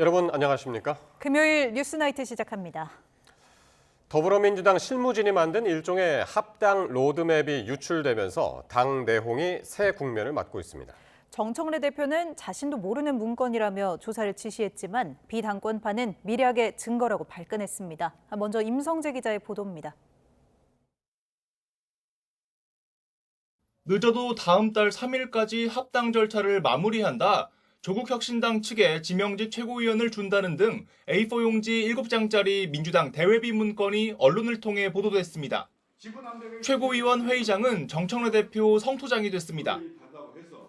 여러분 안녕하십니까? 금요일 뉴스나이트 시작합니다. 더불어민주당 실무진이 만든 일종의 합당 로드맵이 유출되면서 당 내홍이 새 국면을 맞고 있습니다. 정청래 대표는 자신도 모르는 문건이라며 조사를 지시했지만 비당권파는 미략의 증거라고 발끈했습니다. 먼저 임성재 기자의 보도입니다. 늦어도 다음 달 3일까지 합당 절차를 마무리한다. 조국혁신당 측에 지명직 최고위원을 준다는 등 A4 용지 7장짜리 민주당 대외비 문건이 언론을 통해 보도됐습니다. 최고위원 회의장은 정청래 대표 성토장이 됐습니다.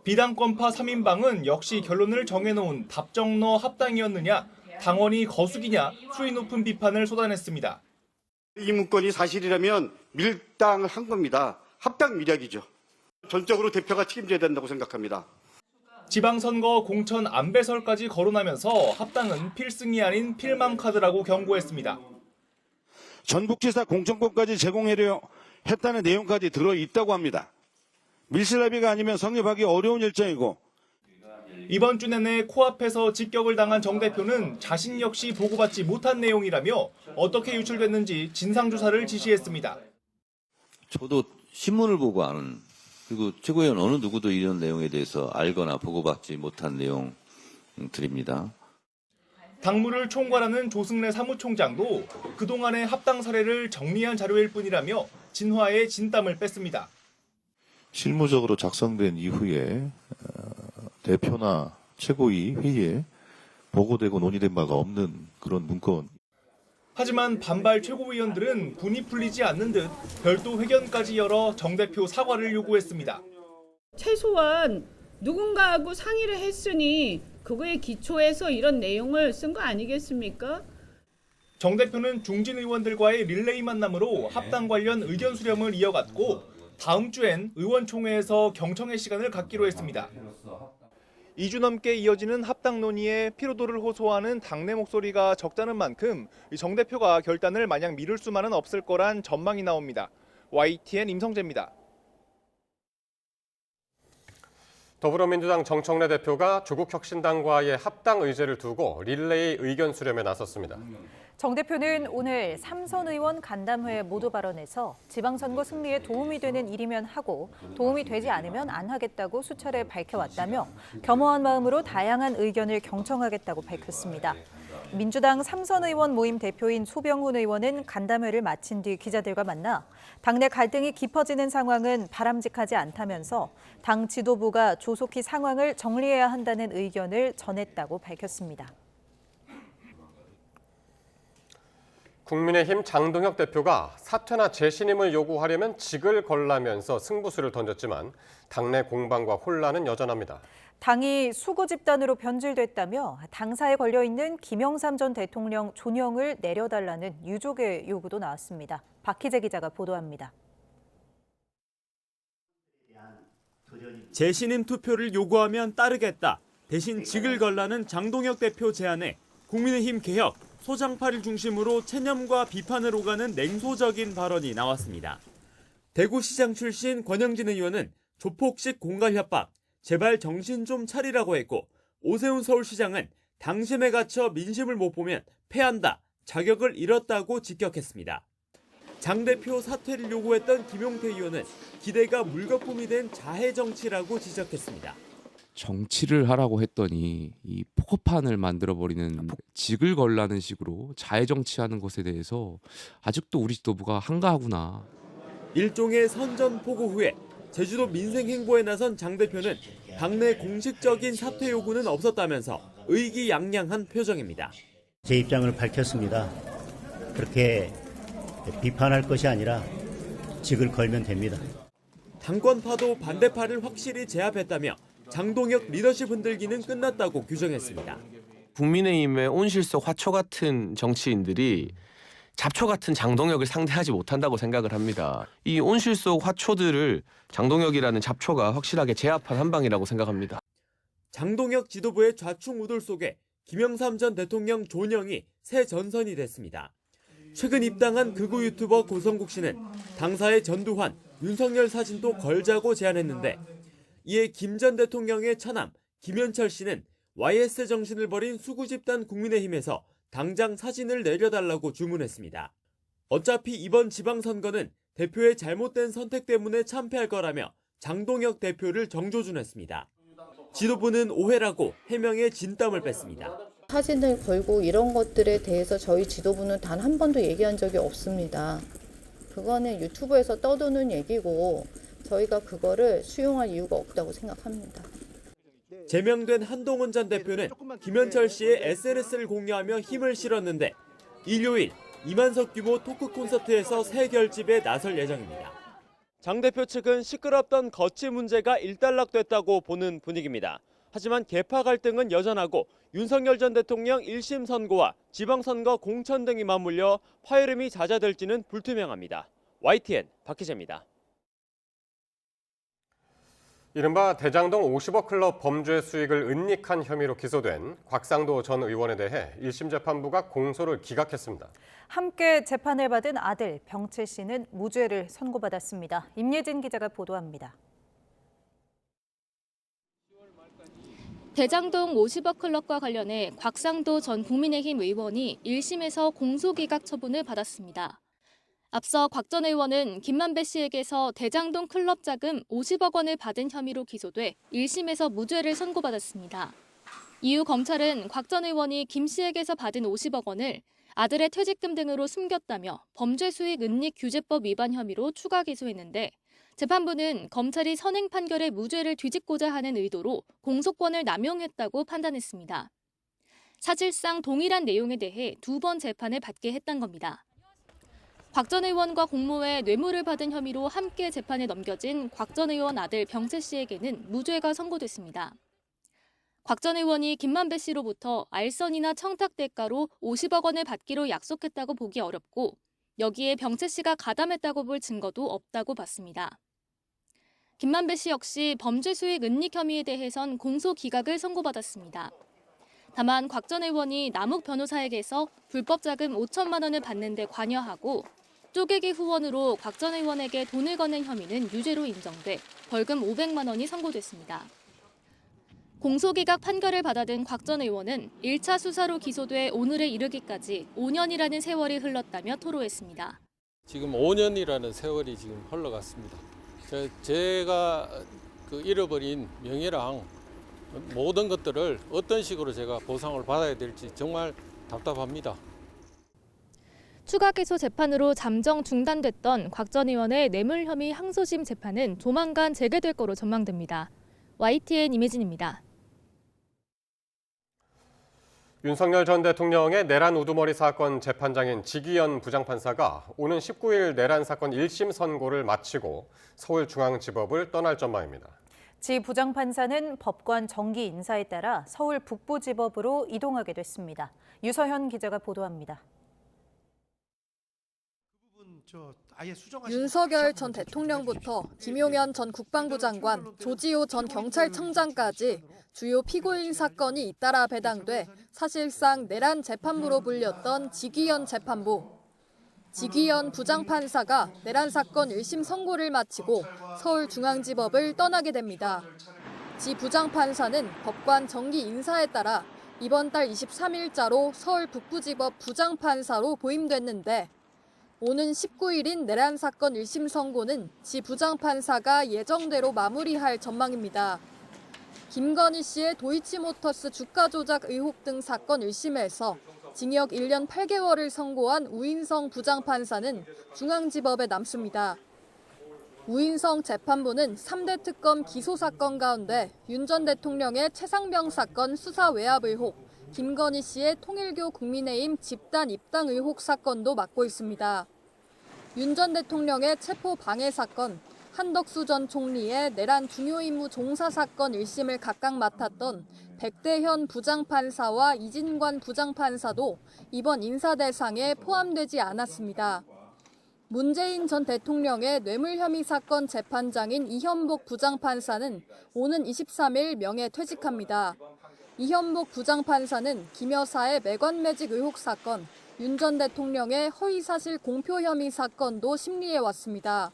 비당권파 3인방은 역시 결론을 정해놓은 답정너 합당이었느냐, 당원이 거수기냐 수위 높은 비판을 쏟아냈습니다. 이 문건이 사실이라면 밀당을 한 겁니다. 합당 미략이죠. 전적으로 대표가 책임져야 된다고 생각합니다. 지방선거 공천 안배설까지 거론하면서 합당은 필승이 아닌 필망카드라고 경고했습니다. 전국지사 공천권까지 제공하려 했다는 내용까지 들어있다고 합니다. 밀실합의가 아니면 성립하기 어려운 일정이고, 이번 주 내내 코앞에서 직격을 당한 정 대표는 자신 역시 보고받지 못한 내용이라며 어떻게 유출됐는지 진상조사를 지시했습니다. 저도 신문을 보고 아는, 그리고 최고위원 어느 누구도 이런 내용에 대해서 알거나 보고받지 못한 내용들입니다. 당무를 총괄하는 조승래 사무총장도 그동안의 합당 사례를 정리한 자료일 뿐이라며 진화의 진땀을 뺐습니다. 실무적으로 작성된 이후에 대표나 최고위 회의에 보고되고 논의된 바가 없는 그런 문건. 하지만 반발 최고위원들은 분이 풀리지 않는 듯 별도 회견까지 열어 정 대표 사과를 요구했습니다. 최소한 누군가하고 상의를 했으니 그거에 기초해서 이런 내용을 쓴 거 아니겠습니까? 정 대표는 중진 의원들과의 릴레이 만남으로 합당 관련 의견 수렴을 이어갔고 다음 주엔 의원총회에서 경청의 시간을 갖기로 했습니다. 2주 넘게 이어지는 합당 논의에 피로도를 호소하는 당내 목소리가 적다는 만큼 정 대표가 결단을 마냥 미룰 수만은 없을 거란 전망이 나옵니다. YTN 임성재입니다. 더불어민주당 정청래 대표가 조국혁신당과의 합당 의제를 두고 릴레이 의견 수렴에 나섰습니다. 정 대표는 오늘 3선 의원 간담회에 모두 발언해서 지방선거 승리에 도움이 되는 일이면 하고 도움이 되지 않으면 안 하겠다고 수차례 밝혀왔다며 겸허한 마음으로 다양한 의견을 경청하겠다고 밝혔습니다. 민주당 3선 의원 모임 대표인 소병훈 의원은 간담회를 마친 뒤 기자들과 만나 당내 갈등이 깊어지는 상황은 바람직하지 않다면서 당 지도부가 조속히 상황을 정리해야 한다는 의견을 전했다고 밝혔습니다. 국민의힘 장동혁 대표가 사퇴나 재신임을 요구하려면 직을 걸라면서 승부수를 던졌지만 당내 공방과 혼란은 여전합니다. 당이 수구 집단으로 변질됐다며 당사에 걸려있는 김영삼 전 대통령 존영을 내려달라는 유족의 요구도 나왔습니다. 박희재 기자가 보도합니다. 재신임 투표를 요구하면 따르겠다. 대신 직을 걸라는 장동혁 대표 제안에 국민의힘 개혁, 소장파를 중심으로 체념과 비판을 오가는 냉소적인 발언이 나왔습니다. 대구시장 출신 권영진 의원은 조폭식 공갈 협박, 제발 정신 좀 차리라고 했고 오세훈 서울시장은 당심에 갇혀 민심을 못 보면 패한다, 자격을 잃었다고 직격했습니다. 장 대표 사퇴를 요구했던 김용태 의원은 기대가 물거품이 된 자해 정치라고 지적했습니다. 정치를 하라고 했더니 이 포커판을 만들어버리는 직을 걸라는 식으로 자해 정치하는 것에 대해서 아직도 우리 지도부가 한가하구나. 일종의 선전포고 후에 제주도 민생 행보에 나선 장 대표는 당내 공식적인 사퇴 요구는 없었다면서 의기양양한 표정입니다. 제 입장을 밝혔습니다. 그렇게 비판할 것이 아니라 직을 걸면 됩니다. 당권파도 반대파를 확실히 제압했다며 장동혁 리더십 흔들기는 끝났다고 규정했습니다. 국민의힘의 온실속 화초 같은 정치인들이 잡초 같은 장동혁을 상대하지 못한다고 생각을 합니다. 이 온실 속 화초들을 장동혁이라는 잡초가 확실하게 제압한 한 방이라고 생각합니다. 장동혁 지도부의 좌충우돌 속에 김영삼 전 대통령 존영이 새 전선이 됐습니다. 최근 입당한 극우 유튜버 고성국 씨는 당사의 전두환, 윤석열 사진도 걸자고 제안했는데 이에 김 전 대통령의 처남 김현철 씨는 YS 정신을 버린 수구 집단 국민의힘에서 당장 사진을 내려달라고 주문했습니다. 어차피 이번 지방선거는 대표의 잘못된 선택 때문에 참패할 거라며 장동혁 대표를 정조준했습니다. 지도부는 오해라고 해명에 진땀을 뺐습니다. 사진을 걸고 이런 것들에 대해서 저희 지도부는 단 한 번도 얘기한 적이 없습니다. 그거는 유튜브에서 떠도는 얘기고 저희가 그거를 수용할 이유가 없다고 생각합니다. 제명된 한동훈 전 대표는 김현철 씨의 SNS를 공유하며 힘을 실었는데 일요일 이만석 규모 토크 콘서트에서 새 결집에 나설 예정입니다. 장 대표 측은 시끄럽던 거치 문제가 일단락됐다고 보는 분위기입니다. 하지만 계파 갈등은 여전하고 윤석열 전 대통령 1심 선고와 지방선거 공천 등이 맞물려 파열음이 잦아들지는 불투명합니다. YTN 박희재입니다. 이른바 대장동 50억 클럽 범죄 수익을 은닉한 혐의로 기소된 곽상도 전 의원에 대해 1심 재판부가 공소를 기각했습니다. 함께 재판을 받은 아들 병채 씨는 무죄를 선고받았습니다. 임예진 기자가 보도합니다. 대장동 50억 클럽과 관련해 곽상도 전 국민의힘 의원이 1심에서 공소기각 처분을 받았습니다. 앞서 곽 전 의원은 김만배 씨에게서 대장동 클럽 자금 50억 원을 받은 혐의로 기소돼 1심에서 무죄를 선고받았습니다. 이후 검찰은 곽 전 의원이 김 씨에게서 받은 50억 원을 아들의 퇴직금 등으로 숨겼다며 범죄수익 은닉 규제법 위반 혐의로 추가 기소했는데 재판부는 검찰이 선행 판결의 무죄를 뒤집고자 하는 의도로 공소권을 남용했다고 판단했습니다. 사실상 동일한 내용에 대해 2번 재판을 받게 했던 겁니다. 곽 전 의원과 공모해 뇌물을 받은 혐의로 함께 재판에 넘겨진 곽 전 의원 아들 병채 씨에게는 무죄가 선고됐습니다. 곽 전 의원이 김만배 씨로부터 알선이나 청탁 대가로 50억 원을 받기로 약속했다고 보기 어렵고 여기에 병채 씨가 가담했다고 볼 증거도 없다고 봤습니다. 김만배 씨 역시 범죄 수익 은닉 혐의에 대해선 공소 기각을 선고받았습니다. 다만 곽 전 의원이 남욱 변호사에게서 불법 자금 5천만 원을 받는 데 관여하고 쪼개기 후원으로 곽 전 의원에게 돈을 건넨 혐의는 유죄로 인정돼 벌금 500만 원이 선고됐습니다. 공소기각 판결을 받아든 곽 전 의원은 1차 수사로 기소돼 오늘에 이르기까지 5년이라는 세월이 흘렀다며 토로했습니다. 지금 5년이라는 세월이 지금 흘러갔습니다. 제가 잃어버린 명예랑 모든 것들을 어떤 식으로 제가 보상을 받아야 될지 정말 답답합니다. 추가 기소 재판으로 잠정 중단됐던 곽 전 의원의 뇌물 혐의 항소심 재판은 조만간 재개될 거로 전망됩니다. YTN 임혜진입니다. 윤석열 전 대통령의 내란 우두머리 사건 재판장인 지기현 부장판사가 오는 19일 내란 사건 1심 선고를 마치고 서울중앙지법을 떠날 전망입니다. 지 부장판사는 법관 정기 인사에 따라 서울 북부지법으로 이동하게 됐습니다. 유서현 기자가 보도합니다. 윤석열 전 대통령부터 김용현 전 국방부 장관, 조지호 전 경찰청장까지 주요 피고인 사건이 잇따라 배당돼 사실상 내란 재판부로 불렸던 지기현 재판부. 지기현 부장판사가 내란 사건 1심 선고를 마치고 서울중앙지법을 떠나게 됩니다. 지 부장판사는 법관 정기 인사에 따라 이번 달 23일자로 서울 북부지법 부장판사로 보임됐는데 오는 19일인 내란 사건 1심 선고는 지 부장판사가 예정대로 마무리할 전망입니다. 김건희 씨의 도이치모터스 주가 조작 의혹 등 사건 1심에서 징역 1년 8개월을 선고한 우인성 부장판사는 중앙지법에 남습니다. 우인성 재판부는 3대 특검 기소 사건 가운데 윤 전 대통령의 최상병 사건 수사 외압 의혹, 김건희 씨의 통일교 국민의힘 집단 입당 의혹 사건도 맡고 있습니다. 윤 전 대통령의 체포 방해 사건, 한덕수 전 총리의 내란 중요 임무 종사 사건 1심을 각각 맡았던 백대현 부장판사와 이진관 부장판사도 이번 인사 대상에 포함되지 않았습니다. 문재인 전 대통령의 뇌물 혐의 사건 재판장인 이현복 부장판사는 오는 23일 명예퇴직합니다. 이현복 부장판사는 김 여사의 매관매직 의혹 사건, 윤 전 대통령의 허위사실 공표 혐의 사건도 심리해 왔습니다.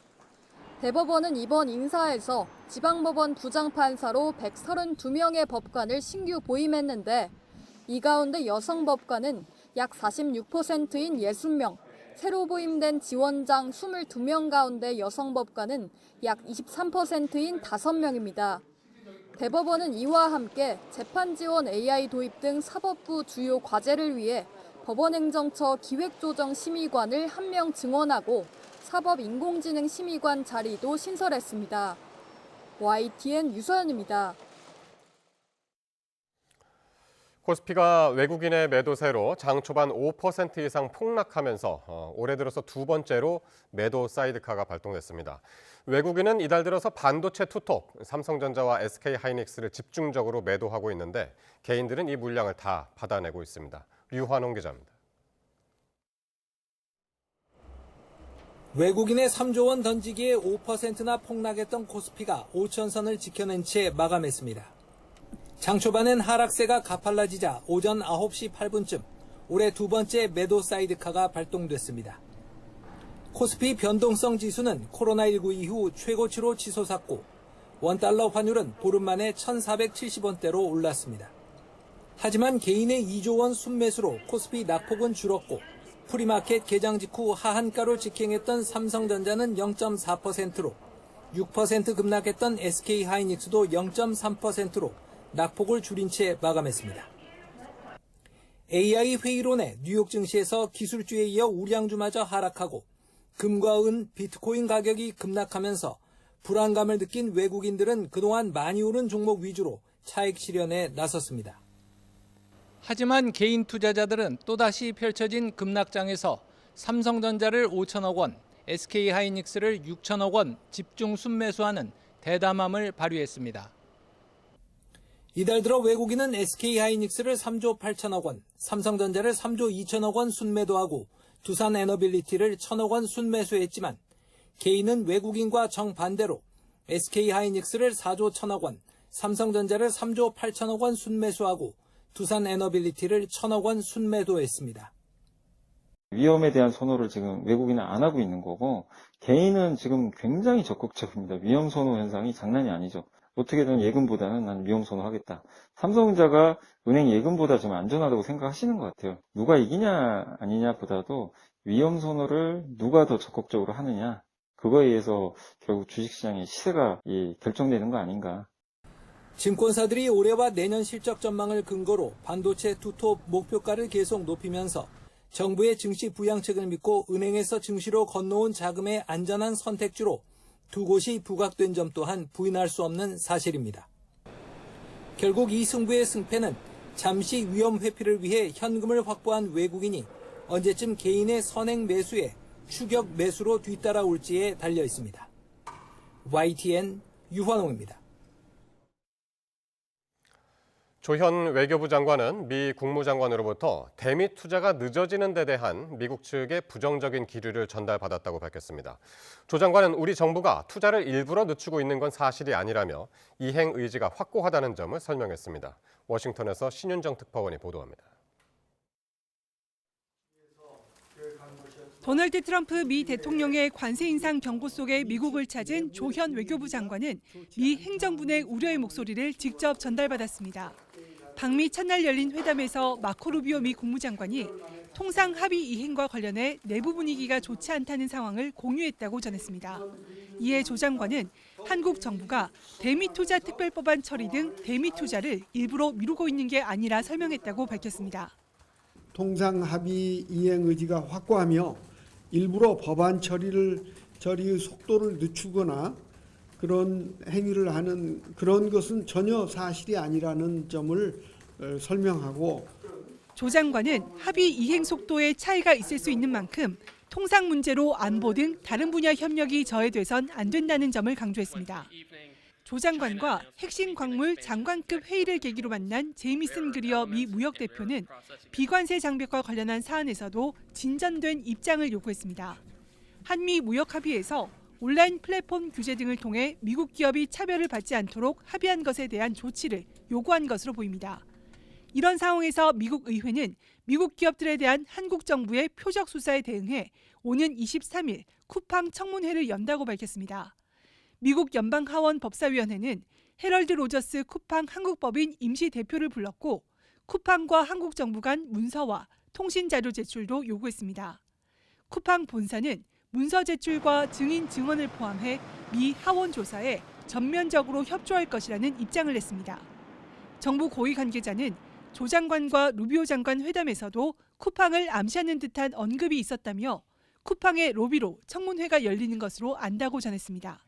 대법원은 이번 인사에서 지방법원 부장판사로 132명의 법관을 신규 보임했는데 이 가운데 여성 법관은 약 46%인 60명, 새로 보임된 지원장 22명 가운데 여성 법관은 약 23%인 5명입니다. 대법원은 이와 함께 재판 지원 AI 도입 등 사법부 주요 과제를 위해 법원행정처 기획조정심의관을 1명 증원하고 사법인공지능 심의관 자리도 신설했습니다. YTN 유서연입니다. 코스피가 외국인의 매도세로 장 초반 5% 이상 폭락하면서 올해 들어서 두 번째로 매도 사이드카가 발동됐습니다. 외국인은 이달 들어서 반도체 투톱, 삼성전자와 SK하이닉스를 집중적으로 매도하고 있는데 개인들은 이 물량을 다 받아내고 있습니다. 류환홍 기자입니다. 외국인의 3조 원 던지기에 5%나 폭락했던 코스피가 5천선을 지켜낸 채 마감했습니다. 장 초반엔 하락세가 가팔라지자 오전 9시 8분쯤 올해 두 번째 매도 사이드카가 발동됐습니다. 코스피 변동성 지수는 코로나19 이후 최고치로 치솟았고 원달러 환율은 보름 만에 1,470원대로 올랐습니다. 하지만 개인의 2조 원 순매수로 코스피 낙폭은 줄었고 프리마켓 개장 직후 하한가로 직행했던 삼성전자는 0.4%로 6% 급락했던 SK하이닉스도 0.3%로 낙폭을 줄인 채 마감했습니다. AI 회의론에 뉴욕 증시에서 기술주에 이어 우량주마저 하락하고 금과 은, 비트코인 가격이 급락하면서 불안감을 느낀 외국인들은 그동안 많이 오른 종목 위주로 차익 실현에 나섰습니다. 하지만 개인 투자자들은 또다시 펼쳐진 급락장에서 삼성전자를 5천억 원, SK하이닉스를 6천억 원 집중 순매수하는 대담함을 발휘했습니다. 이달 들어 외국인은 SK하이닉스를 3조 8천억 원, 삼성전자를 3조 2천억 원 순매도하고 두산 에너빌리티를 1천억 원 순매수했지만 개인은 외국인과 정반대로 SK하이닉스를 4조 1천억 원, 삼성전자를 3조 8천억 원 순매수하고 두산 에너빌리티를 1천억 원 순매도했습니다. 위험에 대한 선호를 지금 외국인은 안 하고 있는 거고 개인은 지금 굉장히 적극적입니다. 위험 선호 현상이 장난이 아니죠. 어떻게든 예금보다는 난 위험 선호하겠다. 삼성전자가 은행 예금보다 좀 안전하다고 생각하시는 것 같아요. 누가 이기냐 아니냐 보다도 위험 선호를 누가 더 적극적으로 하느냐 그거에 의해서 결국 주식시장의 시세가 결정되는 거 아닌가. 증권사들이 올해와 내년 실적 전망을 근거로 반도체 투톱 목표가를 계속 높이면서 정부의 증시 부양책을 믿고 은행에서 증시로 건너온 자금의 안전한 선택지로 두 곳이 부각된 점 또한 부인할 수 없는 사실입니다. 결국 이 승부의 승패는 잠시 위험 회피를 위해 현금을 확보한 외국인이 언제쯤 개인의 선행 매수에 추격 매수로 뒤따라올지에 달려 있습니다. YTN 유환홍입니다. 조현 외교부 장관은 미 국무장관으로부터 대미 투자가 늦어지는 데 대한 미국 측의 부정적인 기류를 전달받았다고 밝혔습니다. 조 장관은 우리 정부가 투자를 일부러 늦추고 있는 건 사실이 아니라며 이행 의지가 확고하다는 점을 설명했습니다. 워싱턴에서 신윤정 특파원이 보도합니다. 도널드 트럼프 미 대통령의 관세 인상 경고 속에 미국을 찾은 조현 외교부 장관은 미 행정부 내 우려의 목소리를 직접 전달받았습니다. 방미 첫날 열린 회담에서 마코 루비오 미 국무장관이 통상 합의 이행과 관련해 내부 분위기가 좋지 않다는 상황을 공유했다고 전했습니다. 이에 조 장관은 한국 정부가 대미 투자 특별법안 처리 등 대미 투자를 일부러 미루고 있는 게 아니라 설명했다고 밝혔습니다. 통상 합의 이행 의지가 확고하며 일부러 법안 처리의 속도를 늦추거나 그런 행위를 하는 그런 것은 전혀 사실이 아니라는 점을 설명하고 조 장관은 합의 이행 속도에 차이가 있을 수 있는 만큼 통상 문제로 안보 등 다른 분야 협력이 저해돼선 안 된다는 점을 강조했습니다. 조 장관과 핵심 광물 장관급 회의를 계기로 만난 제이미슨 그리어 미 무역대표는 비관세 장벽과 관련한 사안에서도 진전된 입장을 요구했습니다. 한미 무역 합의에서 온라인 플랫폼 규제 등을 통해 미국 기업이 차별을 받지 않도록 합의한 것에 대한 조치를 요구한 것으로 보입니다. 이런 상황에서 미국 의회는 미국 기업들에 대한 한국 정부의 표적 수사에 대응해 오는 23일 쿠팡 청문회를 연다고 밝혔습니다. 미국 연방하원 법사위원회는 헤럴드 로저스 쿠팡 한국법인 임시 대표를 불렀고 쿠팡과 한국 정부 간 문서와 통신 자료 제출도 요구했습니다. 쿠팡 본사는 문서 제출과 증인 증언을 포함해 미 하원 조사에 전면적으로 협조할 것이라는 입장을 냈습니다. 정부 고위 관계자는 조 장관과 루비오 장관 회담에서도 쿠팡을 암시하는 듯한 언급이 있었다며 쿠팡의 로비로 청문회가 열리는 것으로 안다고 전했습니다.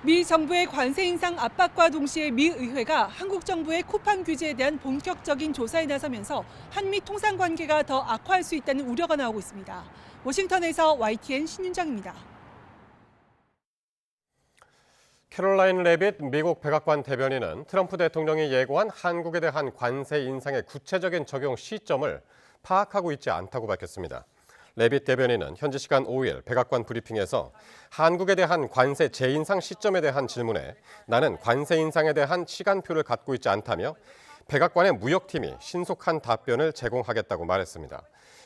미 정부의 관세 인상 압박과 동시에 미 의회가 한국 정부의 쿠팡 규제에 대한 본격적인 조사에 나서면서 한미 통상 관계가 더 악화할 수 있다는 우려가 나오고 있습니다. 워싱턴에서 YTN 신윤정입니다. 캐롤라인 레빗 미국 백악관 대변인은 트럼프 대통령이 예고한 한국에 대한 관세 인상의 구체적인 적용 시점을 파악하고 있지 않다고 밝혔습니다. 레빗 대변인은 현지 시간 5일 백악관 브리핑에서 한국에 대한 관세 재인상 시점에 대한 질문에 나는 관세 인상에 대한 시간표를 갖고 있지 않다며 백악관의 무역팀이 신속한 답변을 제공하겠다고 말했습니다.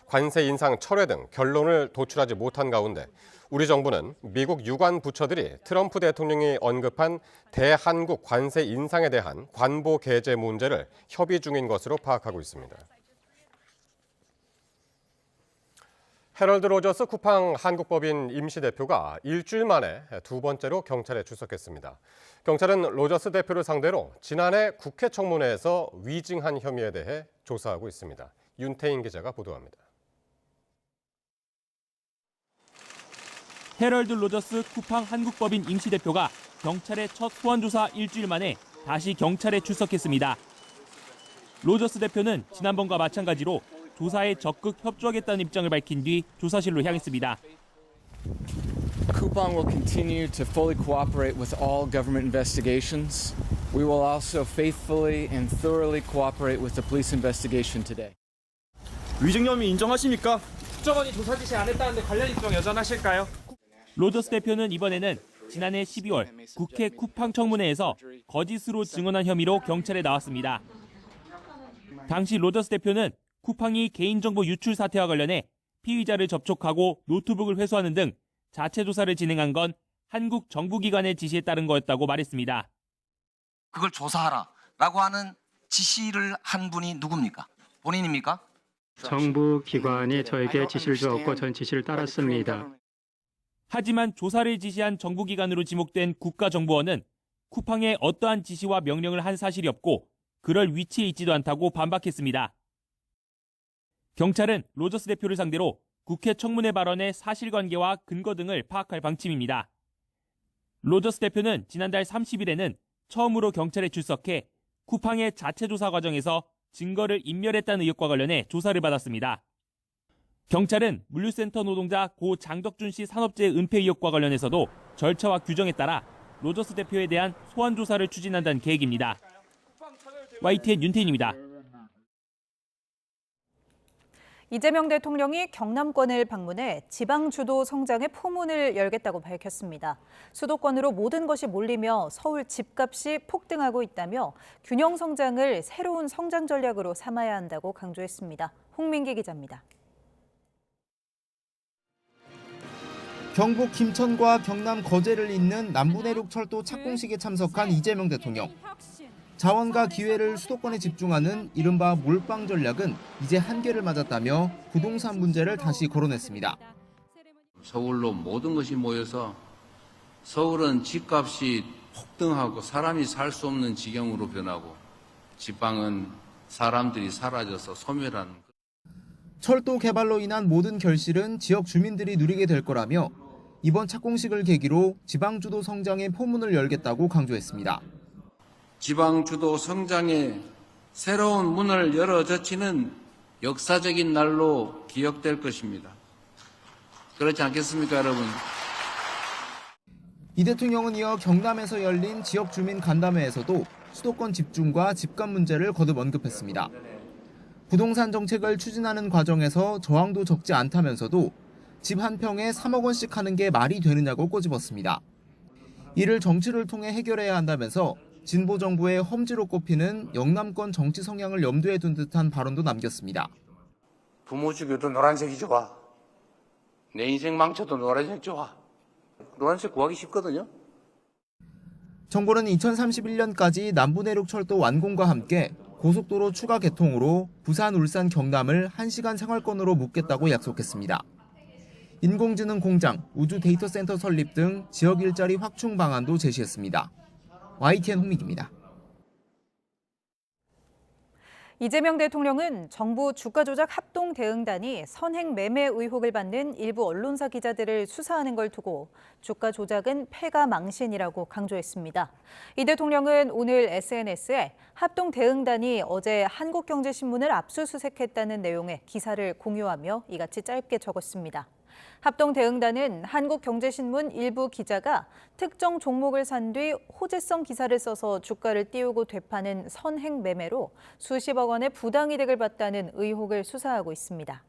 관세 인상 철회 등 결론을 도출하지 못한 가운데 우리 정부는 미국 유관 부처들이 트럼프 대통령이 언급한 대한국 관세 인상에 대한 관보 게재 문제를 협의 중인 것으로 파악하고 있습니다. 헤럴드 로저스 쿠팡 한국법인 임시대표가 일주일 만에 두 번째로 경찰에 출석했습니다. 경찰은 로저스 대표를 상대로 지난해 국회 청문회에서 위증한 혐의에 대해 조사하고 있습니다. 윤태인 기자가 보도합니다. 헤럴드 로저스 쿠팡 한국법인 임시대표가 경찰의 첫 소환조사 일주일 만에 다시 경찰에 출석했습니다. 로저스 대표는 지난번과 마찬가지로 조사에 적극 협조하겠다는 입장을 밝힌 뒤 조사실로 향했습니다. Coupang will continue to fully cooperate with all government investigations. We will also faithfully and thoroughly cooperate with the police investigation today. 위증 혐의 인정하십니까? 국정원이 조사 지시 안 했다는데 관련 입장 여전하실까요? 로저스 대표는 이번에는 지난해 12월 국회 쿠팡 청문회에서 거짓으로 증언한 혐의로 경찰에 나왔습니다. 당시 로저스 대표는 쿠팡이 개인정보 유출 사태와 관련해 피의자를 접촉하고 노트북을 회수하는 등 자체 조사를 진행한 건 한국 정부기관의 지시에 따른 거였다고 말했습니다. 그걸 조사하라라고 하는 지시를 한 분이 누굽니까? 본인입니까? 정부 기관이 저에게 지시를 주었고 전 지시를 따랐습니다. 하지만 조사를 지시한 정부기관으로 지목된 국가정보원은 쿠팡에 어떠한 지시와 명령을 한 사실이 없고 그럴 위치에 있지도 않다고 반박했습니다. 경찰은 로저스 대표를 상대로 국회 청문회 발언의 사실관계와 근거 등을 파악할 방침입니다. 로저스 대표는 지난달 30일에는 처음으로 경찰에 출석해 쿠팡의 자체 조사 과정에서 증거를 인멸했다는 의혹과 관련해 조사를 받았습니다. 경찰은 물류센터 노동자 고 장덕준 씨 산업재해 은폐 의혹과 관련해서도 절차와 규정에 따라 로저스 대표에 대한 소환 조사를 추진한다는 계획입니다. YTN 윤태인입니다. 이재명 대통령이 경남권을 방문해 지방 주도 성장의 포문을 열겠다고 밝혔습니다. 수도권으로 모든 것이 몰리며 서울 집값이 폭등하고 있다며 균형 성장을 새로운 성장 전략으로 삼아야 한다고 강조했습니다. 홍민기 기자입니다. 경북 김천과 경남 거제를 잇는 남부내륙 철도 착공식에 참석한 이재명 대통령. 자원과 기회를 수도권에 집중하는 이른바 몰빵 전략은 이제 한계를 맞았다며 부동산 문제를 다시 거론했습니다. 서울로 모든 것이 모여서 서울은 집값이 폭등하고 사람이 살 수 없는 지경으로 변하고 지방은 사람들이 사라져서 소멸하는. 철도 개발로 인한 모든 결실은 지역 주민들이 누리게 될 거라며 이번 착공식을 계기로 지방주도 성장의 포문을 열겠다고 강조했습니다. 지방주도 성장의 새로운 문을 열어젖히는 역사적인 날로 기억될 것입니다. 그렇지 않겠습니까, 여러분? 이 대통령은 이어 경남에서 열린 지역 주민 간담회에서도 수도권 집중과 집값 문제를 거듭 언급했습니다. 부동산 정책을 추진하는 과정에서 저항도 적지 않다면서도 집 한 평에 3억 원씩 하는 게 말이 되느냐고 꼬집었습니다. 이를 정치를 통해 해결해야 한다면서 진보 정부의 험지로 꼽히는 영남권 정치 성향을 염두에 둔 듯한 발언도 남겼습니다. 부모 죽여도 노란색이 좋아. 내 인생 망쳐도 노란색 좋아. 노란색 구하기 쉽거든요. 정부는 2031년까지 남부내륙철도 완공과 함께 고속도로 추가 개통으로 부산, 울산, 경남을 1시간 생활권으로 묶겠다고 약속했습니다. 인공지능 공장, 우주 데이터 센터 설립 등 지역 일자리 확충 방안도 제시했습니다. YTN 홍익입니다. 이재명 대통령은 정부 주가 조작 합동 대응단이 선행 매매 의혹을 받는 일부 언론사 기자들을 수사하는 걸 두고 주가 조작은 패가 망신이라고 강조했습니다. 이 대통령은 오늘 SNS에 합동 대응단이 어제 한국경제신문을 압수수색했다는 내용의 기사를 공유하며 이같이 짧게 적었습니다. 합동 대응단은 한국경제신문 일부 기자가 특정 종목을 산 뒤 호재성 기사를 써서 주가를 띄우고 되파는 선행 매매로 수십억 원의 부당이득을 봤다는 의혹을 수사하고 있습니다.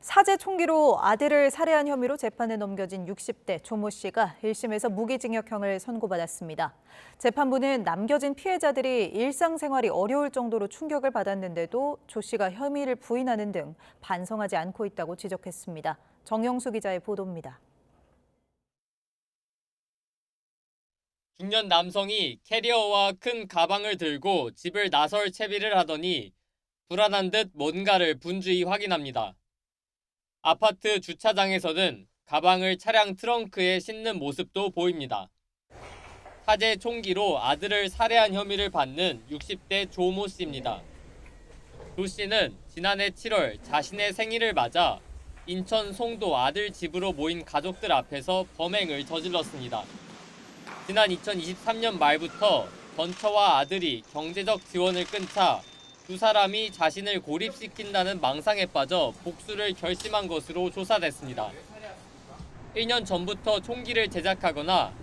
사제 총기로 아들을 살해한 혐의로 재판에 넘겨진 60대 조모 씨가 1심에서 무기징역형을 선고받았습니다. 재판부는 남겨진 피해자들이 일상생활이 어려울 정도로 충격을 받았는데도 조 씨가 혐의를 부인하는 등 반성하지 않고 있다고 지적했습니다. 정영수 기자의 보도입니다. 중년 남성이 캐리어와 큰 가방을 들고 집을 나설 채비를 하더니 불안한 듯 뭔가를 분주히 확인합니다. 아파트 주차장에서는 가방을 차량 트렁크에 싣는 모습도 보입니다. 사제 총기로 아들을 살해한 혐의를 받는 60대 조모 씨입니다. 조 씨는 지난해 7월 자신의 생일을 맞아 인천 송도 아들 집으로 모인 가족들 앞에서 범행을 저질렀습니다. 지난 2023년 말부터 전처와 아들이 경제적 지원을 끊자 두 사람이 자신을 고립시킨다는 망상에 빠져 복수를 결심한 것으로 조사됐습니다. 1년 전부터 총기를 제작하거나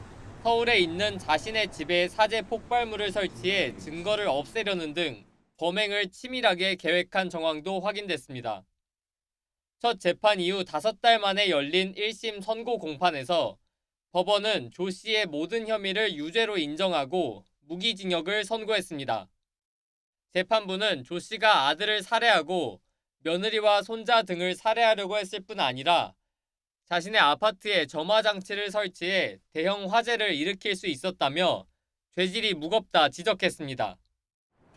서울에 있는 자신의 집에 사제 폭발물을 설치해 증거를 없애려는 등 범행을 치밀하게 계획한 정황도 확인됐습니다. 첫 재판 이후 5달 만에 열린 1심 선고 공판에서 법원은 조 씨의 모든 혐의를 유죄로 인정하고 무기징역을 선고했습니다. 재판부는 조 씨가 아들을 살해하고 며느리와 손자 등을 살해하려고 했을 뿐 아니라 자신의 아파트에 점화 장치를 설치해 대형 화재를 일으킬 수 있었다며 죄질이 무겁다 지적했습니다.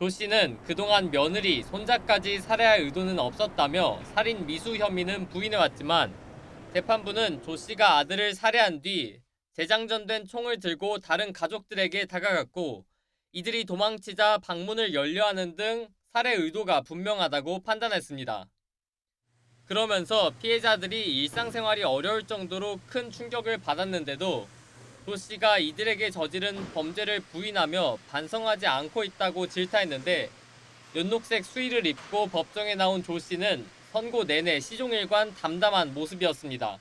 조 씨는 그동안 며느리, 손자까지 살해할 의도는 없었다며 살인 미수 혐의는 부인해왔지만 재판부는 조 씨가 아들을 살해한 뒤 재장전된 총을 들고 다른 가족들에게 다가갔고 이들이 도망치자 방문을 열려하는 등 살해 의도가 분명하다고 판단했습니다. 그러면서 피해자들이 일상생활이 어려울 정도로 큰 충격을 받았는데도 조 씨가 이들에게 저지른 범죄를 부인하며 반성하지 않고 있다고 질타했는데 연녹색 수의를 입고 법정에 나온 조 씨는 선고 내내 시종일관 담담한 모습이었습니다.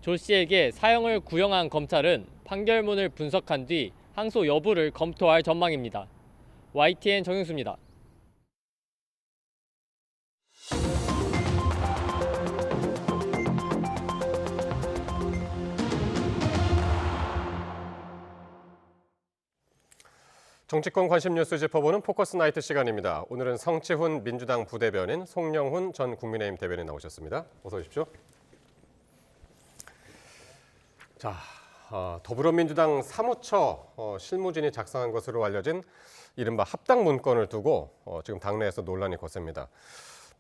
조 씨에게 사형을 구형한 검찰은 판결문을 분석한 뒤 항소 여부를 검토할 전망입니다. YTN 정영수입니다. 정치권 관심 뉴스 짚어보는 포커스 나이트 시간입니다. 오늘은 성치훈 민주당 부대변인, 송영훈 전 국민의힘 대변인 나오셨습니다. 어서 오십시오. 자, 더불어민주당 사무처 실무진이 작성한 것으로 알려진 이른바 합당 문건을 두고 지금 당내에서 논란이 거셉니다.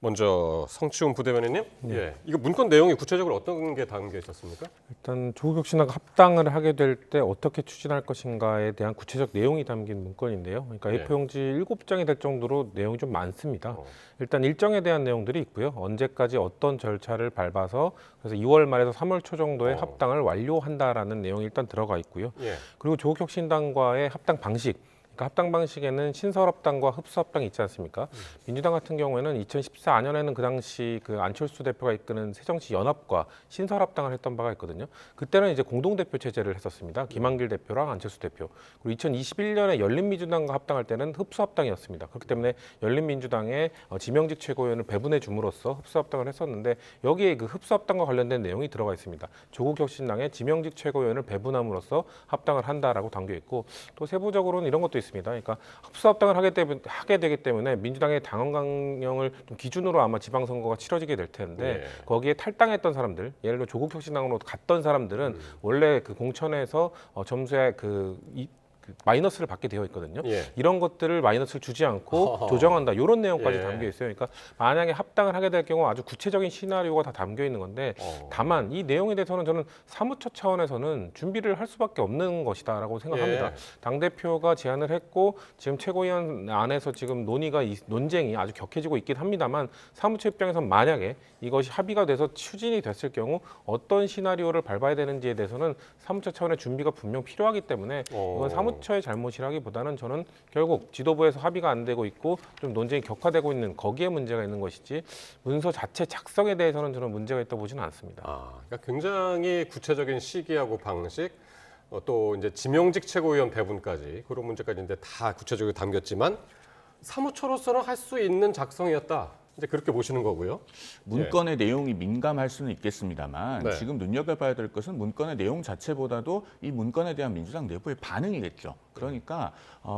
먼저 성치훈 부대변인님, 예, 이거 문건 내용이 구체적으로 어떤 게 담겨 있었습니까? 일단 조국혁신당과 합당을 하게 될 때 어떻게 추진할 것인가에 대한 구체적 내용이 담긴 문건인데요. 그러니까 A4용지 7장이 될 정도로 내용이 좀 많습니다. 일단 일정에 대한 내용들이 있고요. 언제까지 어떤 절차를 밟아서 그래서 2월 말에서 3월 초 정도에 합당을 완료한다라는 내용이 일단 들어가 있고요. 그리고 조국혁신당과의 합당 방식, 그러니까 합당 방식에는 신설합당과 흡수합당이 있지 않습니까? 민주당 같은 경우에는 2014년에는 그 당시 그 안철수 대표가 이끄는 새정치연합과 신설합당을 했던 바가 있거든요. 그때는 이제 공동대표 체제를 했었습니다. 김한길 대표랑 안철수 대표. 그리고 2021년에 열린민주당과 합당할 때는 흡수합당이었습니다. 그렇기 때문에 열린민주당의 지명직 최고위원을 배분해 줌으로써 흡수합당을 했었는데 여기에 그 흡수합당과 관련된 내용이 들어가 있습니다. 조국혁신당의 지명직 최고위원을 배분함으로써 합당을 한다라고 담겨 있고 또 세부적으로는 이런 것도 있습니다. 있습니다. 그러니까 흡수합당을 하게 되기 때문에 민주당의 당원 강령을 좀 기준으로 아마 지방선거가 치러지게 될 텐데 거기에 탈당했던 사람들, 예를 들어 조국혁신당으로 갔던 사람들은 원래 그 공천에서 점수에 마이너스를 받게 되어 있거든요. 이런 것들을 마이너스를 주지 않고 조정한다. 이런 내용까지 담겨 있어요. 그러니까 만약에 합당을 하게 될 경우 아주 구체적인 시나리오가 다 담겨 있는 건데 다만 이 내용에 대해서는 저는 사무처 차원에서는 준비를 할 수밖에 없는 것이다라고 생각합니다. 당대표가 제안을 했고 지금 최고위원 안에서 지금 논쟁이 아주 격해지고 있긴 합니다만 사무처 입장에서는 만약에 이것이 합의가 돼서 추진이 됐을 경우 어떤 시나리오를 밟아야 되는지에 대해서는 사무처 차원의 준비가 분명 필요하기 때문에 이건 사무처의 잘못이라기보다는 저는 결국 지도부에서 합의가 안 되고 있고 좀 논쟁이 격화되고 있는 거기에 문제가 있는 것이지 문서 자체 작성에 대해서는 저는 문제가 있다고 보지는 않습니다. 그러니까 굉장히 구체적인 시기하고 방식, 또 이제 지명직 최고위원 배분까지 그런 문제까지 이제 다 구체적으로 담겼지만 사무처로서는 할 수 있는 작성이었다. 이제 그렇게 보시는 거고요. 문건의 내용이 민감할 수는 있겠습니다만 지금 눈여겨봐야 될 것은 문건의 내용 자체보다도 이 문건에 대한 민주당 내부의 반응이겠죠. 그러니까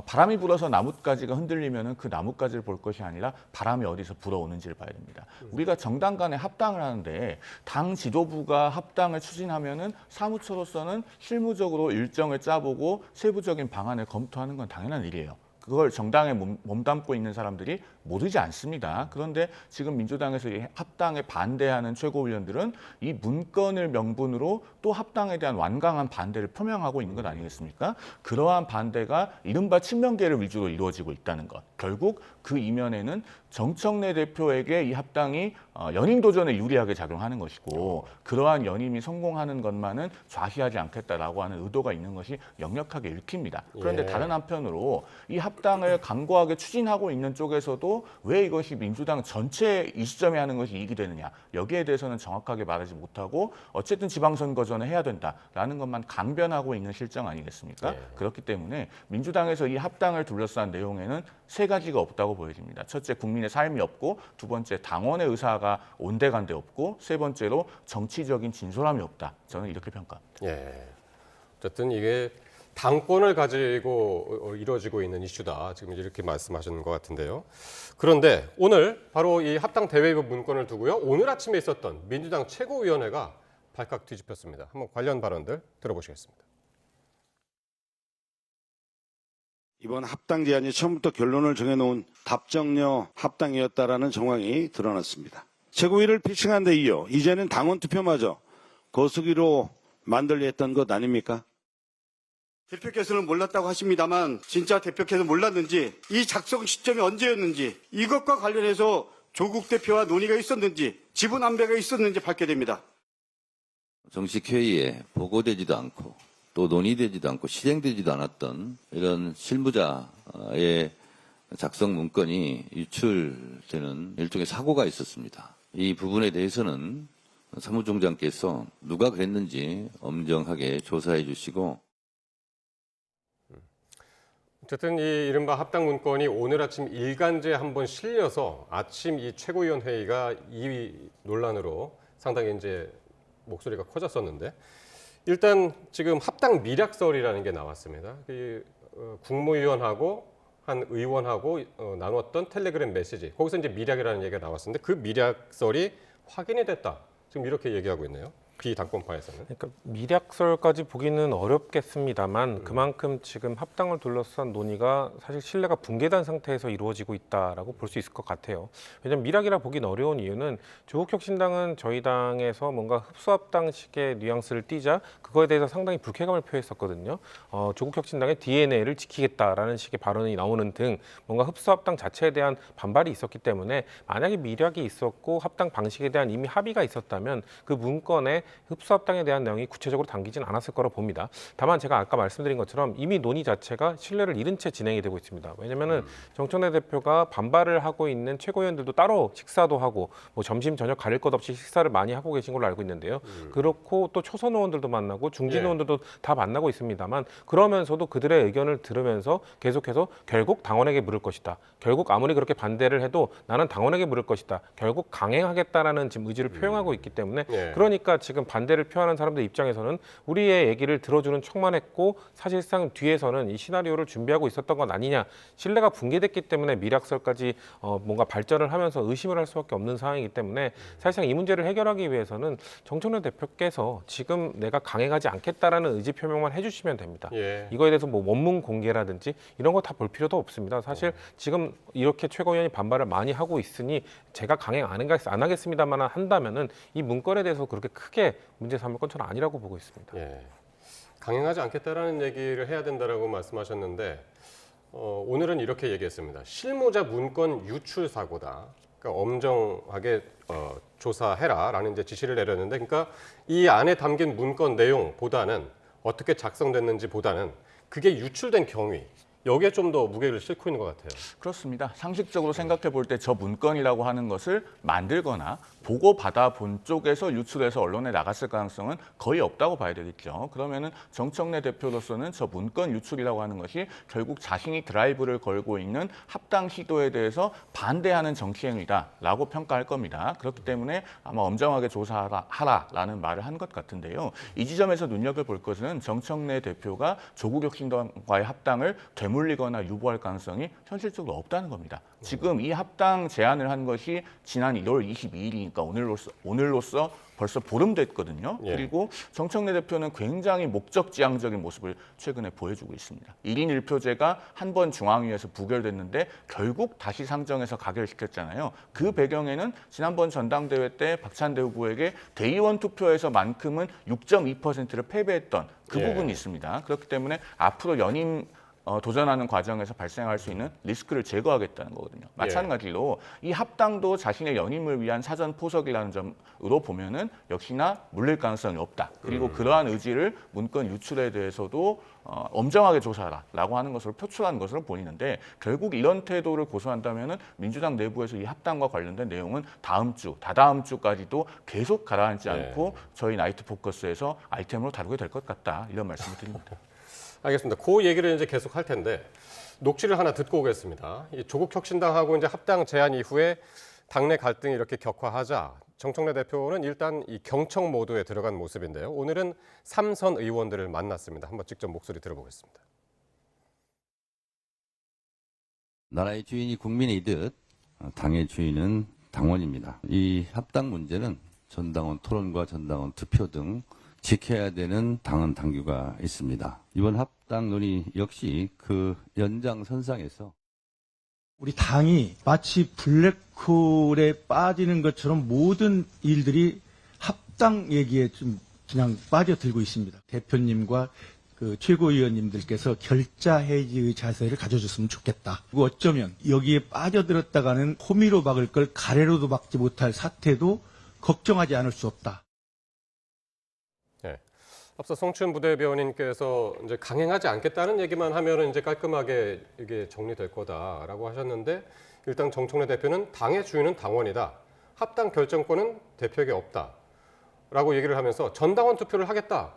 바람이 불어서 나뭇가지가 흔들리면 그 나뭇가지를 볼 것이 아니라 바람이 어디서 불어오는지를 봐야 됩니다. 우리가 정당 간에 합당을 하는데 당 지도부가 합당을 추진하면 사무처로서는 실무적으로 일정을 짜보고 세부적인 방안을 검토하는 건 당연한 일이에요. 그걸 정당에 몸담고 있는 사람들이 모르지 않습니다. 그런데 지금 민주당에서 이 합당에 반대하는 최고위원들은 이 문건을 명분으로 또 합당에 대한 완강한 반대를 표명하고 있는 것 아니겠습니까? 그러한 반대가 이른바 친명계를 위주로 이루어지고 있다는 것. 결국 그 이면에는 정청래 대표에게 이 합당이 연임 도전에 유리하게 작용하는 것이고 그러한 연임이 성공하는 것만은 좌시하지 않겠다라고 하는 의도가 있는 것이 역력하게 읽힙니다. 그런데 다른 한편으로 이 합당을 강고하게 추진하고 있는 쪽에서도 왜 이것이 민주당 전체 이 시점에 하는 것이 이익이 되느냐 여기에 대해서는 정확하게 말하지 못하고 어쨌든 지방선거 전에 해야 된다라는 것만 강변하고 있는 실정 아니겠습니까? 그렇기 때문에 민주당에서 이 합당을 둘러싼 내용에는 세 가지가 없다고 보여집니다. 첫째, 국민의 삶이 없고 두 번째, 당원의 의사가 온데간데 없고 세 번째로 정치적인 진솔함이 없다. 저는 이렇게 평가합니다. 어쨌든 이게 당권을 가지고 이루어지고 있는 이슈다. 지금 이렇게 말씀하시는 것 같은데요. 그런데 오늘 바로 이 합당 대외부 문건을 두고요. 오늘 아침에 있었던 민주당 최고위원회가 발칵 뒤집혔습니다. 한번 관련 발언들 들어보시겠습니다. 이번 합당 제안이 처음부터 결론을 정해놓은 답정너 합당이었다라는 정황이 드러났습니다. 최고위를 피칭한 데 이어 이제는 당원 투표마저 거수기로 만들려 했던 것 아닙니까? 대표께서는 몰랐다고 하십니다만 진짜 대표께서 몰랐는지 이 작성 시점이 언제였는지 이것과 관련해서 조국 대표와 논의가 있었는지 지분 안배가 있었는지 밝게 됩니다. 정식 회의에 보고되지도 않고 또 논의되지도 않고 실행되지도 않았던 이런 실무자의 작성 문건이 유출되는 일종의 사고가 있었습니다. 이 부분에 대해서는 사무총장께서 누가 그랬는지 엄정하게 조사해 주시고 어쨌든 이 이른바 합당 문건이 오늘 아침 일간지에 한번 실려서 아침 이 최고위원 회의가 이 논란으로 상당히 이제 목소리가 커졌었는데 일단 지금 합당 미략설이라는 게 나왔습니다. 국무위원하고 한 의원하고 나눴던 텔레그램 메시지 거기서 이제 미략이라는 얘기가 나왔었는데 그 미략설이 확인이 됐다. 지금 이렇게 얘기하고 있네요. 비당권파에서는. 그러니까 미략설까지 보기는 어렵겠습니다만 그만큼 지금 합당을 둘러싼 논의가 사실 신뢰가 붕괴된 상태에서 이루어지고 있다라고 볼 수 있을 것 같아요. 왜냐하면 미략이라 보기는 어려운 이유는 조국혁신당은 저희 당에서 뭔가 흡수합당식의 뉘앙스를 띠자 그거에 대해서 상당히 불쾌감을 표했었거든요. 조국혁신당의 DNA를 지키겠다라는 식의 발언이 나오는 등 뭔가 흡수합당 자체에 대한 반발이 있었기 때문에 만약에 미략이 있었고 합당 방식에 대한 이미 합의가 있었다면 그 문건에 흡수합당에 대한 내용이 구체적으로 담기진 않았을 거라고 봅니다. 다만 제가 아까 말씀드린 것처럼 이미 논의 자체가 신뢰를 잃은 채 진행이 되고 있습니다. 왜냐하면 정청래 대표가 반발을 하고 있는 최고위원들도 따로 식사도 하고 뭐 점심 저녁 가릴 것 없이 식사를 많이 하고 계신 걸로 알고 있는데요. 그렇고 또 초선 의원들도 만나고 중진 의원들도 다 만나고 있습니다만 그러면서도 그들의 의견을 들으면서 계속해서 결국 당원에게 물을 것이다. 결국 아무리 그렇게 반대를 해도 나는 당원에게 물을 것이다. 결국 강행하겠다라는 지금 의지를 표명하고 있기 때문에 그러니까 지금 지금 반대를 표하는 사람들 입장에서는 우리의 얘기를 들어주는 척만 했고 사실상 뒤에서는 이 시나리오를 준비하고 있었던 건 아니냐. 신뢰가 붕괴됐기 때문에 미락설까지 뭔가 발전을 하면서 의심을 할 수밖에 없는 상황이기 때문에 사실상 이 문제를 해결하기 위해서는 정청래 대표께서 지금 내가 강행하지 않겠다라는 의지 표명만 해주시면 됩니다. 예. 이거에 대해서 뭐 원문 공개라든지 이런 거 다 볼 필요도 없습니다. 사실 지금 이렇게 최고위원이 반발을 많이 하고 있으니 제가 강행 안 하겠습니다만 한다면은 이 문건에 대해서 그렇게 크게 문제 삼을 건 저는 아니라고 보고 있습니다. 예. 강행하지 않겠다라는 얘기를 해야 된다라고 말씀하셨는데 오늘은 이렇게 얘기했습니다. 실무자 문건 유출 사고다. 그러니까 엄정하게 조사해라라는 이제 지시를 내렸는데, 그러니까 이 안에 담긴 문건 내용보다는 어떻게 작성됐는지보다는 그게 유출된 경위. 여기에 좀 더 무게를 싣고 있는 것 같아요. 그렇습니다. 상식적으로 생각해 볼 때 저 문건이라고 하는 것을 만들거나 보고받아 본 쪽에서 유출해서 언론에 나갔을 가능성은 거의 없다고 봐야 되겠죠. 그러면은 정청래 대표로서는 저 문건 유출이라고 하는 것이 결국 자신이 드라이브를 걸고 있는 합당 시도에 대해서 반대하는 정치행위다라고 평가할 겁니다. 그렇기 때문에 아마 엄정하게 조사하라라는 말을 한 것 같은데요. 이 지점에서 눈여겨볼 것은 정청래 대표가 조국 혁신당과의 합당을 되물리거나 유보할 가능성이 현실적으로 없다는 겁니다. 지금 이 합당 제안을 한 것이 지난 1월 22일이니까 오늘로써 벌써 보름 됐거든요. 예. 그리고 정청래 대표는 굉장히 목적지향적인 모습을 최근에 보여주고 있습니다. 1인 1표제가 한 번 중앙위에서 부결됐는데 결국 다시 상정해서 가결시켰잖아요. 그 배경에는 지난번 전당대회 때 박찬대 후보에게 대의원 투표에서만큼은 6.2%를 패배했던 그 예. 부분이 있습니다. 그렇기 때문에 앞으로 연임 도전하는 과정에서 발생할 수 있는 리스크를 제거하겠다는 거거든요. 마찬가지로 이 합당도 자신의 연임을 위한 사전 포석이라는 점으로 보면은 역시나 물릴 가능성이 없다. 그리고 그러한 의지를 문건 유출에 대해서도 엄정하게 조사하라라고 하는 것으로 표출한 것으로 보이는데, 결국 이런 태도를 고수한다면은 민주당 내부에서 이 합당과 관련된 내용은 다음 주, 다다음 주까지도 계속 가라앉지 않고 저희 나이트 포커스에서 아이템으로 다루게 될 것 같다. 이런 말씀을 드립니다. 알겠습니다. 그 얘기를 이제 계속 할 텐데 녹취를 하나 듣고 오겠습니다. 이 조국 혁신당하고 이제 합당 제안 이후에 당내 갈등이 이렇게 격화하자 정청래 대표는 일단 이 경청 모드에 들어간 모습인데요. 오늘은 3선 의원들을 만났습니다. 한번 직접 목소리 들어보겠습니다. 나라의 주인이 국민이듯 당의 주인은 당원입니다. 이 합당 문제는 전당원 토론과 전당원 투표 등 지켜야 되는 당헌 당규가 있습니다. 이번 합당 논의 역시 그 연장선상에서 우리 당이 마치 블랙홀에 빠지는 것처럼 모든 일들이 합당 얘기에 좀 그냥 빠져들고 있습니다. 대표님과 그 최고위원님들께서 결자해지의 자세를 가져줬으면 좋겠다. 그리고 어쩌면 여기에 빠져들었다가는 호미로 막을 걸 가래로도 막지 못할 사태도 걱정하지 않을 수 없다. 네. 앞서 성춘 부대변인께서 이제 강행하지 않겠다는 얘기만 하면은 이제 깔끔하게 이게 정리될 거다라고 하셨는데, 일단 정청래 대표는 당의 주인은 당원이다. 합당 결정권은 대표에게 없다라고 얘기를 하면서 전당원 투표를 하겠다라는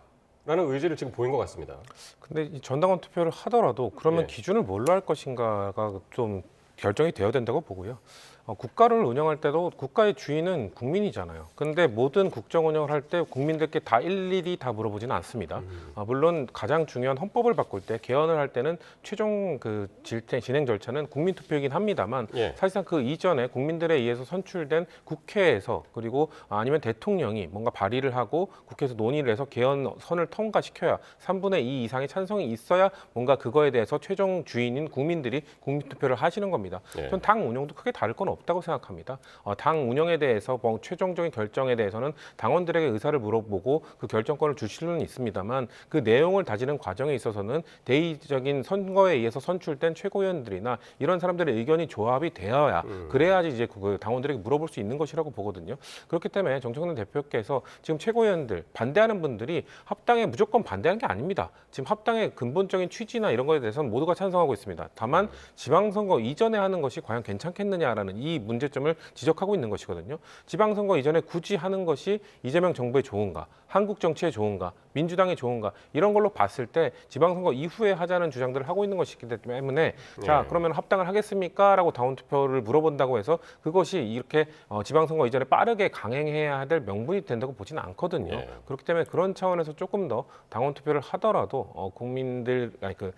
의지를 지금 보인 것 같습니다. 근데 이 전당원 투표를 하더라도 그러면 기준을 뭘로 할 것인가가 좀 결정이 되어야 된다고 보고요. 국가를 운영할 때도 국가의 주인은 국민이잖아요. 근데 모든 국정 운영을 할 때 국민들께 다 일일이 다 물어보지는 않습니다. 물론 가장 중요한 헌법을 바꿀 때 개헌을 할 때는 최종 그 진행 절차는 국민 투표이긴 합니다만 사실상 그 이전에 국민들에 의해서 선출된 국회에서 그리고 아니면 대통령이 뭔가 발의를 하고 국회에서 논의를 해서 개헌선을 통과시켜야 3분의 2 이상의 찬성이 있어야 뭔가 그거에 대해서 최종 주인인 국민들이 국민 투표를 하시는 겁니다. 전 당 운영도 크게 다를 건 없다고 생각합니다. 당 운영에 대해서 뭐 최종적인 결정에 대해서는 당원들에게 의사를 물어보고 그 결정권을 주실 수는 있습니다만 그 내용을 다지는 과정에 있어서는 대의적인 선거에 의해서 선출된 최고위원들이나 이런 사람들의 의견이 조합이 되어야 그래야지 이제 그 당원들에게 물어볼 수 있는 것이라고 보거든요. 그렇기 때문에 정청래 대표께서 지금 최고위원들 반대하는 분들이 합당에 무조건 반대하는 게 아닙니다. 지금 합당의 근본적인 취지나 이런 거에 대해서는 모두가 찬성하고 있습니다. 다만 지방선거 이전에 하는 것이 과연 괜찮겠느냐라는 이 이 문제점을 지적하고 있는 것이거든요. 지방선거 이전에 굳이 하는 것이 이재명 정부에 좋은가, 한국 정치에 좋은가, 민주당에 좋은가 이런 걸로 봤을 때 지방선거 이후에 하자는 주장들을 하고 있는 것이기 때문에 자 그러면 합당을 하겠습니까? 라고 당원투표를 물어본다고 해서 그것이 이렇게 지방선거 이전에 빠르게 강행해야 될 명분이 된다고 보지는 않거든요. 그렇기 때문에 그런 차원에서 조금 더 당원투표를 하더라도 국민들 아니 그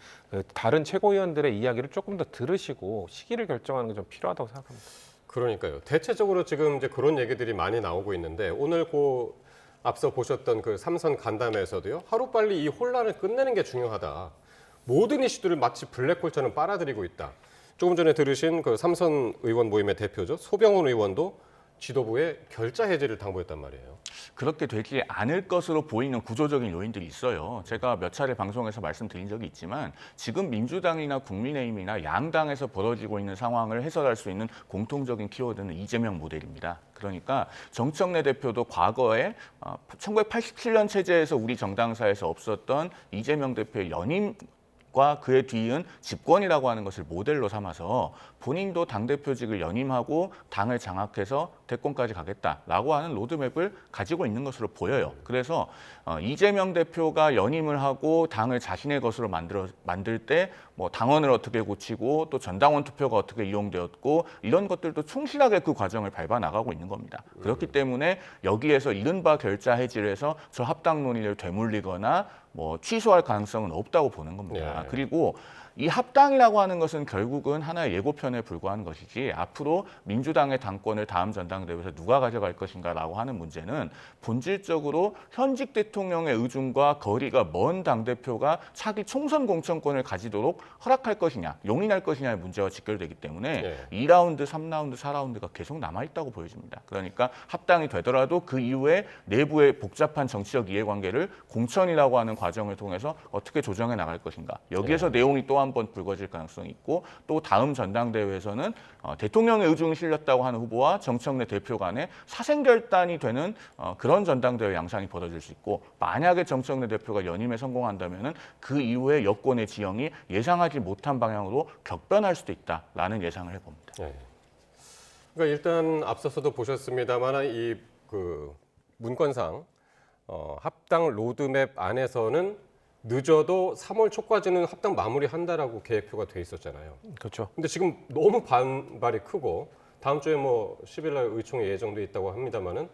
다른 최고위원들의 이야기를 조금 더 들으시고 시기를 결정하는 게 좀 필요하다고 생각합니다. 그러니까요. 대체적으로 지금 이제 그런 얘기들이 많이 나오고 있는데 오늘 앞서 보셨던 그 삼선 간담회에서도요. 하루빨리 이 혼란을 끝내는 게 중요하다. 모든 이슈들을 마치 블랙홀처럼 빨아들이고 있다. 조금 전에 들으신 그 삼선 의원 모임의 대표죠. 소병훈 의원도 지도부에 결자 해지를 당부했단 말이에요. 그렇게 되지 않을 것으로 보이는 구조적인 요인들이 있어요. 제가 몇 차례 방송에서 말씀드린 적이 있지만 지금 민주당이나 국민의힘이나 양당에서 벌어지고 있는 상황을 해설할 수 있는 공통적인 키워드는 이재명 모델입니다. 그러니까 정청래 대표도 과거에 1987년 체제에서 우리 정당사에서 없었던 이재명 대표의 연임과 그에 뒤이은 집권이라고 하는 것을 모델로 삼아서 본인도 당대표직을 연임하고 당을 장악해서 대권까지 가겠다라고 하는 로드맵을 가지고 있는 것으로 보여요. 그래서 이재명 대표가 연임을 하고 당을 자신의 것으로 만들 때 뭐 당원을 어떻게 고치고 또 전당원 투표가 어떻게 이용되었고 이런 것들도 충실하게 그 과정을 밟아 나가고 있는 겁니다. 그렇기 때문에 여기에서 이른바 결자 해지를 해서 저 합당 논의를 되물리거나 뭐 취소할 가능성은 없다고 보는 겁니다. 그리고 이 합당이라고 하는 것은 결국은 하나의 예고편에 불과한 것이지 앞으로 민주당의 당권을 다음 전당대회에서 누가 가져갈 것인가라고 하는 문제는 본질적으로 현직 대통령의 의중과 거리가 먼 당대표가 차기 총선 공천권을 가지도록 허락할 것이냐, 용인할 것이냐의 문제와 직결되기 때문에 2라운드, 3라운드, 4라운드가 계속 남아있다고 보여집니다. 그러니까 합당이 되더라도 그 이후에 내부의 복잡한 정치적 이해관계를 공천이라고 하는 과정을 통해서 어떻게 조정해 나갈 것인가. 여기에서 내용이 또 한 번 불거질 가능성이 있고 또 다음 전당대회에서는 대통령의 의중이 실렸다고 하는 후보와 정청래 대표 간의 사생결단이 되는 그런 전당대회 양상이 벌어질 수 있고 만약에 정청래 대표가 연임에 성공한다면 그 이후에 여권의 지형이 예상하지 못한 방향으로 격변할 수도 있다라는 예상을 해봅니다. 그러니까 일단 앞서서도 보셨습니다만 이 문건상 합당 로드맵 안에서는 늦어도 3월 초까지는 합당 마무리한다라고 계획표가 돼 있었잖아요. 그렇죠. 근데 지금 너무 반발이 크고 다음 주에 뭐 10일 날 의총이 예정돼 있다고 합니다만은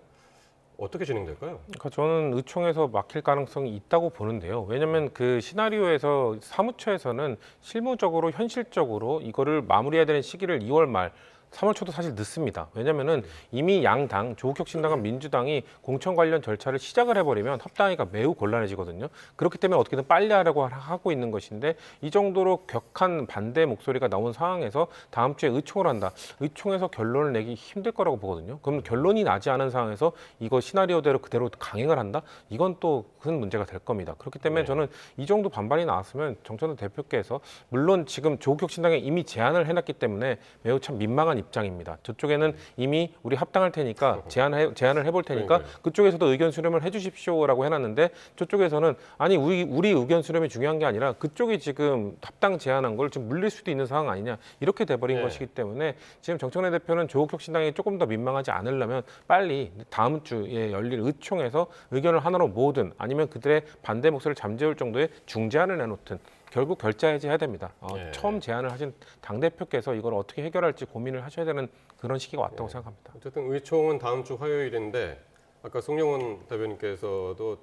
어떻게 진행될까요? 그러니까 저는 의총에서 막힐 가능성이 있다고 보는데요. 왜냐하면 그 시나리오에서 사무처에서는 실무적으로 현실적으로 이거를 마무리해야 되는 시기를 2월 말 3월 초도 사실 늦습니다. 왜냐면은 이미 양당, 조국혁신당과 민주당이 공천 관련 절차를 시작을 해버리면 합당하기가 매우 곤란해지거든요. 그렇기 때문에 어떻게든 빨리 하려고 하고 있는 것인데 이 정도로 격한 반대 목소리가 나온 상황에서 다음 주에 의총을 한다. 의총에서 결론을 내기 힘들 거라고 보거든요. 그럼 결론이 나지 않은 상황에서 이거 시나리오대로 그대로 강행을 한다? 이건 또 큰 문제가 될 겁니다. 그렇기 때문에 저는 이 정도 반발이 나왔으면 정청래 대표께서 물론 지금 조국혁신당에 이미 제안을 해놨기 때문에 매우 참 민망한 입장입니다. 저쪽에는 이미 우리 합당할 테니까 제안을 해볼 테니까 그쪽에서도 의견 수렴을 해주십시오라고 해놨는데 저쪽에서는 아니 우리 의견 수렴이 중요한 게 아니라 그쪽이 지금 합당 제안한 걸 지금 물릴 수도 있는 상황 아니냐 이렇게 돼버린 것이기 때문에 지금 정청래 대표는 조국혁신당이 조금 더 민망하지 않으려면 빨리 다음 주에 열릴 의총에서 의견을 하나로 모으든 아니면 그들의 반대 목소리를 잠재울 정도의 중재안을 내놓든 결국 결자 해지해야 됩니다. 처음 제안을 하신 당대표께서 이걸 어떻게 해결할지 고민을 하셔야 되는 그런 시기가 왔다고 생각합니다. 어쨌든 의총은 다음 주 화요일인데 아까 송영훈 대변인께서도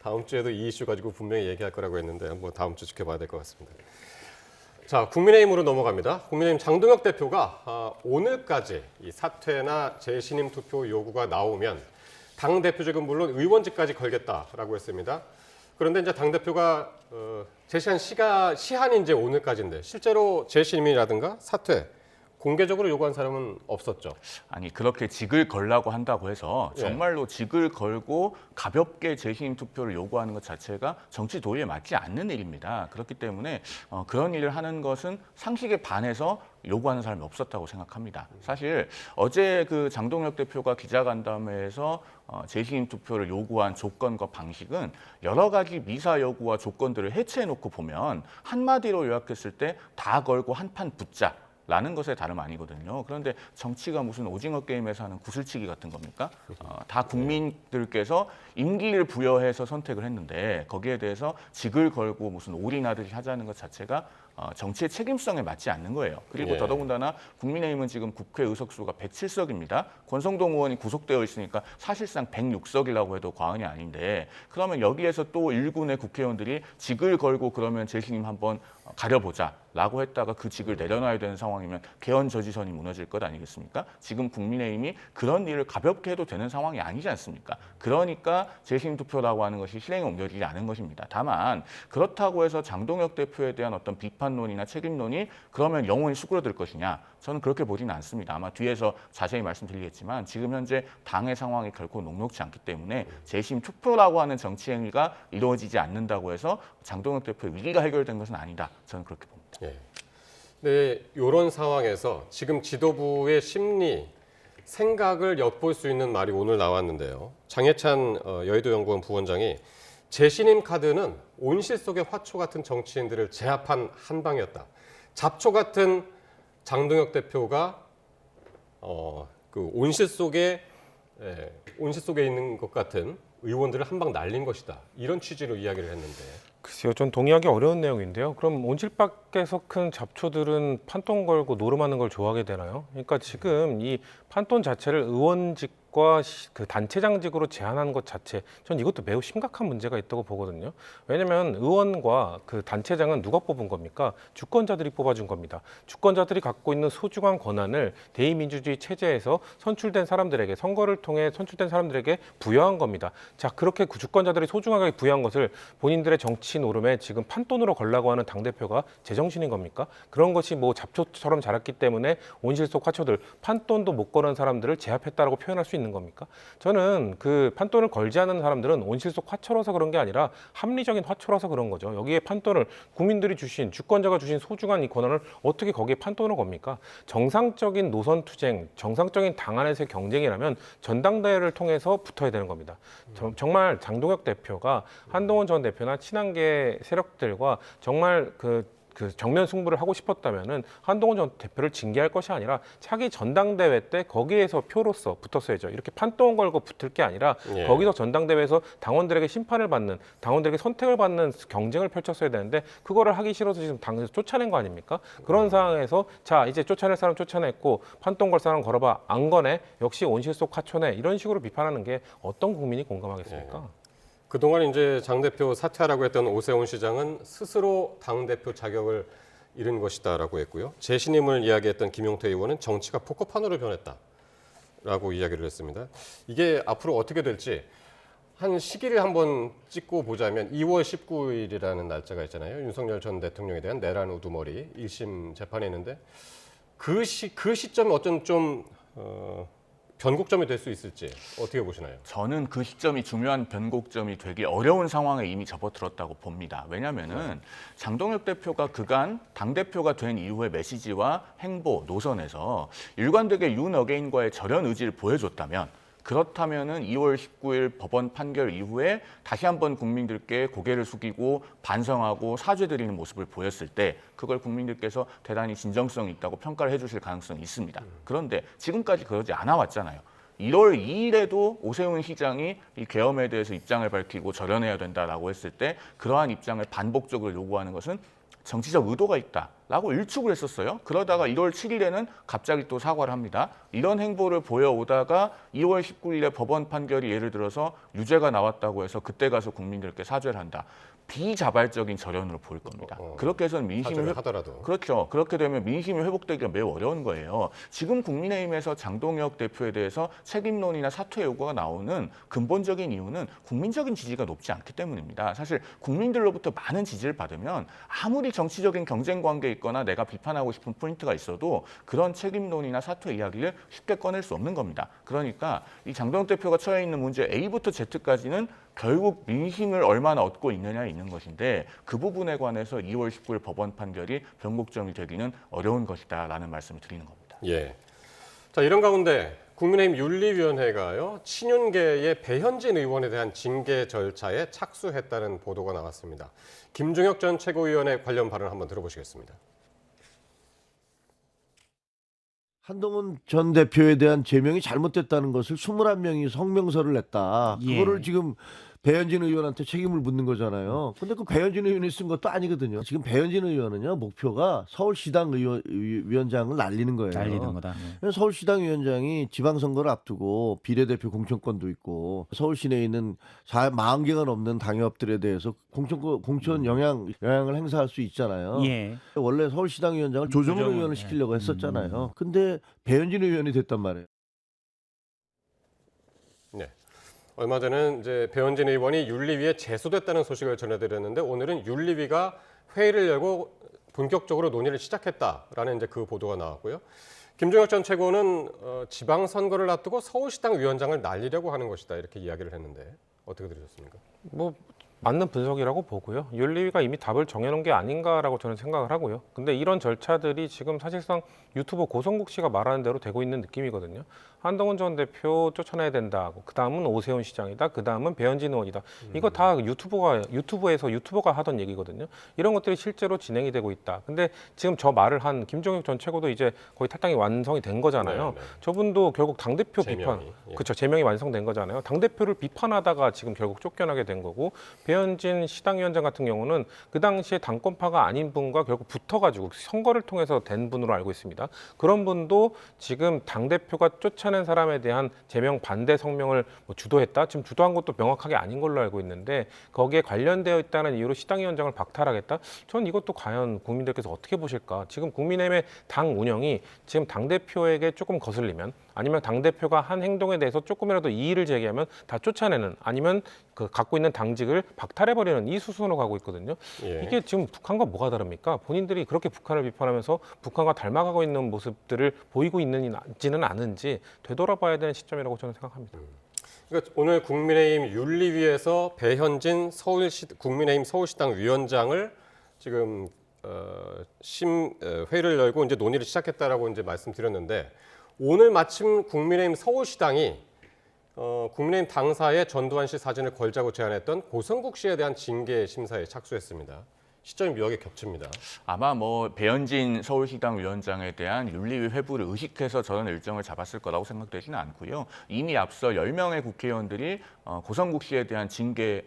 다음 주에도 이 이슈 가지고 분명히 얘기할 거라고 했는데 한번 다음 주 지켜봐야 될 것 같습니다. 자, 국민의힘으로 넘어갑니다. 국민의힘 장동혁 대표가 오늘까지 이 사퇴나 재신임 투표 요구가 나오면 당대표직은 물론 의원직까지 걸겠다라고 했습니다. 그런데 이제 당대표가 제시한 시한이 이제 오늘까지인데 실제로 재신임이라든가 사퇴 공개적으로 요구한 사람은 없었죠. 아니 그렇게 직을 걸라고 한다고 해서 정말로 직을 걸고 가볍게 재신임 투표를 요구하는 것 자체가 정치 도의에 맞지 않는 일입니다. 그렇기 때문에 그런 일을 하는 것은 상식에 반해서 요구하는 사람이 없었다고 생각합니다. 사실 어제 그 장동혁 대표가 기자간담회에서 재신임 투표를 요구한 조건과 방식은 여러 가지 미사 여구와 조건들을 해체해놓고 보면 한마디로 요약했을 때 다 걸고 한판 붙자. 라는 것에 다름 아니거든요. 그런데 정치가 무슨 오징어 게임에서 하는 구슬치기 같은 겁니까? 다 국민들께서 임기를 부여해서 선택을 했는데 거기에 대해서 직을 걸고 무슨 올인하듯이 하자는 것 자체가 정치의 책임성에 맞지 않는 거예요. 그리고 더더군다나 국민의힘은 지금 국회 의석수가 107석입니다. 권성동 의원이 구속되어 있으니까 사실상 106석이라고 해도 과언이 아닌데 그러면 여기에서 또 일군의 국회의원들이 직을 걸고 그러면 재신임 한번 가려보자라고 했다가 그 직을 내려놔야 되는 상황이면 개헌 저지선이 무너질 것 아니겠습니까? 지금 국민의힘이 그런 일을 가볍게 해도 되는 상황이 아니지 않습니까? 그러니까 재심 투표라고 하는 것이 실행에 옮겨지지 않은 것입니다. 다만 그렇다고 해서 장동혁 대표에 대한 어떤 비판론이나 책임론이 그러면 영원히 수그러들 것이냐? 저는 그렇게 보지는 않습니다. 아마 뒤에서 자세히 말씀드리겠지만 지금 현재 당의 상황이 결코 녹록지 않기 때문에 재심 투표라고 하는 정치 행위가 이루어지지 않는다고 해서 장동혁 대표의 위기가 해결된 것은 아니다. 저는 그렇게 봅니다. 예. 네, 이런 상황에서 지금 지도부의 심리, 생각을 엿볼 수 있는 말이 오늘 나왔는데요. 장해찬 여의도연구원 부원장이 재신임 카드는 온실 속의 화초 같은 정치인들을 제압한 한 방이었다. 잡초 같은 장동혁 대표가 그 온실 속에 있는 것 같은 의원들을 한 방 날린 것이다. 이런 취지로 이야기를 했는데. 글쎄요, 전 동의하기 어려운 내용인데요. 그럼 온실 밖에서 큰 잡초들은 판돈 걸고 노름하는 걸 좋아하게 되나요? 그러니까 지금 이 판돈 자체를 의원직과 그 단체장직으로 제한한 것 자체, 전 이것도 매우 심각한 문제가 있다고 보거든요. 왜냐하면 의원과 그 단체장은 누가 뽑은 겁니까? 주권자들이 뽑아준 겁니다. 주권자들이 갖고 있는 소중한 권한을 대의민주주의 체제에서 선출된 사람들에게, 선거를 통해 선출된 사람들에게 부여한 겁니다. 자, 그렇게 주권자들이 소중하게 부여한 것을 본인들의 정치 노름에 지금 판돈으로 걸라고 하는 당대표가 제정신인 겁니까? 그런 것이 뭐 잡초처럼 자랐기 때문에 온실 속 화초들, 판돈도 못 거는 사람들을 제압했다라고 표현할 수 있는 겁니까? 저는 그 판돈을 걸지 않는 사람들은 온실 속 화초라서 그런 게 아니라 합리적인 화초라서 그런 거죠. 여기에 판돈을 국민들이 주신, 주권자가 주신 소중한 이 권한을 어떻게 거기에 판돈을 겁니까? 정상적인 노선 투쟁, 정상적인 당 안에서의 경쟁이라면 전당대회를 통해서 붙어야 되는 겁니다. 정말 장동혁 대표가 한동훈 전 대표나 친한계 세력들과 정말 그 정면 승부를 하고 싶었다면은 한동훈 전 대표를 징계할 것이 아니라 차기 전당대회 때 거기에서 표로서 붙었어야죠. 이렇게 판돈 걸고 붙을 게 아니라 거기서 전당대회에서 당원들에게 심판을 받는, 당원들에게 선택을 받는 경쟁을 펼쳤어야 되는데 그거를 하기 싫어서 지금 당에서 쫓아낸 거 아닙니까? 그런 상황에서 자, 이제 쫓아낼 사람 쫓아냈고 판돈 걸 사람 걸어봐. 안 거네. 역시 온실 속 화초네. 이런 식으로 비판하는 게 어떤 국민이 공감하겠습니까? 그동안 이제 장 대표 사퇴하라고 했던 오세훈 시장은 스스로 당 대표 자격을 잃은 것이다라고 했고요. 재신임을 이야기했던 김용태 의원은 정치가 포커판으로 변했다라고 이야기를 했습니다. 이게 앞으로 어떻게 될지 한 시기를 한번 찍고 보자면 2월 19일이라는 날짜가 있잖아요. 윤석열 전 대통령에 대한 내란 우두머리 1심 재판이 있는데 그 시점이 어떤 좀 변곡점이 될 수 있을지 어떻게 보시나요? 저는 그 시점이 중요한 변곡점이 되기 어려운 상황에 이미 접어들었다고 봅니다. 왜냐하면은 장동혁 대표가 그간 당대표가 된 이후의 메시지와 행보, 노선에서 일관되게 윤 어게인과의 절연 의지를 보여줬다면 그렇다면은 2월 19일 법원 판결 이후에 다시 한번 국민들께 고개를 숙이고 반성하고 사죄드리는 모습을 보였을 때 그걸 국민들께서 대단히 진정성이 있다고 평가를 해주실 가능성이 있습니다. 그런데 지금까지 그러지 않아 왔잖아요. 1월 2일에도 오세훈 시장이 이 계엄에 대해서 입장을 밝히고 절연해야 된다라고 했을 때 그러한 입장을 반복적으로 요구하는 것은 정치적 의도가 있다라고 일축을 했었어요. 그러다가 1월 7일에는 갑자기 또 사과를 합니다. 이런 행보를 보여오다가 2월 19일에 법원 판결이 예를 들어서 유죄가 나왔다고 해서 그때 가서 국민들께 사죄를 한다. 비자발적인 절연으로 보일 겁니다. 그렇게 해서는 민심을 하더라도 그렇죠. 그렇게 되면 민심이 회복되기가 매우 어려운 거예요. 지금 국민의힘에서 장동혁 대표에 대해서 책임론이나 사퇴 요구가 나오는 근본적인 이유는 국민적인 지지가 높지 않기 때문입니다. 사실 국민들로부터 많은 지지를 받으면 아무리 정치적인 경쟁 관계에 있거나 내가 비판하고 싶은 포인트가 있어도 그런 책임론이나 사퇴 이야기를 쉽게 꺼낼 수 없는 겁니다. 그러니까 이 장동혁 대표가 처해 있는 문제 A부터 Z까지는 결국 민심을 얼마나 얻고 있느냐에 있는 것인데 그 부분에 관해서 2월 19일 법원 판결이 변곡점이 되기는 어려운 것이다라는 말씀을 드리는 겁니다. 예. 자, 이런 가운데 국민의힘 윤리위원회가요 친윤계의 배현진 의원에 대한 징계 절차에 착수했다는 보도가 나왔습니다. 김종혁 전 최고위원의 관련 발언 한번 들어보시겠습니다. 한동훈 전 대표에 대한 제명이 잘못됐다는 것을 21명이 성명서를 냈다. 예. 그거를 지금 배현진 의원한테 책임을 묻는 거잖아요. 근데 그 배현진 의원이 쓴 것도 아니거든요. 지금 배현진 의원은요, 목표가 서울시당 위원장을 날리는 거예요. 날리는 거다. 서울시당 위원장이 지방선거를 앞두고 비례대표 공천권도 있고 서울 시내에 있는 40개가 넘는 당협들에 대해서 공천 영향을 행사할 수 있잖아요. 예. 원래 서울시당 위원장을 조정훈 의원을 시키려고 했었잖아요. 근데 배현진 의원이 됐단 말이에요. 네. 얼마 전에는 이제 배현진 의원이 윤리위에 제소됐다는 소식을 전해드렸는데 오늘은 윤리위가 회의를 열고 본격적으로 논의를 시작했다라는 이제 그 보도가 나왔고요. 김종혁 전 최고는 지방선거를 앞두고 서울시당 위원장을 날리려고 하는 것이다 이렇게 이야기를 했는데 어떻게 들으셨습니까? 뭐 맞는 분석이라고 보고요. 윤리위가 이미 답을 정해놓은 게 아닌가라고 저는 생각을 하고요. 근데 이런 절차들이 지금 사실상 유튜버 고성국 씨가 말하는 대로 되고 있는 느낌이거든요. 한동훈 전 대표 쫓아내야 된다고, 그 다음은 오세훈 시장이다, 그 다음은 배현진 의원이다. 이거 다 유튜브에서 유튜버가 하던 얘기거든요. 이런 것들이 실제로 진행이 되고 있다. 근데 지금 저 말을 한 김종혁 전 최고도 이제 거의 탈당이 완성이 된 거잖아요. 네. 저분도 결국 당대표 제명이, 비판, 예. 그렇죠. 제명이 완성된 거잖아요. 당대표를 비판하다가 지금 결국 쫓겨나게 된 거고, 배현진 시당위원장 같은 경우는 그 당시에 당권파가 아닌 분과 결국 붙어가지고 선거를 통해서 된 분으로 알고 있습니다. 그런 분도 지금 당대표가 쫓아낸 사람에 대한 제명 반대 성명을 주도했다? 지금 주도한 것도 명확하게 아닌 걸로 알고 있는데 거기에 관련되어 있다는 이유로 시당위원장을 박탈하겠다? 전 이것도 과연 국민들께서 어떻게 보실까? 지금 국민의힘의 당 운영이 지금 당대표에게 조금 거슬리면 아니면 당대표가 한 행동에 대해서 조금이라도 이의를 제기하면 다 쫓아내는 아니면 그 갖고 있는 당직을 박탈해버리는 이 수순으로 가고 있거든요. 예. 이게 지금 북한과 뭐가 다릅니까? 본인들이 그렇게 북한을 비판하면서 북한과 닮아가고 있는 모습들을 보이고 있는지는 않은지 되돌아봐야 되는 시점이라고 저는 생각합니다. 그러니까 오늘 국민의힘 윤리위에서 배현진 국민의힘 서울시당 위원장을 지금 회의를 열고 이제 논의를 시작했다라고 이제 말씀드렸는데 오늘 마침 국민의힘 서울시당이 국민의힘 당사에 전두환 씨 사진을 걸자고 제안했던 고성국 씨에 대한 징계 심사에 착수했습니다. 시점이 묘하게 겹칩니다. 아마 뭐 배현진 서울시당 위원장에 대한 윤리위 회부를 의식해서 저런 일정을 잡았을 거라고 생각되지는 않고요. 이미 앞서 10명의 국회의원들이 고성국 씨에 대한 징계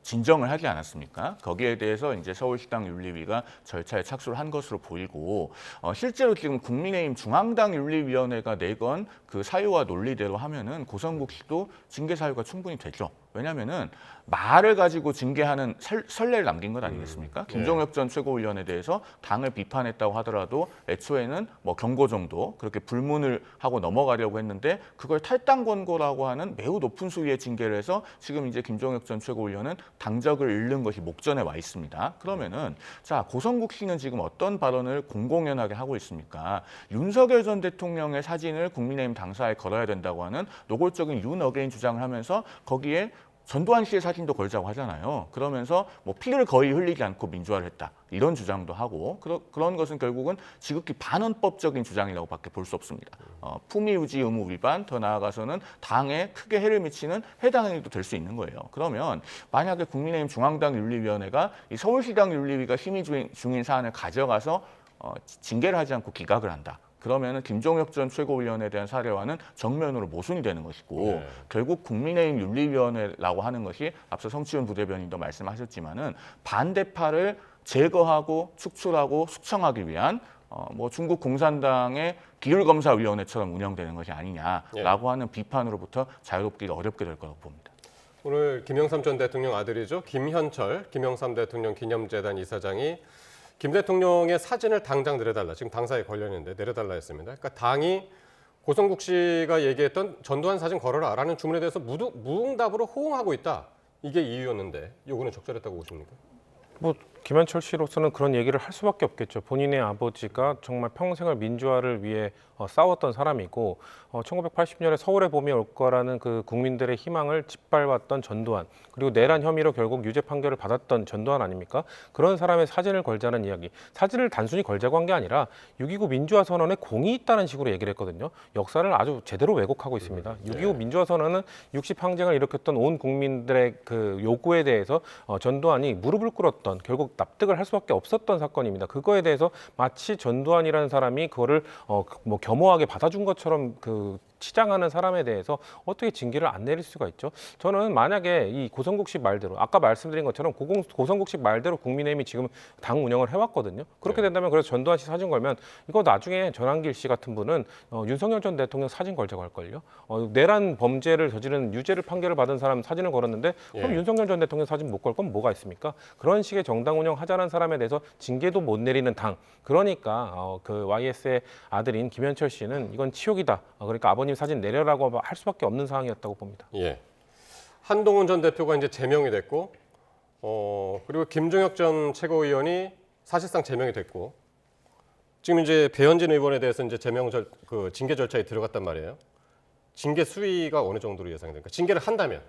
진정을 하지 않았습니까? 거기에 대해서 이제 서울시당 윤리위가 절차에 착수를 한 것으로 보이고 실제로 지금 국민의힘 중앙당 윤리위원회가 내건 그 사유와 논리대로 하면은 고성국 씨도 징계 사유가 충분히 되죠. 왜냐하면은 말을 가지고 징계하는 선례를 남긴 것 아니겠습니까? 김종혁 전 최고위원에 대해서 당을 비판했다고 하더라도 애초에는 뭐 경고 정도 그렇게 불문을 하고 넘어가려고 했는데 그걸 탈당 권고라고 하는 매우 높은 수위의 징계를 해서 지금 이제 김종혁 전 최고위원은 당적을 잃는 것이 목전에 와 있습니다. 그러면은 자 고성국 씨는 지금 어떤 발언을 공공연하게 하고 있습니까? 윤석열 전 대통령의 사진을 국민의힘 당사에 걸어야 된다고 하는 노골적인 윤 어게인 주장을 하면서 거기에 전두환 씨의 사진도 걸자고 하잖아요. 그러면서 뭐 피를 거의 흘리지 않고 민주화를 했다. 이런 주장도 하고 그런 것은 결국은 지극히 반헌법적인 주장이라고밖에 볼 수 없습니다. 품위유지 의무 위반, 더 나아가서는 당에 크게 해를 미치는 해당 행위도 될 수 있는 거예요. 그러면 만약에 국민의힘 중앙당 윤리위원회가 이 서울시당 윤리위가 심의 중인 사안을 가져가서 징계를 하지 않고 기각을 한다. 그러면은 김종혁 전 최고위원에 대한 사례와는 정면으로 모순이 되는 것이고 결국 국민의힘 윤리위원회라고 하는 것이 앞서 성치훈 부대변인도 말씀하셨지만은 반대파를 제거하고 축출하고 숙청하기 위한 뭐 중국 공산당의 기율검사위원회처럼 운영되는 것이 아니냐라고 하는 비판으로부터 자유롭기가 어렵게 될 거라고 봅니다. 오늘 김영삼 전 대통령 아들이죠. 김현철 김영삼 대통령 기념재단 이사장이 김 대통령의 사진을 당장 내려달라. 지금 당사에 걸려있는데 내려달라 했습니다. 그러니까 당이 고성국 씨가 얘기했던 전두환 사진 걸어라라는 주문에 대해서 무응답으로 호응하고 있다. 이게 이유였는데 요거는 적절했다고 보십니까? 뭐 김현철 씨로서는 그런 얘기를 할 수밖에 없겠죠. 본인의 아버지가 정말 평생을 민주화를 위해 싸웠던 사람이고 1980년에 서울의 봄이 올 거라는 그 국민들의 희망을 짓밟았던 전두환, 그리고 내란 혐의로 결국 유죄 판결을 받았던 전두환 아닙니까? 그런 사람의 사진을 걸자는 이야기. 사진을 단순히 걸자고 한 게 아니라 6.29 민주화 선언에 공이 있다는 식으로 얘기를 했거든요. 역사를 아주 제대로 왜곡하고 있습니다. 6.25 민주화 선언은 60 항쟁을 일으켰던 온 국민들의 그 요구에 대해서 전두환이 무릎을 꿇었던, 결국 납득을 할 수밖에 없었던 사건입니다. 그거에 대해서 마치 전두환이라는 사람이 그거를 뭐 겸허하게 받아준 것처럼 치장하는 사람에 대해서 어떻게 징계를 안 내릴 수가 있죠? 저는 만약에 이 고성국 씨 말대로 아까 말씀드린 것처럼 고성국 씨 말대로 국민의힘이 지금 당 운영을 해왔거든요. 그렇게 된다면 그래서 전두환 씨 사진 걸면 이거 나중에 전한길 씨 같은 분은 윤석열 전 대통령 사진 걸자고 할걸요. 내란 범죄를 저지른 유죄를 판결을 받은 사람 사진을 걸었는데 그럼 윤석열 전 대통령 사진 못 걸 건 뭐가 있습니까? 그런 식의 정당 운영하자는 사람에 대해서 징계도 못 내리는 당. 그러니까 그 YS의 아들인 김현철 씨는 이건 치욕이다. 그러니까 아버님 사진 내려라고 할 수밖에 없는 상황이었다고 봅니다. 예. 한동훈 전 대표가 이제 제명이 됐고, 그리고 김종혁 전 최고위원이 사실상 제명이 됐고, 지금 이제 배현진 의원에 대해서 이제 징계 절차에 들어갔단 말이에요. 징계 수위가 어느 정도로 예상됩니까? 징계를 한다면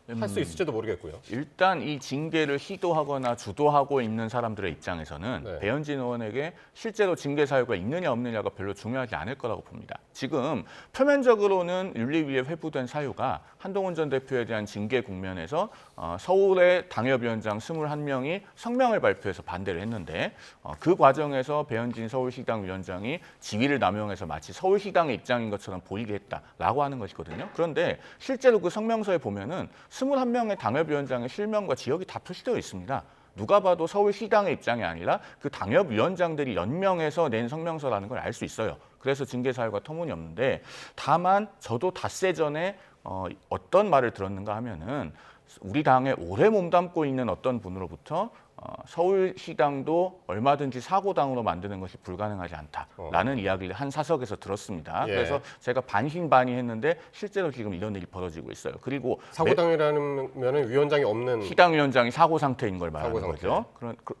할 수 있을지도 모르겠고요. 일단 이 징계를 시도하거나 주도하고 있는 사람들의 입장에서는 배현진 의원에게 실제로 징계 사유가 있느냐 없느냐가 별로 중요하지 않을 거라고 봅니다. 지금 표면적으로는 윤리위에 회부된 사유가 한동훈 전 대표에 대한 징계 국면에서 서울의 당협위원장 21명이 성명을 발표해서 반대를 했는데 그 과정에서 배현진 서울시당 위원장이 지위를 남용해서 마치 서울시당의 입장인 것처럼 보이게 했다라고 하는 것이거든요. 그런데 실제로 그 성명서에 보면은 21명의 당협위원장의 실명과 지역이 다 표시되어 있습니다. 누가 봐도 서울시당의 입장이 아니라 그 당협위원장들이 연명해서 낸 성명서라는 걸 알 수 있어요. 그래서 징계 사유가 터무니없는데 다만 저도 닷새 전에 어떤 말을 들었는가 하면은 우리 당에 오래 몸담고 있는 어떤 분으로부터 서울시당도 얼마든지 사고당으로 만드는 것이 불가능하지 않다라는 이야기를 한 사석에서 들었습니다. 그래서 제가 반신반의했는데 실제로 지금 이런 일이 벌어지고 있어요. 그리고 사고당이라는 위원장이 없는 시당 위원장이 사고 상태인 걸 말하는 거죠.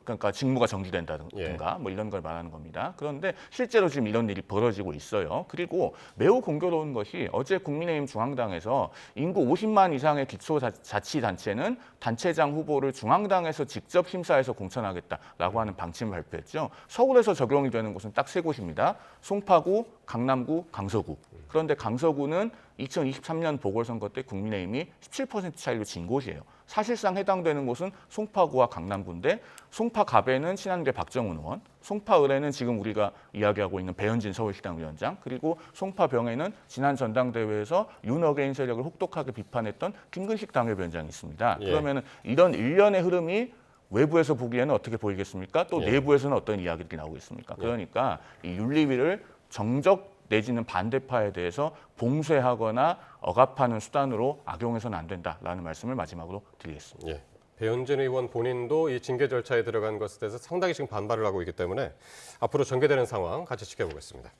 그러니까 직무가 정지된다든가 뭐 이런 걸 말하는 겁니다. 그런데 실제로 지금 이런 일이 벌어지고 있어요. 그리고 매우 공교로운 것이 어제 국민의힘 중앙당에서 인구 50만 이상의 기초자치단체는 단체장 후보를 중앙당에서 직접 심사해서 공천하겠다라고 하는 방침을 발표했죠. 서울에서 적용이 되는 곳은 딱 세 곳입니다. 송파구, 강남구, 강서구. 그런데 강서구는 2023년 보궐선거 때 국민의힘이 17% 차이로 진 곳이에요. 사실상 해당되는 곳은 송파구와 강남구인데 송파갑에는 친한계 박정훈 의원, 송파을에는 지금 우리가 이야기하고 있는 배현진 서울시당 위원장, 그리고 송파병에는 지난 전당대회에서 윤어게인 세력을 혹독하게 비판했던 김근식 당협위원장이 있습니다. 그러면 이런 일련의 흐름이 외부에서 보기에는 어떻게 보이겠습니까? 또 내부에서는 어떤 이야기들이 나오고 있습니까? 그러니까 이 윤리위를 정적 내지는 반대파에 대해서 봉쇄하거나 억압하는 수단으로 악용해서는 안 된다라는 말씀을 마지막으로 드리겠습니다. 배현진 의원 본인도 이 징계 절차에 들어간 것에 대해서 상당히 지금 반발을 하고 있기 때문에 앞으로 전개되는 상황 같이 지켜보겠습니다.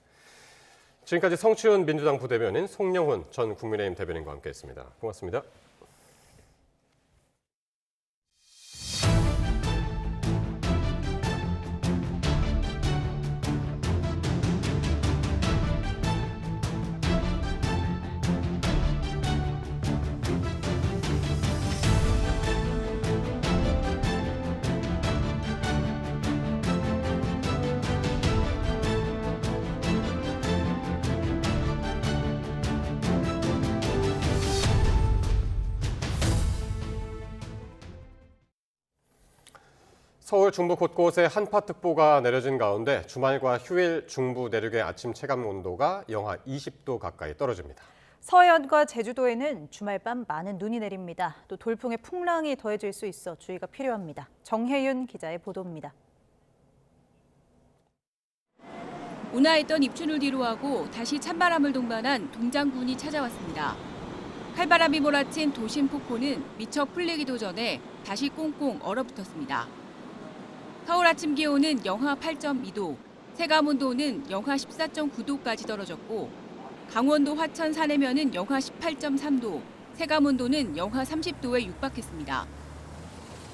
지금까지 성취훈 민주당 부대변인 송영훈 전 국민의힘 대변인과 함께했습니다. 고맙습니다. 서울 중부 곳곳에 한파특보가 내려진 가운데 주말과 휴일 중부 내륙의 아침 체감 온도가 영하 20도 가까이 떨어집니다. 서해안과 제주도에는 주말 밤 많은 눈이 내립니다. 또 돌풍의 풍랑이 더해질 수 있어 주의가 필요합니다. 정혜윤 기자의 보도입니다. 온화했던 입춘을 뒤로하고 다시 찬바람을 동반한 동장군이 찾아왔습니다. 칼바람이 몰아친 도심 폭포는 미처 풀리기도 전에 다시 꽁꽁 얼어붙었습니다. 서울 아침 기온은 영하 8.2도, 체감온도는 영하 14.9도까지 떨어졌고 강원도 화천 산해면은 영하 18.3도, 체감온도는 영하 30도에 육박했습니다.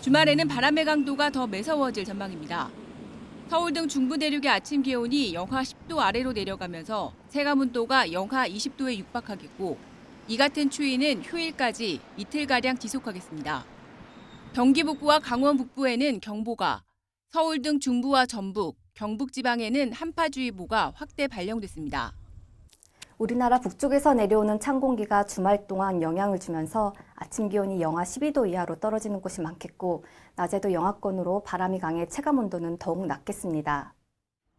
주말에는 바람의 강도가 더 매서워질 전망입니다. 서울 등 중부 내륙의 아침 기온이 영하 10도 아래로 내려가면서 체감온도가 영하 20도에 육박하겠고 이 같은 추위는 휴일까지 이틀가량 지속하겠습니다. 경기 북부와 강원 북부에는 경보가, 서울 등 중부와 전북, 경북 지방에는 한파주의보가 확대 발령됐습니다. 우리나라 북쪽에서 내려오는 찬 공기가 주말 동안 영향을 주면서 아침 기온이 영하 12도 이하로 떨어지는 곳이 많겠고 낮에도 영하권으로 바람이 강해 체감 온도는 더욱 낮겠습니다.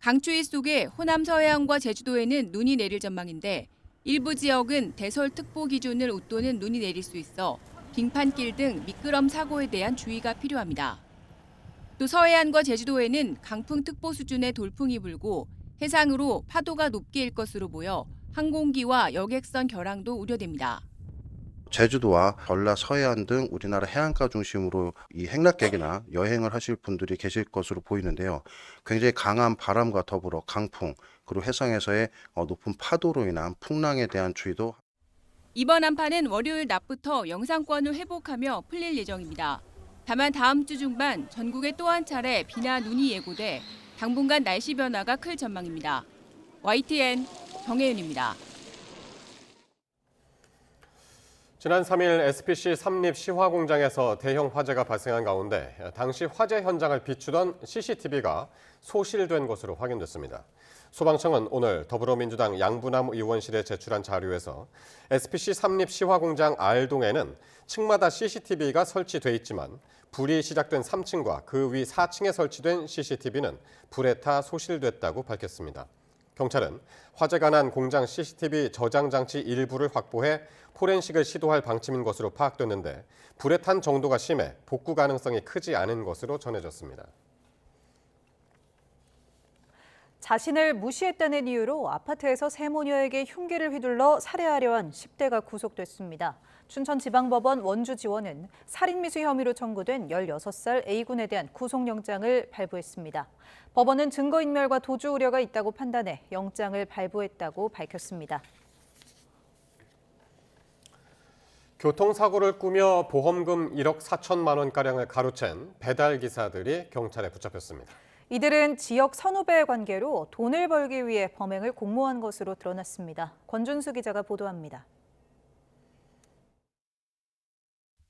강추위 속에 호남 서해안과 제주도에는 눈이 내릴 전망인데 일부 지역은 대설특보 기준을 웃도는 눈이 내릴 수 있어 빙판길 등 미끄럼 사고에 대한 주의가 필요합니다. 또 서해안과 제주도에는 강풍특보 수준의 돌풍이 불고 해상으로 파도가 높게 일 것으로 보여 항공기와 여객선 결항도 우려됩니다. 제주도와 전라 서해안 등 우리나라 해안가 중심으로 이 행락객이나 여행을 하실 분들이 계실 것으로 보이는데요. 굉장히 강한 바람과 더불어 강풍, 그리고 해상에서의 높은 파도로 인한 풍랑에 대한 주의도. 이번 한파는 월요일 낮부터 영상권을 회복하며 풀릴 예정입니다. 다만 다음 주 중반 전국에 또 한 차례 비나 눈이 예고돼 당분간 날씨 변화가 클 전망입니다. YTN 정혜윤입니다. 지난 3일 SPC 삼립 시화 공장에서 대형 화재가 발생한 가운데 당시 화재 현장을 비추던 CCTV가 소실된 것으로 확인됐습니다. 소방청은 오늘 더불어민주당 양부남 의원실에 제출한 자료에서 SPC 삼립 시화 공장 R동에는 층마다 CCTV가 설치돼 있지만 불이 시작된 3층과 그 위 4층에 설치된 CCTV는 불에 타 소실됐다고 밝혔습니다. 경찰은 화재가 난 공장 CCTV 저장 장치 일부를 확보해 포렌식을 시도할 방침인 것으로 파악됐는데 불에 탄 정도가 심해 복구 가능성이 크지 않은 것으로 전해졌습니다. 자신을 무시했다는 이유로 아파트에서 세모녀에게 흉기를 휘둘러 살해하려 한 10대가 구속됐습니다. 춘천지방법원 원주지원은 살인미수 혐의로 청구된 16살 A군에 대한 구속영장을 발부했습니다. 법원은 증거인멸과 도주 우려가 있다고 판단해 영장을 발부했다고 밝혔습니다. 교통사고를 꾸며 보험금 1억 4천만 원가량을 가로챈 배달기사들이 경찰에 붙잡혔습니다. 이들은 지역 선후배 관계로 돈을 벌기 위해 범행을 공모한 것으로 드러났습니다. 권준수 기자가 보도합니다.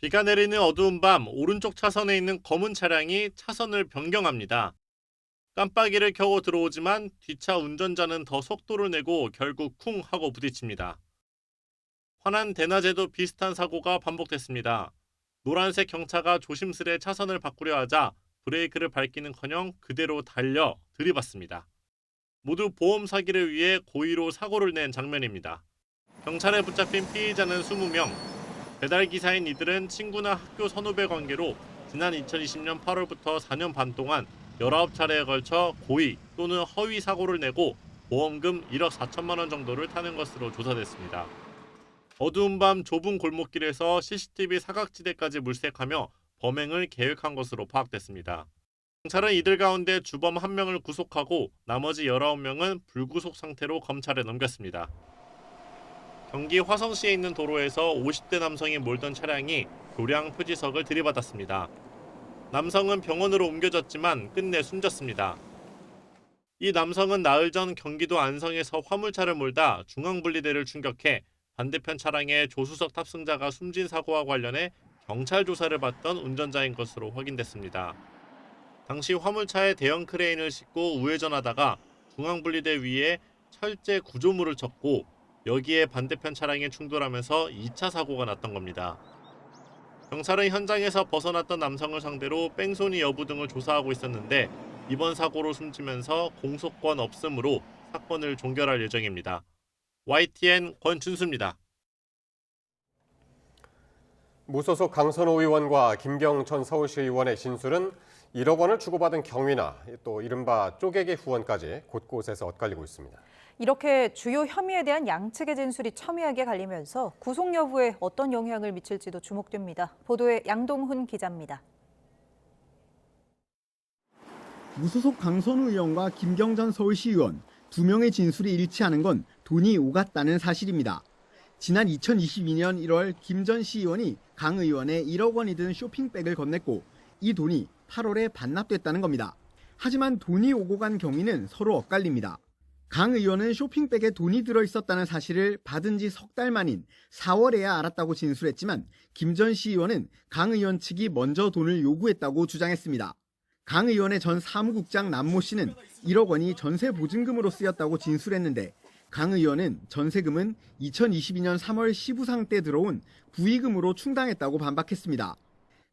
비가 내리는 어두운 밤 오른쪽 차선에 있는 검은 차량이 차선을 변경합니다. 깜빡이를 켜고 들어오지만 뒷차 운전자는 더 속도를 내고 결국 쿵 하고 부딪힙니다. 화난 대낮에도 비슷한 사고가 반복됐습니다. 노란색 경차가 조심스레 차선을 바꾸려 하자 브레이크를 밟기는커녕 그대로 달려 들이받습니다. 모두 보험 사기를 위해 고의로 사고를 낸 장면입니다. 경찰에 붙잡힌 피의자는 20명. 배달기사인 이들은 친구나 학교 선후배 관계로 지난 2020년 8월부터 4년 반 동안 19차례에 걸쳐 고의 또는 허위 사고를 내고 보험금 1억 4천만 원 정도를 타는 것으로 조사됐습니다. 어두운 밤 좁은 골목길에서 CCTV 사각지대까지 물색하며 범행을 계획한 것으로 파악됐습니다. 경찰은 이들 가운데 주범 1명을 구속하고 나머지 19명은 불구속 상태로 검찰에 넘겼습니다. 경기 화성시에 있는 도로에서 50대 남성이 몰던 차량이 교량 표지석을 들이받았습니다. 남성은 병원으로 옮겨졌지만 끝내 숨졌습니다. 이 남성은 나흘 전 경기도 안성에서 화물차를 몰다 중앙분리대를 충격해 반대편 차량의 조수석 탑승자가 숨진 사고와 관련해 경찰 조사를 받던 운전자인 것으로 확인됐습니다. 당시 화물차에 대형 크레인을 싣고 우회전하다가 중앙분리대 위에 철제 구조물을 쳤고 여기에 반대편 차량에 충돌하면서 2차 사고가 났던 겁니다. 경찰은 현장에서 벗어났던 남성을 상대로 뺑소니 여부 등을 조사하고 있었는데 이번 사고로 숨지면서 공소권 없음으로 사건을 종결할 예정입니다. YTN 권준수입니다. 무소속 강선호 의원과 김경천 서울시 의원의 진술은 1억 원을 주고받은 경위나 또 이른바 쪼개기 후원까지 곳곳에서 엇갈리고 있습니다. 이렇게 주요 혐의에 대한 양측의 진술이 첨예하게 갈리면서 구속 여부에 어떤 영향을 미칠지도 주목됩니다. 보도에 양동훈 기자입니다. 무소속 강선우 의원과 김경전 서울시 의원 2명의 진술이 일치하는 건 돈이 오갔다는 사실입니다. 지난 2022년 1월 김 전 시의원이 강 의원에 1억 원이 든 쇼핑백을 건넸고 이 돈이 8월에 반납됐다는 겁니다. 하지만 돈이 오고 간 경위는 서로 엇갈립니다. 강 의원은 쇼핑백에 돈이 들어있었다는 사실을 받은 지 석 달 만인 4월에야 알았다고 진술했지만 김 전 시의원은 강 의원 측이 먼저 돈을 요구했다고 주장했습니다. 강 의원의 전 사무국장 남모 씨는 1억 원이 전세 보증금으로 쓰였다고 진술했는데 강 의원은 전세금은 2022년 3월 시부상 때 들어온 부의금으로 충당했다고 반박했습니다.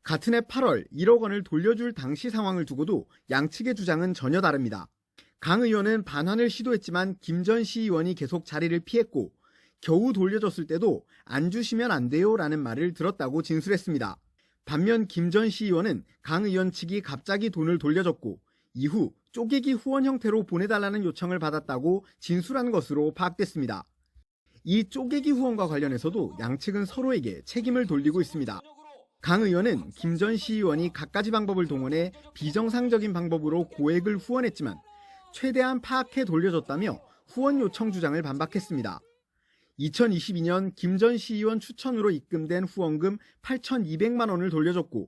같은 해 8월 1억 원을 돌려줄 당시 상황을 두고도 양측의 주장은 전혀 다릅니다. 강 의원은 반환을 시도했지만 김 전 시의원이 계속 자리를 피했고 겨우 돌려줬을 때도 안 주시면 안 돼요라는 말을 들었다고 진술했습니다. 반면 김 전 시의원은 강 의원 측이 갑자기 돈을 돌려줬고 이후 쪼개기 후원 형태로 보내달라는 요청을 받았다고 진술한 것으로 파악됐습니다. 이 쪼개기 후원과 관련해서도 양측은 서로에게 책임을 돌리고 있습니다. 강 의원은 김 전 시의원이 갖가지 방법을 동원해 비정상적인 방법으로 고액을 후원했지만 최대한 파악해 돌려줬다며 후원 요청 주장을 반박했습니다. 2022년 김 전 시의원 추천으로 입금된 후원금 8,200만 원을 돌려줬고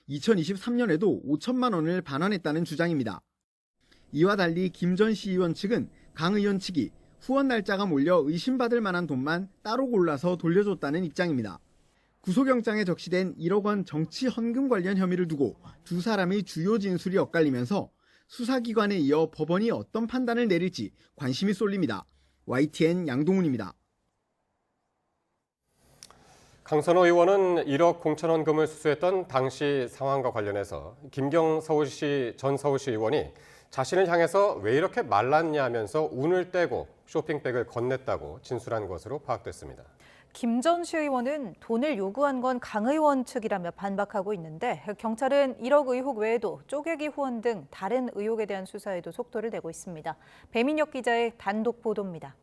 2023년에도 5천만 원을 반환했다는 주장입니다. 이와 달리 김 전 시의원 측은 강 의원 측이 후원 날짜가 몰려 의심받을 만한 돈만 따로 골라서 돌려줬다는 입장입니다. 구속영장에 적시된 1억 원 정치 헌금 관련 혐의를 두고 두 사람의 주요 진술이 엇갈리면서 수사기관에 이어 법원이 어떤 판단을 내릴지 관심이 쏠립니다. YTN 양동훈입니다. 강선호 의원은 1억 공천원금을 수수했던 당시 상황과 관련해서 김경 서울시 전 서울시 의원이 자신을 향해서 왜 이렇게 말랐냐 하면서 운을 떼고 쇼핑백을 건넸다고 진술한 것으로 파악됐습니다. 김 전 시의원은 돈을 요구한 건 강 의원 측이라며 반박하고 있는데 경찰은 1억 의혹 외에도 쪼개기 후원 등 다른 의혹에 대한 수사에도 속도를 내고 있습니다. 배민혁 기자의 단독 보도입니다.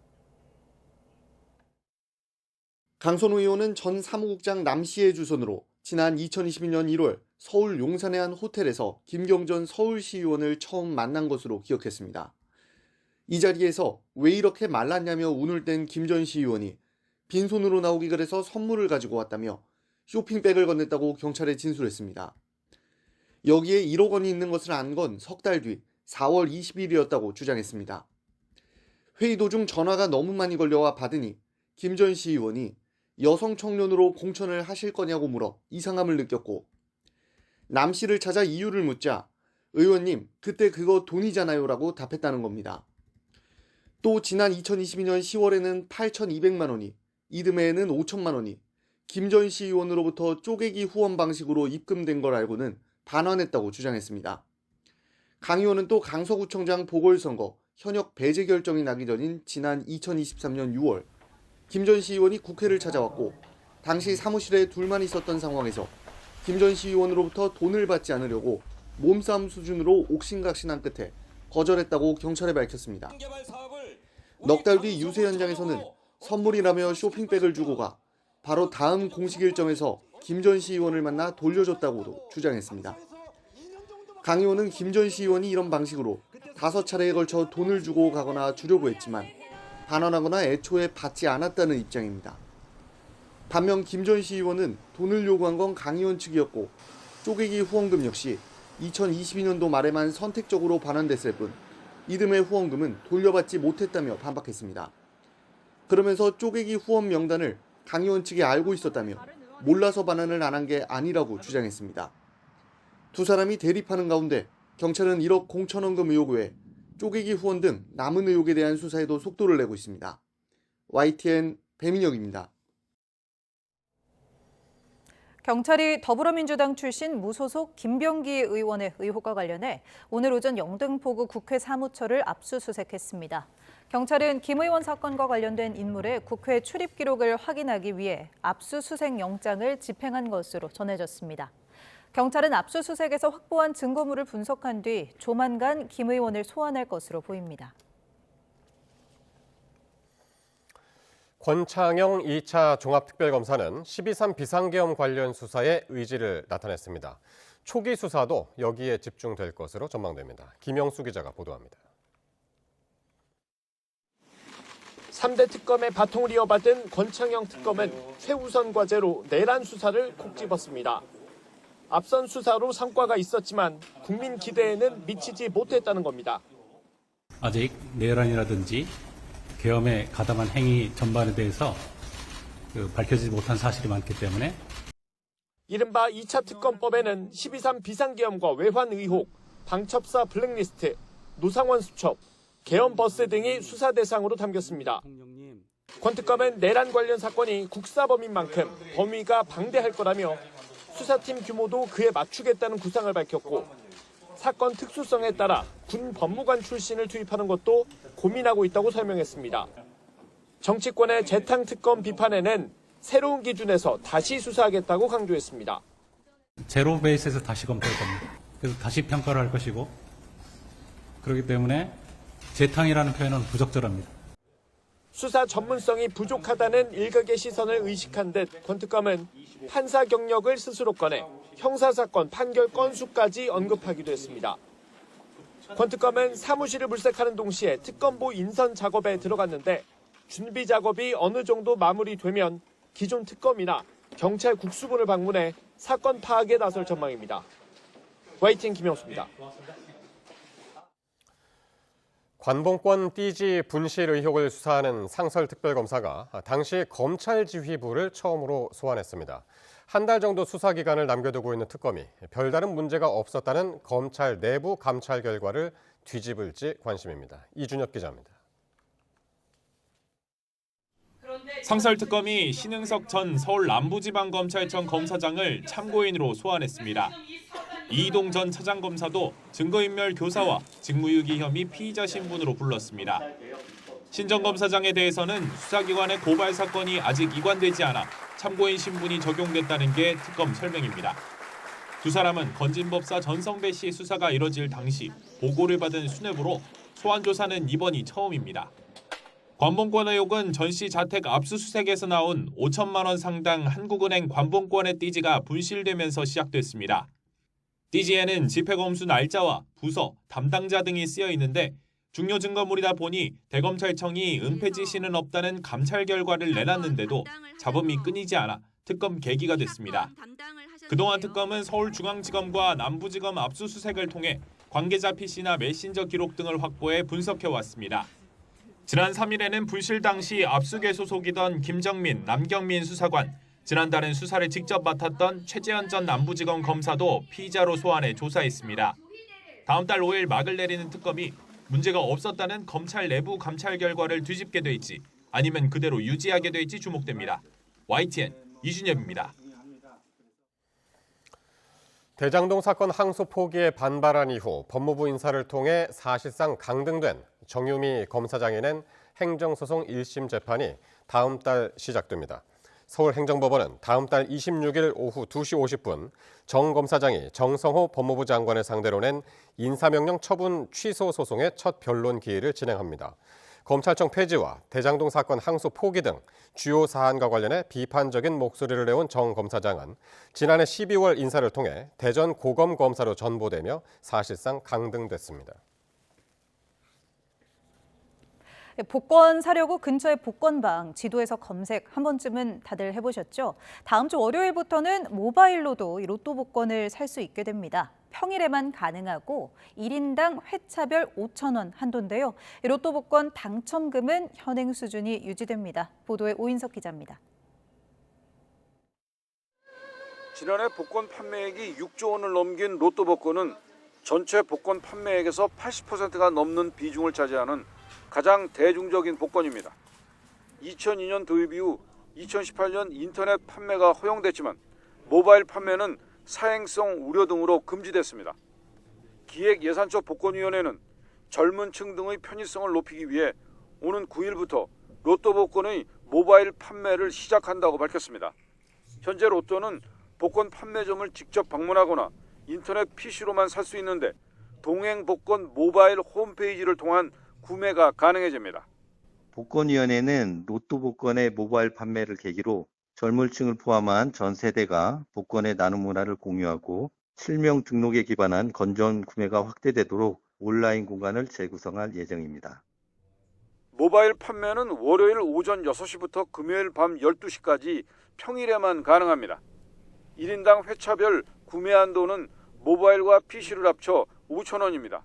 강선호 의원은 전 사무국장 남 씨의 주선으로 지난 2022년 1월 서울 용산의 한 호텔에서 김경 전 서울시의원을 처음 만난 것으로 기억했습니다. 이 자리에서 왜 이렇게 말랐냐며 운을 뗀 김 전 시의원이 빈손으로 나오기 그래서 선물을 가지고 왔다며 쇼핑백을 건넸다고 경찰에 진술했습니다. 여기에 1억 원이 있는 것을 안 건 석 달 뒤 4월 20일이었다고 주장했습니다. 회의 도중 전화가 너무 많이 걸려와 받으니 김 전 시의원이 여성 청년으로 공천을 하실 거냐고 물어 이상함을 느꼈고 남 씨를 찾아 이유를 묻자 의원님 그때 그거 돈이잖아요 라고 답했다는 겁니다. 또 지난 2022년 10월에는 8,200만 원이 이듬해에는 5천만 원이 김 전 시의원으로부터 쪼개기 후원 방식으로 입금된 걸 알고는 반환했다고 주장했습니다. 강 의원은 또 강서구청장 보궐선거 현역 배제 결정이 나기 전인 지난 2023년 6월 김 전 시의원이 국회를 찾아왔고 당시 사무실에 둘만 있었던 상황에서 김 전 시의원으로부터 돈을 받지 않으려고 몸싸움 수준으로 옥신각신한 끝에 거절했다고 경찰에 밝혔습니다. 넉 달 뒤 유세 현장에서는 선물이라며 쇼핑백을 주고 가 바로 다음 공식 일정에서 김 전 시의원을 만나 돌려줬다고도 주장했습니다. 강 의원은 김 전 시의원이 이런 방식으로 5차례에 걸쳐 돈을 주고 가거나 주려고 했지만 반환하거나 애초에 받지 않았다는 입장입니다. 반면 김 전 시의원은 돈을 요구한 건 강 의원 측이었고 쪼개기 후원금 역시 2022년도 말에만 선택적으로 반환됐을 뿐 이듬해 후원금은 돌려받지 못했다며 반박했습니다. 그러면서 쪼개기 후원 명단을 강 의원 측이 알고 있었다며 몰라서 반환을 안 한 게 아니라고 주장했습니다. 두 사람이 대립하는 가운데 경찰은 1억 공천원금 의혹 외에 쪼개기 후원 등 남은 의혹에 대한 수사에도 속도를 내고 있습니다. YTN 배민혁입니다. 경찰이 더불어민주당 출신 무소속 김병기 의원의 의혹과 관련해 오늘 오전 영등포구 국회 사무처를 압수수색했습니다. 경찰은 김 의원 사건과 관련된 인물의 국회 출입 기록을 확인하기 위해 압수수색 영장을 집행한 것으로 전해졌습니다. 경찰은 압수수색에서 확보한 증거물을 분석한 뒤 조만간 김 의원을 소환할 것으로 보입니다. 권창영 2차 종합특별검사는 12.3 비상계엄 관련 수사에 의지를 나타냈습니다. 초기 수사도 여기에 집중될 것으로 전망됩니다. 김영수 기자가 보도합니다. 3대 특검의 바통을 이어받은 권창영 특검은 최우선 과제로 내란 수사를 콕 집었습니다. 앞선 수사로 성과가 있었지만 국민 기대에는 미치지 못했다는 겁니다. 아직 내란이라든지 계엄에 가담한 행위 전반에 대해서 밝혀지지 못한 사실이 많기 때문에 이른바 2차 특검법에는 12.3 비상계엄과 외환 의혹, 방첩사 블랙리스트, 노상원 수첩, 계엄 버스 등이 수사 대상으로 담겼습니다. 권 특검은 내란 관련 사건이 국사범인 만큼 범위가 방대할 거라며 수사팀 규모도 그에 맞추겠다는 구상을 밝혔고 사건 특수성에 따라 군 법무관 출신을 투입하는 것도 고민하고 있다고 설명했습니다. 정치권의 재탕 특검 비판에는 새로운 기준에서 다시 수사하겠다고 강조했습니다. 제로 베이스에서 다시 검토할 겁니다. 그래서 다시 평가를 할 것이고 그렇기 때문에 재탕이라는 표현은 부적절합니다. 수사 전문성이 부족하다는 일각의 시선을 의식한 듯 권 특검은 판사 경력을 스스로 꺼내 형사사건 판결 건수까지 언급하기도 했습니다. 권 특검은 사무실을 물색하는 동시에 특검보 인선 작업에 들어갔는데 준비 작업이 어느 정도 마무리되면 기존 특검이나 경찰 국수본을 방문해 사건 파악에 나설 전망입니다. YTN 김영수입니다. 관봉권 띠지 분실 의혹을 수사하는 상설특별검사가 당시 검찰 지휘부를 처음으로 소환했습니다. 한 달 정도 수사 기간을 남겨두고 있는 특검이 별다른 문제가 없었다는 검찰 내부 감찰 결과를 뒤집을지 관심입니다. 이준혁 기자입니다. 상설특검이 신흥석 전 서울 남부지방검찰청 검사장을 참고인으로 소환했습니다. 이희동 전 차장검사도 증거인멸 교사와 직무유기 혐의 피의자 신분으로 불렀습니다. 신 전 검사장에 대해서는 수사기관의 고발 사건이 아직 이관되지 않아 참고인 신분이 적용됐다는 게 특검 설명입니다. 두 사람은 건진법사 전성배 씨 수사가 이뤄질 당시 보고를 받은 수뇌부로 소환 조사는 이번이 처음입니다. 관봉권 의혹은 전 씨 자택 압수수색에서 나온 5천만 원 상당 한국은행 관봉권의 띠지가 분실되면서 시작됐습니다. 띠지에는 집회검수 날짜와 부서, 담당자 등이 쓰여 있는데 중요 증거물이다 보니 대검찰청이 은폐 지시는 없다는 감찰 결과를 내놨는데도 잡음이 끊이지 않아 특검 계기가 됐습니다. 그동안 특검은 서울중앙지검과 남부지검 압수수색을 통해 관계자 PC나 메신저 기록 등을 확보해 분석해왔습니다. 지난 3일에는 분실 당시 압수계 소속이던 김정민, 남경민 수사관, 지난달엔 수사를 직접 맡았던 최재현 전 남부지검 검사도 피의자로 소환해 조사했습니다. 다음 달 5일 막을 내리는 특검이 문제가 없었다는 검찰 내부 감찰 결과를 뒤집게 될지 아니면 그대로 유지하게 될지 주목됩니다. YTN 이준엽입니다. 대장동 사건 항소 포기에 반발한 이후 법무부 인사를 통해 사실상 강등된 정유미 검사장이 낸 행정소송 1심 재판이 다음 달 시작됩니다. 서울행정법원은 다음 달 26일 오후 2시 50분 정 검사장이 정성호 법무부 장관을 상대로 낸 인사명령 처분 취소 소송의 첫 변론 기일을 진행합니다. 검찰청 폐지와 대장동 사건 항소 포기 등 주요 사안과 관련해 비판적인 목소리를 내온 정 검사장은 지난해 12월 인사를 통해 대전 고검검사로 전보되며 사실상 강등됐습니다. 복권 사려고 근처의 복권방 지도에서 검색 한 번쯤은 다들 해보셨죠? 다음 주 월요일부터는 모바일로도 로또 복권을 살 수 있게 됩니다. 평일에만 가능하고 1인당 회차별 5,000원 한도인데요. 로또 복권 당첨금은 현행 수준이 유지됩니다. 보도에 오인석 기자입니다. 지난해 복권 판매액이 6조 원을 넘긴 로또 복권은 전체 복권 판매액에서 80%가 넘는 비중을 차지하는 가장 대중적인 복권입니다. 2002년 도입 이후 2018년 인터넷 판매가 허용됐지만 모바일 판매는 사행성 우려 등으로 금지됐습니다. 기획예산처 복권위원회는 젊은 층 등의 편의성을 높이기 위해 오는 9일부터 로또 복권의 모바일 판매를 시작한다고 밝혔습니다. 현재 로또는 복권 판매점을 직접 방문하거나 인터넷 PC로만 살 수 있는데 동행 복권 모바일 홈페이지를 통한 구매가 가능해집니다. 복권위원회는 로또 복권의 모바일 판매를 계기로 젊은 층을 포함한 전 세대가 복권의 나눔 문화를 공유하고 실명 등록에 기반한 건전 구매가 확대되도록 온라인 공간을 재구성할 예정입니다. 모바일 판매는 월요일 오전 6시부터 금요일 밤 12시까지 평일에만 가능합니다. 1인당 회차별 구매 한도는 모바일과 PC를 합쳐 5,000원입니다.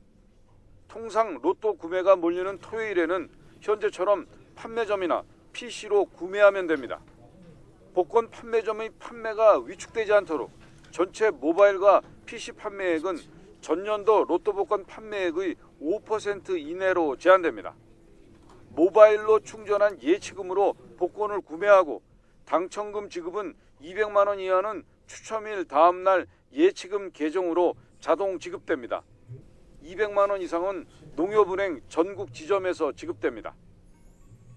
통상 로또 구매가 몰리는 토요일에는 현재처럼 판매점이나 PC로 구매하면 됩니다. 복권 판매점의 판매가 위축되지 않도록 전체 모바일과 PC 판매액은 전년도 로또 복권 판매액의 5% 이내로 제한됩니다. 모바일로 충전한 예치금으로 복권을 구매하고 당첨금 지급은 200만 원 이하는 추첨일 다음 날 예치금 계정으로 자동 지급됩니다. 200만 원 이상은 농협은행 전국 지점에서 지급됩니다.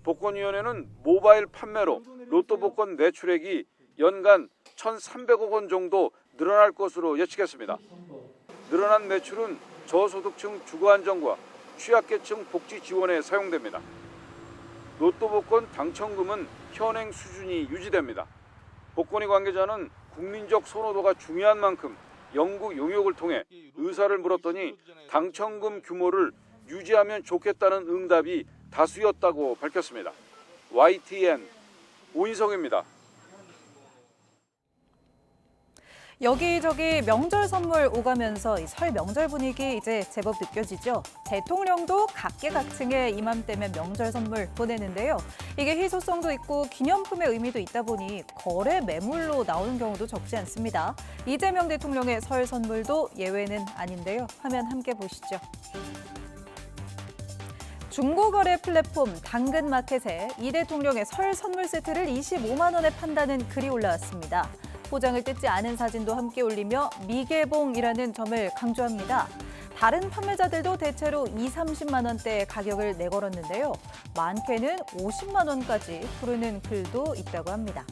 복권위원회는 모바일 판매로 로또 복권 매출액이 연간 1,300억 원 정도 늘어날 것으로 예측했습니다. 늘어난 매출은 저소득층 주거 안정과 취약계층 복지 지원에 사용됩니다. 로또 복권 당첨금은 현행 수준이 유지됩니다. 복권위 관계자는 국민적 선호도가 중요한 만큼 영구 용역을 통해 의사를 물었더니 당첨금 규모를 유지하면 좋겠다는 응답이 다수였다고 밝혔습니다. YTN 오인성입니다. 여기저기 명절 선물 오가면서 이 설 명절 분위기 이제 제법 느껴지죠. 대통령도 각계각층에 이맘때면 명절 선물 보내는데요. 이게 희소성도 있고 기념품의 의미도 있다 보니 거래 매물로 나오는 경우도 적지 않습니다. 이재명 대통령의 설 선물도 예외는 아닌데요. 화면 함께 보시죠. 중고거래 플랫폼 당근마켓에 이 대통령의 설 선물 세트를 25만 원에 판다는 글이 올라왔습니다. 포장을 뜯지 않은 사진도 함께 올리며 미개봉이라는 점을 강조합니다. 다른 판매자들도 대체로 2, 30만 원대의 가격을 내걸었는데요. 많게는 50만 원까지 부르는 글도 있다고 합니다.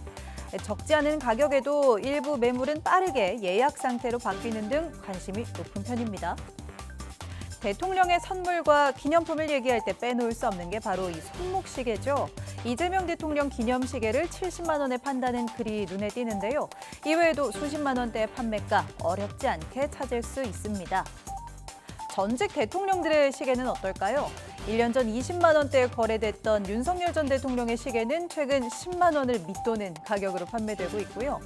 적지 않은 가격에도 일부 매물은 빠르게 예약 상태로 바뀌는 등 관심이 높은 편입니다. 대통령의 선물과 기념품을 얘기할 때 빼놓을 수 없는 게 바로 이 손목시계죠. 이재명 대통령 기념시계를 70만 원에 판다는 글이 눈에 띄는데요. 이외에도 수십만 원대의 판매가 어렵지 않게 찾을 수 있습니다. 전직 대통령들의 시계는 어떨까요? 1년 전 20만 원대에 거래됐던 윤석열 전 대통령의 시계는 최근 10만 원을 밑도는 가격으로 판매되고 있고요.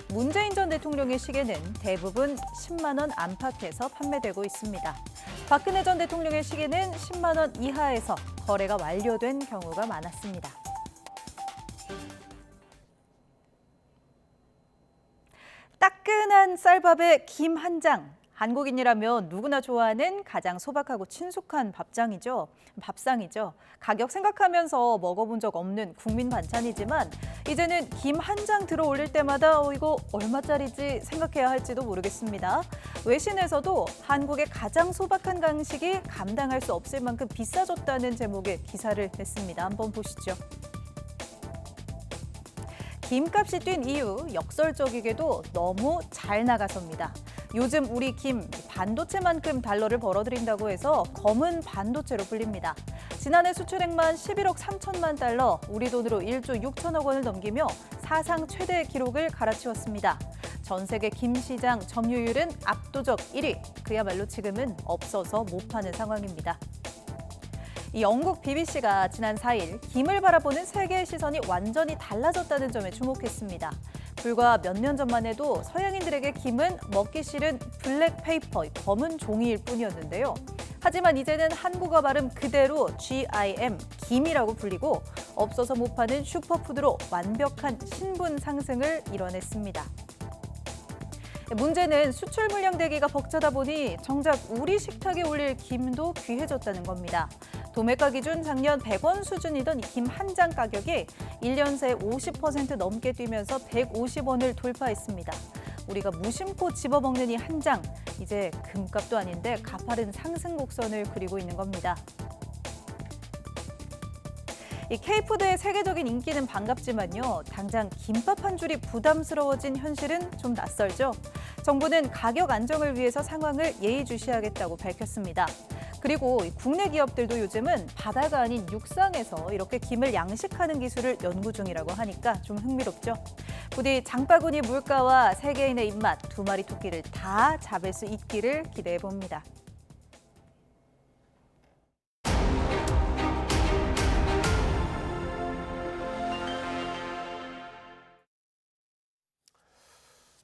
문재인 전 대통령의 시계는 대부분 10만 원 안팎에서 판매되고 있습니다. 박근혜 전 대통령의 시계는 10만 원 이하에서 거래가 완료된 경우가 많았습니다. 따끈한 쌀밥에 김 한 장. 한국인이라면 누구나 좋아하는 가장 소박하고 친숙한 밥상이죠. 가격 생각하면서 먹어본 적 없는 국민 반찬이지만 이제는 김 한 장 들어 올릴 때마다 이거 얼마짜리지 생각해야 할지도 모르겠습니다. 외신에서도 한국의 가장 소박한 간식이 감당할 수 없을 만큼 비싸졌다는 제목의 기사를 냈습니다. 한번 보시죠. 김값이 뛴 이유, 역설적이게도 너무 잘 나가서입니다. 요즘 우리 김 반도체만큼 달러를 벌어들인다고 해서 검은 반도체로 불립니다. 지난해 수출액만 11억 3천만 달러, 우리 돈으로 1조 6천억 원을 넘기며 사상 최대 기록을 갈아치웠습니다. 전 세계 김 시장 점유율은 압도적 1위, 그야말로 지금은 없어서 못 파는 상황입니다. 이 영국 BBC가 지난 4일 김을 바라보는 세계의 시선이 완전히 달라졌다는 점에 주목했습니다. 불과 몇 년 전만 해도 서양인들에게 김은 먹기 싫은 블랙페이퍼, 검은 종이일 뿐이었는데요. 하지만 이제는 한국어 발음 그대로 GIM, 김이라고 불리고 없어서 못 파는 슈퍼푸드로 완벽한 신분 상승을 이뤄냈습니다. 문제는 수출 물량 대기가 벅차다 보니 정작 우리 식탁에 올릴 김도 귀해졌다는 겁니다. 도매가 기준 작년 100원 수준이던 김 한 장 가격이 1년 새 50% 넘게 뛰면서 150원을 돌파했습니다. 우리가 무심코 집어먹는 이 한 장, 이제 금값도 아닌데 가파른 상승 곡선을 그리고 있는 겁니다. 이 K푸드의 세계적인 인기는 반갑지만요. 당장 김밥 한 줄이 부담스러워진 현실은 좀 낯설죠. 정부는 가격 안정을 위해서 상황을 예의주시하겠다고 밝혔습니다. 그리고 국내 기업들도 요즘은 바다가 아닌 육상에서 이렇게 김을 양식하는 기술을 연구 중이라고 하니까 좀 흥미롭죠. 부디 장바구니 물가와 세계인의 입맛, 두 마리 토끼를 다 잡을 수 있기를 기대해 봅니다.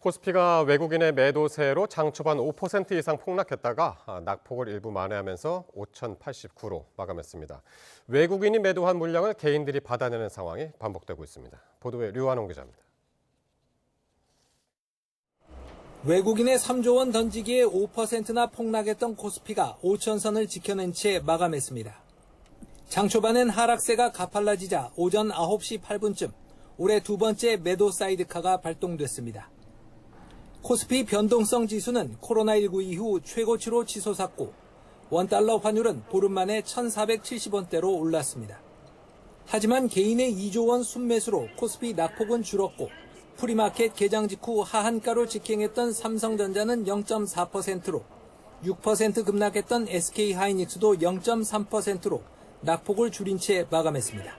코스피가 외국인의 매도세로 장 초반 5% 이상 폭락했다가 낙폭을 일부 만회하면서 5,089로 마감했습니다. 외국인이 매도한 물량을 개인들이 받아내는 상황이 반복되고 있습니다. 보도에 류한홍 기자입니다. 외국인의 3조 원 던지기에 5%나 폭락했던 코스피가 5천선을 지켜낸 채 마감했습니다. 장 초반엔 하락세가 가팔라지자 오전 9시 8분쯤 올해 두 번째 매도 사이드카가 발동됐습니다. 코스피 변동성 지수는 코로나19 이후 최고치로 치솟았고 원달러 환율은 보름 만에 1,470원대로 올랐습니다. 하지만 개인의 2조 원 순매수로 코스피 낙폭은 줄었고 프리마켓 개장 직후 하한가로 직행했던 삼성전자는 0.4%로 6% 급락했던 SK하이닉스도 0.3%로 낙폭을 줄인 채 마감했습니다.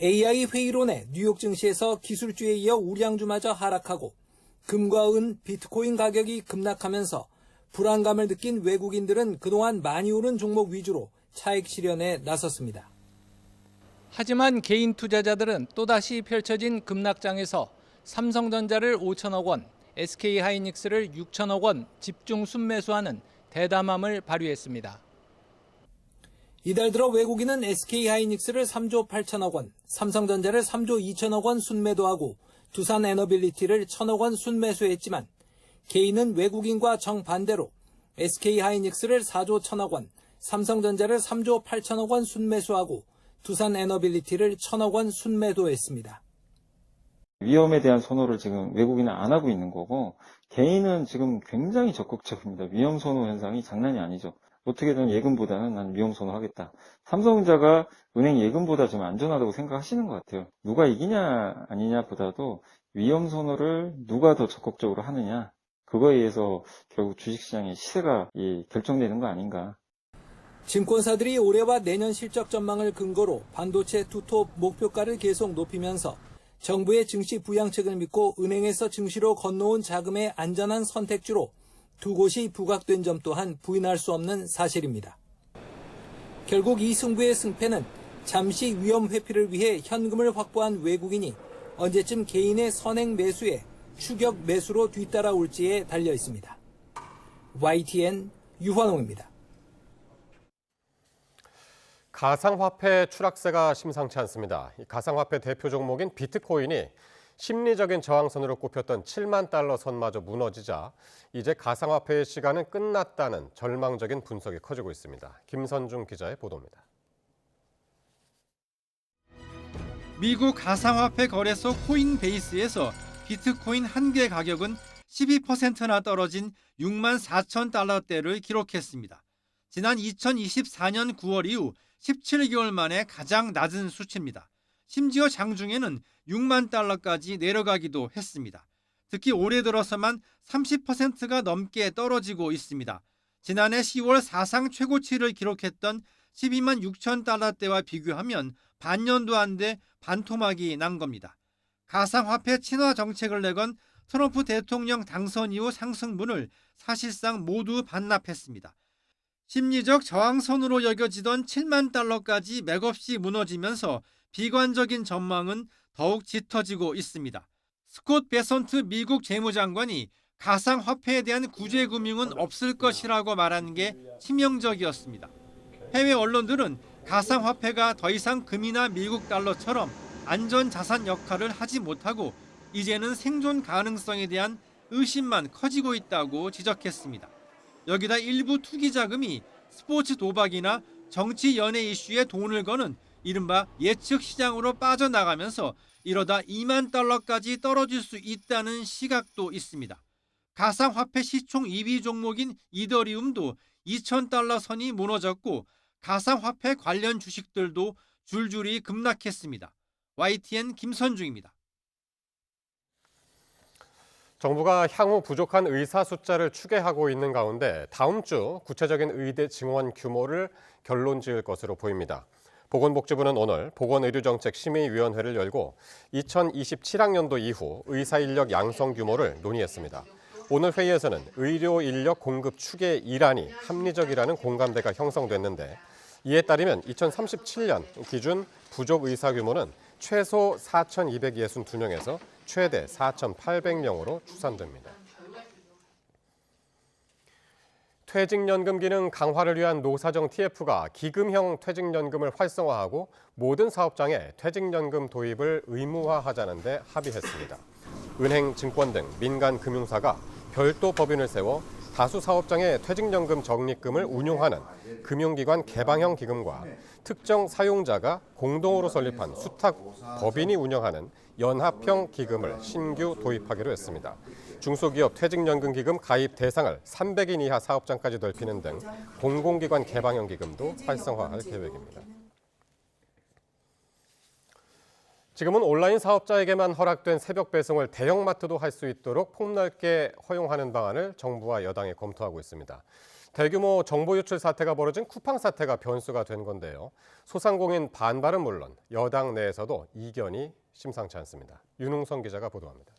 AI 회의론에 뉴욕 증시에서 기술주에 이어 우량주마저 하락하고 금과 은, 비트코인 가격이 급락하면서 불안감을 느낀 외국인들은 그동안 많이 오른 종목 위주로 차익 실현에 나섰습니다. 하지만 개인 투자자들은 또다시 펼쳐진 급락장에서 삼성전자를 5천억 원, SK하이닉스를 6천억 원 집중 순매수하는 대담함을 발휘했습니다. 이달 들어 외국인은 SK하이닉스를 3조 8천억 원, 삼성전자를 3조 2천억 원 순매도하고 두산에너빌리티를 1천억 원 순매수했지만 개인은 외국인과 정반대로 SK하이닉스를 4조 1천억 원, 삼성전자를 3조 8천억 원 순매수하고 두산에너빌리티를 1천억 원 순매도했습니다. 위험에 대한 선호를 지금 외국인은 안 하고 있는 거고 개인은 지금 굉장히 적극적입니다. 위험 선호 현상이 장난이 아니죠. 어떻게든 예금보다는 난 위험 선호하겠다. 삼성전자가 은행 예금보다 좀 안전하다고 생각하시는 것 같아요. 누가 이기냐 아니냐보다도 위험 선호를 누가 더 적극적으로 하느냐. 그거에 의해서 결국 주식시장의 시세가 결정되는 거 아닌가. 증권사들이 올해와 내년 실적 전망을 근거로 반도체 투톱 목표가를 계속 높이면서 정부의 증시 부양책을 믿고 은행에서 증시로 건너온 자금의 안전한 선택지로 두 곳이 부각된 점 또한 부인할 수 없는 사실입니다. 결국 이 승부의 승패는 잠시 위험 회피를 위해 현금을 확보한 외국인이 언제쯤 개인의 선행 매수에 추격 매수로 뒤따라올지에 달려 있습니다. YTN 유환홍입니다. 가상화폐 추락세가 심상치 않습니다. 이 가상화폐 대표 종목인 비트코인이 심리적인 저항선으로 꼽혔던 7만 달러 선마저 무너지자 이제 가상화폐의 시간은 끝났다는 절망적인 분석이 커지고 있습니다. 김선중 기자의 보도입니다. 미국 가상화폐 거래소 코인베이스에서 비트코인 한 개 가격은 12%나 떨어진 6만 4천 달러대를 기록했습니다. 지난 2024년 9월 이후 17개월 만에 가장 낮은 수치입니다. 심지어 장중에는 6만 달러까지 내려가기도 했습니다. 특히 올해 들어서만 30%가 넘게 떨어지고 있습니다. 지난해 10월 사상 최고치를 기록했던 12만 6천 달러대와 비교하면 반년도 안 돼 반토막이 난 겁니다. 가상화폐 친화 정책을 내건 트럼프 대통령 당선 이후 상승분을 사실상 모두 반납했습니다. 심리적 저항선으로 여겨지던 7만 달러까지 맥없이 무너지면서 비관적인 전망은 더욱 짙어지고 있습니다. 스콧 베선트 미국 재무장관이 가상화폐에 대한 구제 금융은 없을 것이라고 말한 게 치명적이었습니다. 해외 언론들은 가상화폐가 더 이상 금이나 미국 달러처럼 안전자산 역할을 하지 못하고 이제는 생존 가능성에 대한 의심만 커지고 있다고 지적했습니다. 여기다 일부 투기 자금이 스포츠 도박이나 정치 연예 이슈에 돈을 거는 이른바 예측 시장으로 빠져나가면서 이러다 2만 달러까지 떨어질 수 있다는 시각도 있습니다. 가상화폐 시총 2위 종목인 이더리움도 2,000달러 선이 무너졌고 가상화폐 관련 주식들도 줄줄이 급락했습니다. YTN 김선중입니다. 정부가 향후 부족한 의사 숫자를 추계하고 있는 가운데 다음 주 구체적인 의대 증원 규모를 결론 지을 것으로 보입니다. 보건복지부는 오늘 보건의료정책심의위원회를 열고 2027학년도 이후 의사인력 양성 규모를 논의했습니다. 오늘 회의에서는 의료 인력 공급 추계 일환이 합리적이라는 공감대가 형성됐는데 이에 따르면 2037년 기준 부족 의사 규모는 최소 4,262명에서 최대 4,800명으로 추산됩니다. 퇴직연금 기능 강화를 위한 노사정 TF가 기금형 퇴직연금을 활성화하고 모든 사업장에 퇴직연금 도입을 의무화하자는 데 합의했습니다. 은행, 증권 등 민간 금융사가 별도 법인을 세워 다수 사업장의 퇴직연금 적립금을 운용하는 금융기관 개방형 기금과 특정 사용자가 공동으로 설립한 수탁 법인이 운영하는 연합형 기금을 신규 도입하기로 했습니다. 중소기업 퇴직연금 기금 가입 대상을 300인 이하 사업장까지 넓히는 등 공공기관 개방형 기금도 활성화할 계획입니다. 지금은 온라인 사업자에게만 허락된 새벽 배송을 대형마트도 할 수 있도록 폭넓게 허용하는 방안을 정부와 여당이 검토하고 있습니다. 대규모 정보 유출 사태가 벌어진 쿠팡 사태가 변수가 된 건데요. 소상공인 반발은 물론 여당 내에서도 이견이 심상치 않습니다. 윤웅성 기자가 보도합니다.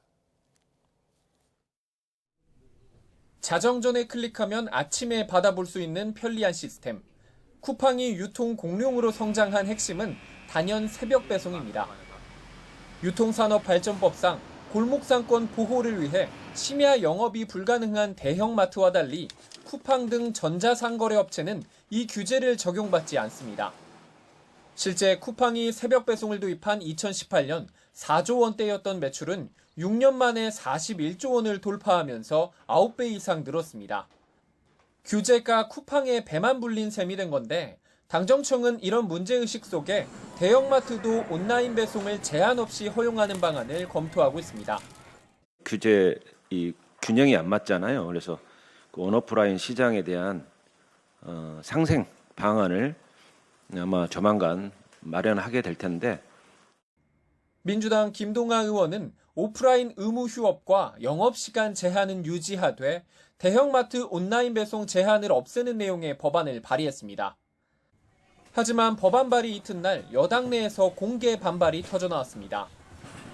자정전에 클릭하면 아침에 받아볼 수 있는 편리한 시스템. 쿠팡이 유통 공룡으로 성장한 핵심은 단연 새벽 배송입니다. 유통산업발전법상 골목상권 보호를 위해 심야 영업이 불가능한 대형마트와 달리 쿠팡 등 전자상거래 업체는 이 규제를 적용받지 않습니다. 실제 쿠팡이 새벽 배송을 도입한 2018년 4조 원대였던 매출은 6년 만에 41조 원을 돌파하면서 9배 이상 늘었습니다. 규제가 쿠팡의 배만 불린 셈이 된 건데 당정청은 이런 문제의식 속에 대형마트도 온라인 배송을 제한 없이 허용하는 방안을 검토하고 있습니다. 규제 균형이 안 맞잖아요. 그래서 그 온오프라인 시장에 대한 상생 방안을 아마 조만간 마련하게 될 텐데. 민주당 김동아 의원은 오프라인 의무 휴업과 영업시간 제한은 유지하되 대형마트 온라인 배송 제한을 없애는 내용의 법안을 발의했습니다. 하지만 법안 발의 이튿날 여당 내에서 공개 반발이 터져나왔습니다.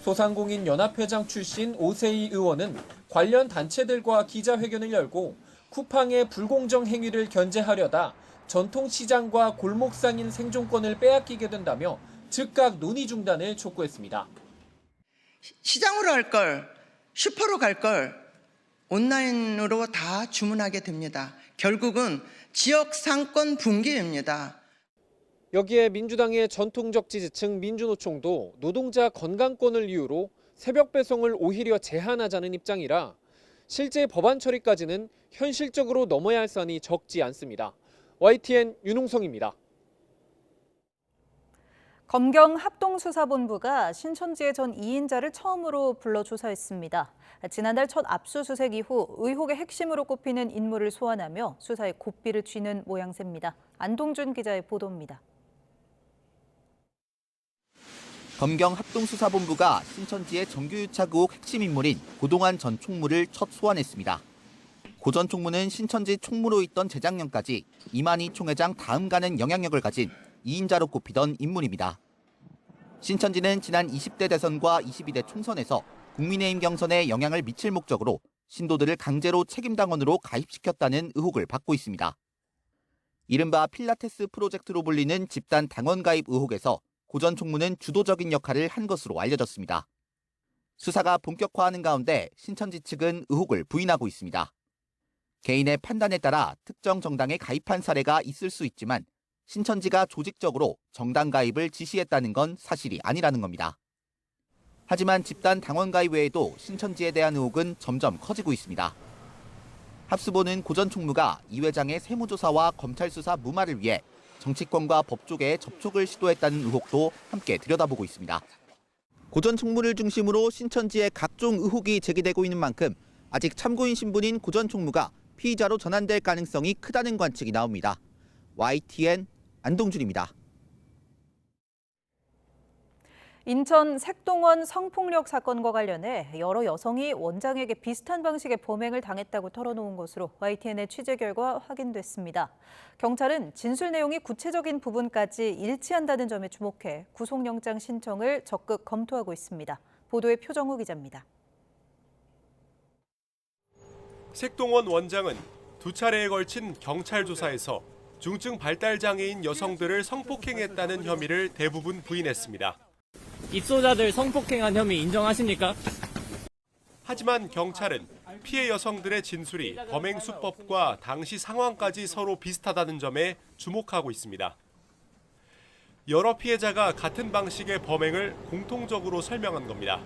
소상공인 연합회장 출신 오세희 의원은 관련 단체들과 기자회견을 열고 쿠팡의 불공정 행위를 견제하려다 전통시장과 골목상인 생존권을 빼앗기게 된다며 즉각 논의 중단을 촉구했습니다. 시장으로 할 걸, 슈퍼로 갈 걸 온라인으로 다 주문하게 됩니다. 결국은 지역 상권 붕괴입니다. 여기에 민주당의 전통적 지지층 민주노총도 노동자 건강권을 이유로 새벽 배송을 오히려 제한하자는 입장이라 실제 법안 처리까지는 현실적으로 넘어야 할 산이 적지 않습니다. YTN 윤홍성입니다. 검경 합동수사본부가 신천지의 전 2인자를 처음으로 불러 조사했습니다. 지난달 첫 압수수색 이후 의혹의 핵심으로 꼽히는 인물을 소환하며 수사에 고삐를 쥐는 모양새입니다. 안동준 기자의 보도입니다. 검경 합동수사본부가 신천지의 정규유착 의혹 핵심 인물인 고동환 전 총무를 첫 소환했습니다. 고 전 총무는 신천지 총무로 있던 재작년까지 이만희 총회장 다음 가는 영향력을 가진 2인자로 꼽히던 인물입니다. 신천지는 지난 20대 대선과 22대 총선에서 국민의힘 경선에 영향을 미칠 목적으로 신도들을 강제로 책임당원으로 가입시켰다는 의혹을 받고 있습니다. 이른바 필라테스 프로젝트로 불리는 집단 당원 가입 의혹에서 고 전 총무는 주도적인 역할을 한 것으로 알려졌습니다. 수사가 본격화하는 가운데 신천지 측은 의혹을 부인하고 있습니다. 개인의 판단에 따라 특정 정당에 가입한 사례가 있을 수 있지만 신천지가 조직적으로 정당 가입을 지시했다는 건 사실이 아니라는 겁니다. 하지만 집단 당원 가입 외에도 신천지에 대한 의혹은 점점 커지고 있습니다. 합수본은 고 전 총무가 이 회장의 세무조사와 검찰 수사 무마를 위해 정치권과 법조계에 접촉을 시도했다는 의혹도 함께 들여다보고 있습니다. 고 전 총무를 중심으로 신천지에 각종 의혹이 제기되고 있는 만큼 아직 참고인 신분인 고 전 총무가 피의자로 전환될 가능성이 크다는 관측이 나옵니다. YTN 안동준입니다. 인천 색동원 성폭력 사건과 관련해 여러 여성이 원장에게 비슷한 방식의 범행을 당했다고 털어놓은 것으로 YTN의 취재 결과 확인됐습니다. 경찰은 진술 내용이 구체적인 부분까지 일치한다는 점에 주목해 구속영장 신청을 적극 검토하고 있습니다. 보도에 표정우 기자입니다. 색동원 원장은 두 차례에 걸친 경찰 조사에서 중증 발달장애인 여성들을 성폭행했다는 혐의를 대부분 부인했습니다. 입소자들 성폭행한 혐의 인정하십니까? 하지만 경찰은 피해 여성들의 진술이 범행 수법과 당시 상황까지 서로 비슷하다는 점에 주목하고 있습니다. 여러 피해자가 같은 방식의 범행을 공통적으로 설명한 겁니다.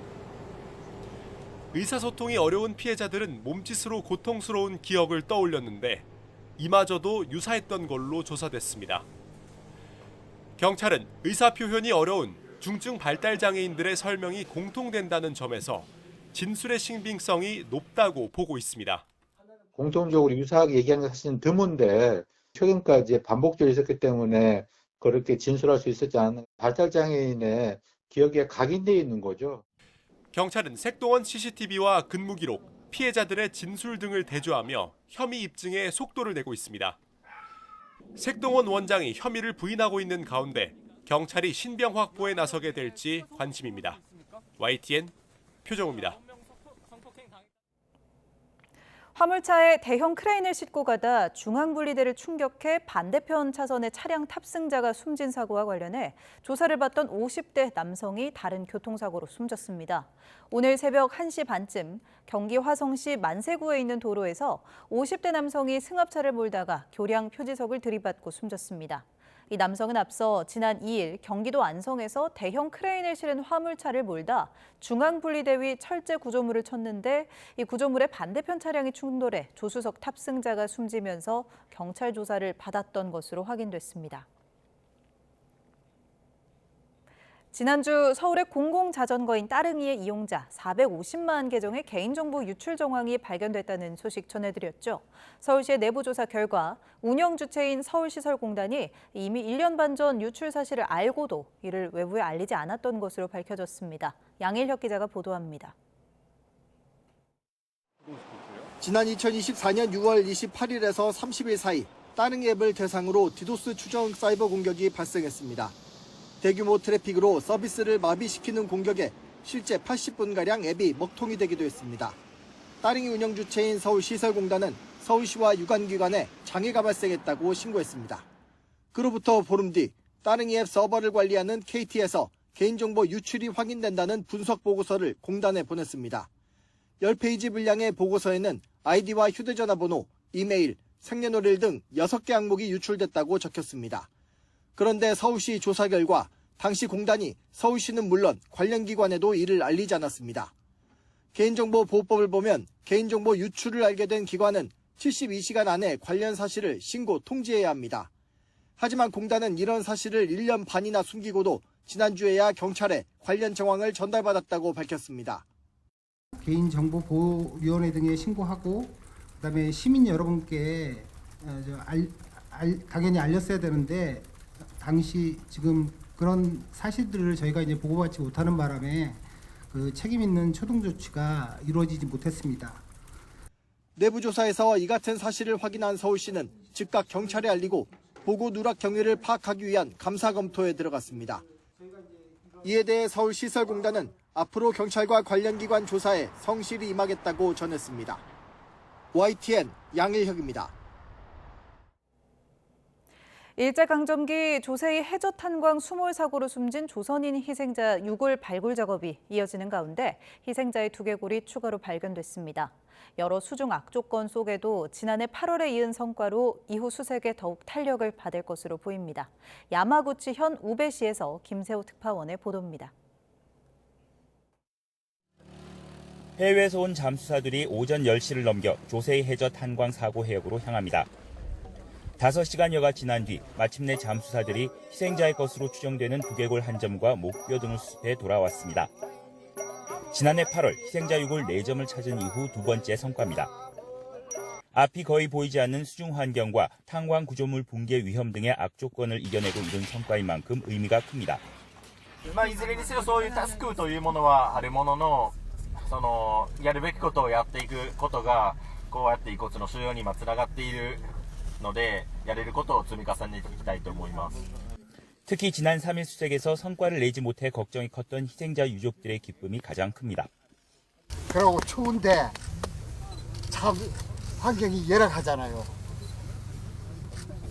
의사소통이 어려운 피해자들은 몸짓으로 고통스러운 기억을 떠올렸는데 이마저도 유사했던 걸로 조사됐습니다. 경찰은 의사표현이 어려운 중증 발달장애인들의 설명이 공통된다는 점에서 진술의 신빙성이 높다고 보고 있습니다. 공통적으로 유사하게 얘기하는 게 사실은 드문데 최근까지 반복적으로 있었기 때문에 그렇게 진술할 수 있었지 않은 발달장애인의 기억에 각인되어 있는 거죠. 경찰은 색동원 CCTV와 근무 기록, 피해자들의 진술 등을 대조하며 혐의 입증에 속도를 내고 있습니다. 색동원 원장이 혐의를 부인하고 있는 가운데 경찰이 신병 확보에 나서게 될지 관심입니다. YTN 표정우입니다. 화물차에 대형 크레인을 싣고 가다 중앙분리대를 충격해 반대편 차선의 차량 탑승자가 숨진 사고와 관련해 조사를 받던 50대 남성이 다른 교통사고로 숨졌습니다. 오늘 새벽 1시 반쯤 경기 화성시 만세구에 있는 도로에서 50대 남성이 승합차를 몰다가 교량 표지석을 들이받고 숨졌습니다. 이 남성은 앞서 지난 2일 경기도 안성에서 대형 크레인을 실은 화물차를 몰다 중앙분리대 위 철제 구조물을 쳤는데 이 구조물에 반대편 차량이 충돌해 조수석 탑승자가 숨지면서 경찰 조사를 받았던 것으로 확인됐습니다. 지난주 서울의 공공자전거인 따릉이의 이용자 450만 계정의 개인정보 유출 정황이 발견됐다는 소식 전해드렸죠. 서울시의 내부조사 결과 운영 주체인 서울시설공단이 이미 1년 반 전 유출 사실을 알고도 이를 외부에 알리지 않았던 것으로 밝혀졌습니다. 양일혁 기자가 보도합니다. 지난 2024년 6월 28일에서 30일 사이 따릉이 앱을 대상으로 디도스 추정 사이버 공격이 발생했습니다. 대규모 트래픽으로 서비스를 마비시키는 공격에 실제 80분가량 앱이 먹통이 되기도 했습니다. 따릉이 운영 주체인 서울시설공단은 서울시와 유관기관에 장애가 발생했다고 신고했습니다. 그로부터 보름 뒤 따릉이 앱 서버를 관리하는 KT에서 개인정보 유출이 확인된다는 분석 보고서를 공단에 보냈습니다. 10페이지 분량의 보고서에는 아이디와 휴대전화 번호, 이메일, 생년월일 등 6개 항목이 유출됐다고 적혔습니다. 그런데 서울시 조사 결과 당시 공단이 서울시는 물론 관련 기관에도 이를 알리지 않았습니다. 개인정보보호법을 보면 개인정보 유출을 알게 된 기관은 72시간 안에 관련 사실을 신고 통지해야 합니다. 하지만 공단은 이런 사실을 1년 반이나 숨기고도 지난주에야 경찰에 관련 정황을 전달받았다고 밝혔습니다. 개인정보보호위원회 등에 신고하고 그다음에 시민 여러분께 당연히 알렸어야 되는데 당시 지금 그런 사실들을 저희가 이제 보고받지 못하는 바람에 그 책임 있는 초동 조치가 이루어지지 못했습니다. 내부 조사에서 이 같은 사실을 확인한 서울시는 즉각 경찰에 알리고 보고 누락 경위를 파악하기 위한 감사 검토에 들어갔습니다. 이에 대해 서울시설공단은 앞으로 경찰과 관련 기관 조사에 성실히 임하겠다고 전했습니다. YTN 양일혁입니다. 일제강점기 조세희 해저탄광 수몰 사고로 숨진 조선인 희생자 유골 발굴 작업이 이어지는 가운데 희생자의 두개골이 추가로 발견됐습니다. 여러 수중 악조건 속에도 지난해 8월에 이은 성과로 이후 수색에 더욱 탄력을 받을 것으로 보입니다. 야마구치 현 우베시에서 김세호 특파원의 보도입니다. 해외에서 온 잠수사들이 오전 10시를 넘겨 조세희 해저 탄광 사고 해역으로 향합니다. 5시간여가 지난 뒤 마침내 잠수사들이 희생자의 것으로 추정되는 두개골 한 점과 목뼈 등을 수습해 돌아왔습니다. 지난해 8월 희생자 유골 4점을 찾은 이후 두 번째 성과입니다. 앞이 거의 보이지 않는 수중 환경과 탄광 구조물 붕괴 위험 등의 악조건을 이겨내고 이룬 성과인 만큼 의미가 큽니다. いずれにせよそういうタスクというものはあるものの、やるべきことをやっていくことがこうやって遺骨の収容につながっているので、やれることを積み重ねていきたいと思います。 특히 지난 3일 수색에서 성과를 내지 못해 걱정이 컸던 희생자 유족들의 기쁨이 가장 큽니다. 그러고 추운데 참 환경이 열악하잖아요.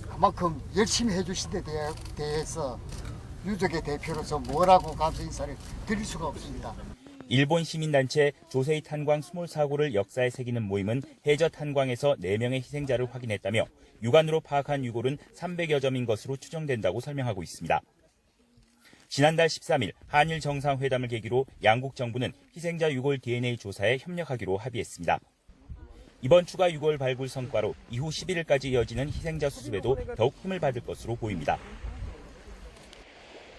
그만큼 열심히 해주신 데 대해서 유족의 대표로서 뭐라고 감사 인사를 드릴 수가 없습니다. 일본 시민단체 조세희 탄광 수몰 사고를 역사에 새기는 모임은 해저 탄광에서 4명의 희생자를 확인했다며 육안으로 파악한 유골은 300여 점인 것으로 추정된다고 설명하고 있습니다. 지난달 13일 한일 정상회담을 계기로 양국 정부는 희생자 유골 DNA 조사에 협력하기로 합의했습니다. 이번 추가 유골 발굴 성과로 이후 11일까지 이어지는 희생자 수습에도 더욱 힘을 받을 것으로 보입니다.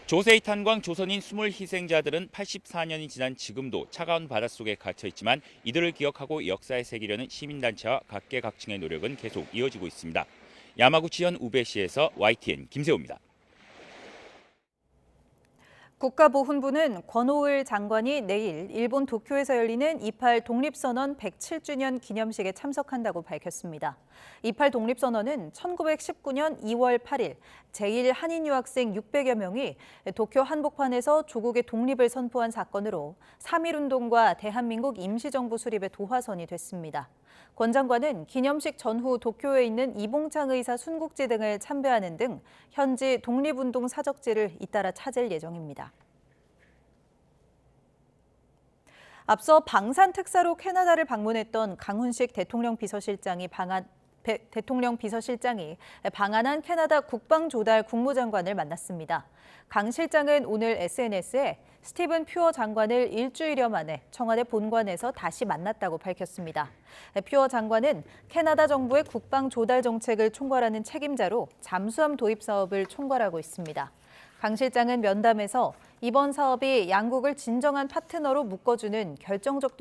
조세이 탄광 조선인 20 희생자들은 84년이 지난 지금도 차가운 바닷속에 갇혀 있지만 이들을 기억하고 역사에 새기려는 시민단체와 각계각층의 노력은 계속 이어지고 있습니다. 야마구치현 우베시에서 YTN 김세호입니다. 국가보훈부는 권오을 장관이 내일 일본 도쿄에서 열리는 28 독립선언 107주년 기념식에 참석한다고 밝혔습니다. 28 독립선언은 1919년 2월 8일 제1한인 유학생 600여 명이 도쿄 한복판에서 조국의 독립을 선포한 사건으로 3.1운동과 대한민국 임시정부 수립의 도화선이 됐습니다. 권 장관은 기념식 전후 도쿄에 있는 이봉창 의사 순국지 등을 참배하는 등 현지 독립운동 사적지를 잇따라 찾을 예정입니다. 앞서 방산 특사로 캐나다를 방문했던 강훈식 대통령 비서실장이 방한한 캐나다 국방조달 국무장관을 만났습니다. 강 실장은 오늘 SNS에 스티븐 퓨어 장관을 일주일여 만에 청와대 본관에서 다시 만났다고 밝혔습니다. 퓨어 장관은 캐나다 정부의 국방 조달 정책을 총괄하는 책임자로 잠수함 도입 사업을 총괄하고 있습니다. 강 실장은 면담에서 이번 사업이 양국을 진정한 파트너로 묶어주는 결정적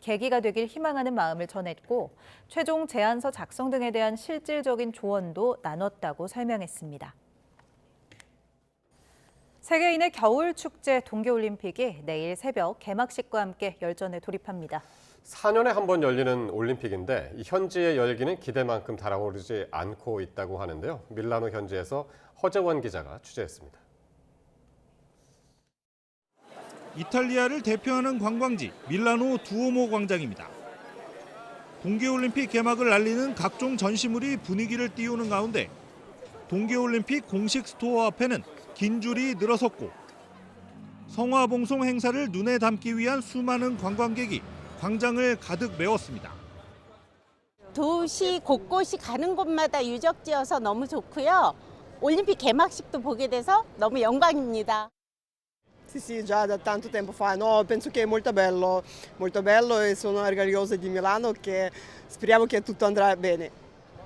계기가 되길 희망하는 마음을 전했고 최종 제안서 작성 등에 대한 실질적인 조언도 나눴다고 설명했습니다. 세계인의 겨울 축제 동계올림픽이 내일 새벽 개막식과 함께 열전에 돌입합니다. 4년에 한 번 열리는 올림픽인데 현지의 열기는 기대만큼 달아오르지 않고 있다고 하는데요. 밀라노 현지에서 허재원 기자가 취재했습니다. 이탈리아를 대표하는 관광지 밀라노 두오모 광장입니다. 동계올림픽 개막을 알리는 각종 전시물이 분위기를 띄우는 가운데 동계올림픽 공식 스토어 앞에는 긴 줄이 늘어섰고 성화봉송 행사를 눈에 담기 위한 수많은 관광객이 광장을 가득 메웠습니다. 도시 곳곳이 가는 곳마다 유적지여서 너무 좋고요. 올림픽 개막식도 보게 돼서 너무 영광입니다. Sì, già da tanto tempo fa. No, penso che è molto bello e sono orgogliosa di Milano che speriamo che tutto andrà bene.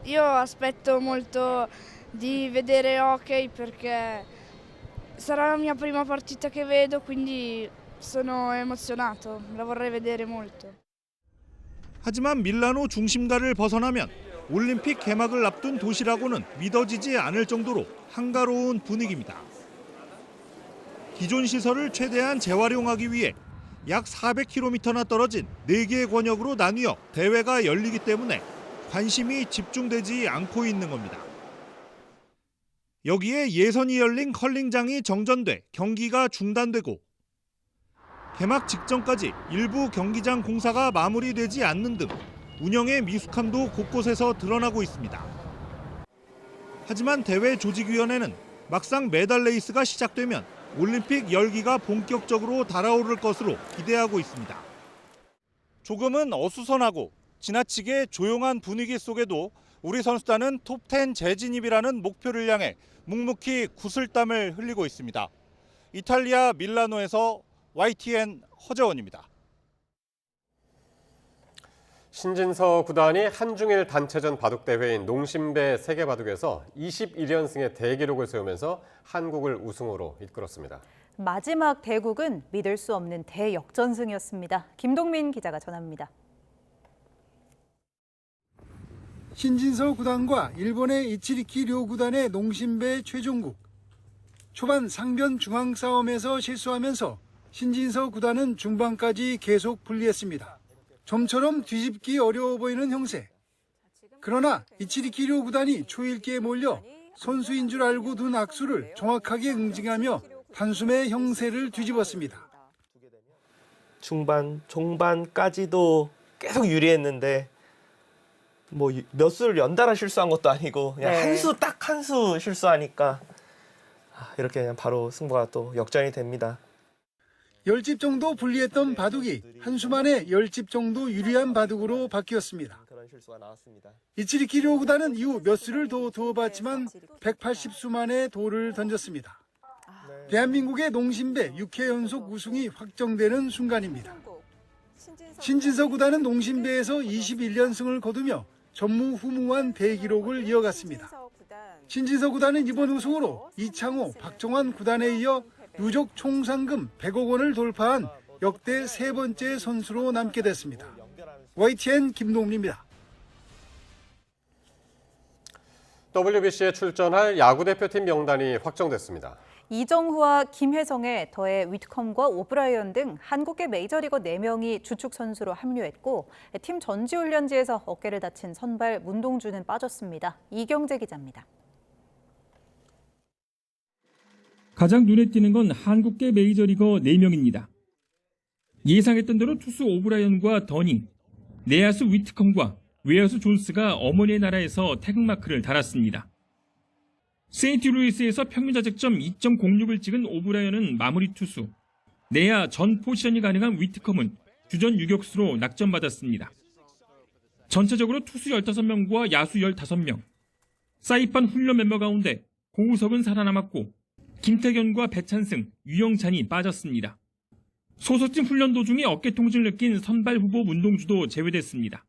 Io aspetto molto di vedere hockey perché sarà la mia prima partita che vedo, quindi sono emozionato, la vorrei vedere molto. 하지만 밀라노 중심가를 벗어나면 올림픽 개막을 앞둔 도시라고는 믿어지지 않을 정도로 한가로운 분위기입니다. 기존 시설을 최대한 재활용하기 위해 약 400km나 떨어진 4개의 권역으로 나뉘어 대회가 열리기 때문에 관심이 집중되지 않고 있는 겁니다. 여기에 예선이 열린 컬링장이 정전돼 경기가 중단되고 개막 직전까지 일부 경기장 공사가 마무리되지 않는 등 운영의 미숙함도 곳곳에서 드러나고 있습니다. 하지만 대회 조직위원회는 막상 메달 레이스가 시작되면 올림픽 열기가 본격적으로 달아오를 것으로 기대하고 있습니다. 조금은 어수선하고 지나치게 조용한 분위기 속에도 우리 선수단은 톱10 재진입이라는 목표를 향해 묵묵히 구슬땀을 흘리고 있습니다. 이탈리아 밀라노에서 YTN 허재원입니다. 신진서 구단이 한중일 단체전 바둑대회인 농심배 세계바둑에서 21연승의 대기록을 세우면서 한국을 우승으로 이끌었습니다. 마지막 대국은 믿을 수 없는 대역전승이었습니다. 김동민 기자가 전합니다. 신진서 구단과 일본의 이치리키 료 구단의 농심배 최종국. 초반 상변 중앙 싸움에서 실수하면서 신진서 구단은 중반까지 계속 불리했습니다. 좀처럼 뒤집기 어려워 보이는 형세. 그러나 이치리키 료 구단이 초읽기에 몰려 선수인 줄 알고 둔 악수를 정확하게 응징하며 단숨에 형세를 뒤집었습니다. 중반, 종반까지도 계속 유리했는데 뭐 몇 수를 연달아 실수한 것도 아니고 그냥 한 수 실수하니까 이렇게 그냥 바로 승부가 또 역전이 됩니다. 10집 정도 불리했던 바둑이 한수 만에 10집 정도 유리한 바둑으로 바뀌었습니다. 이치리키 료 구단은 이후 몇 수를 더 두어봤지만 180수 만에 돌을 던졌습니다. 대한민국의 농심배 6회 연속 우승이 확정되는 순간입니다. 신진서 구단은 농심배에서 21연승을 거두며 전무후무한 대기록을 이어갔습니다. 신진서 구단은 이번 우승으로 이창호, 박정환 구단에 이어 누적 총 상금 100억 원을 돌파한 역대 세 번째 선수로 남게 됐습니다. YTN 김동훈입니다. WBC에 출전할 야구대표팀 명단이 확정됐습니다. 이정후와 김혜성에 더해 위트컴과 오브라이언 등 한국계 메이저리거 4명이 주축 선수로 합류했고 팀 전지훈련지에서 어깨를 다친 선발 문동주는 빠졌습니다. 이경재 기자입니다. 가장 눈에 띄는 건 한국계 메이저리거 4명입니다. 예상했던 대로 투수 오브라이언과 더닝, 내야수 위트컴과 외야수 존스가 어머니의 나라에서 태극마크를 달았습니다. 세인트루이스에서 평균 자책점 2.06을 찍은 오브라이언은 마무리 투수, 내야 전 포지션이 가능한 위트컴은 주전 유격수로 낙점받았습니다. 전체적으로 투수 15명과 야수 15명, 사이판 훈련 멤버 가운데 고우석은 살아남았고 김태견과 배찬승, 유영찬이 빠졌습니다. 소속팀 훈련 도중에 어깨 통증을 느낀 선발 후보 문동주도 제외됐습니다.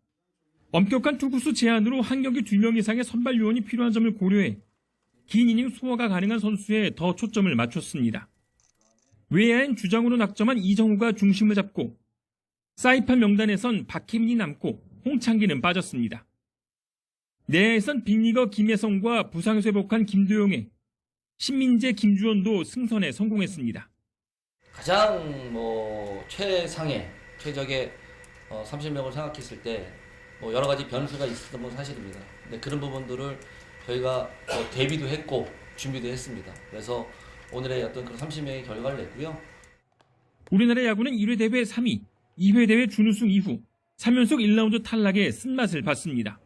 엄격한 투구수 제한으로 한 경기 2명 이상의 선발 요원이 필요한 점을 고려해 긴 이닝 소화가 가능한 선수에 더 초점을 맞췄습니다. 외야엔 주장으로 낙점한 이정후가 중심을 잡고 사이판 명단에선 박혜민이 남고 홍창기는 빠졌습니다. 내야에선 빅리거 김혜성과 부상에서 회복한 김도영에 신민재, 김주원도 승선에 성공했습니다. 가장 최상의 최적의 30명을 생각했을 때 여러 가지 변수가 있었던 건 사실입니다. 근데 그런 부분들을 저희가 대비도 했고 준비도 했습니다. 그래서 오늘의 어떤 그런 30명의 결과를 냈고요. 우리나라 야구는 1회 대회 3위, 2회 대회 준우승 이후 3연속 1라운드 탈락의 쓴맛을 봤습니다.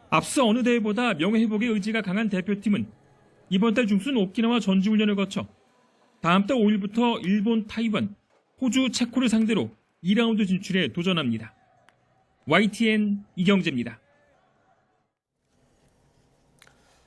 앞서 어느 대회보다 명예회복의 의지가 강한 대표팀은 이번 달 중순 오키나와 전지훈련을 거쳐 다음 달 5일부터 일본, 타이완, 호주, 체코를 상대로 2라운드 진출에 도전합니다. YTN 이경재입니다.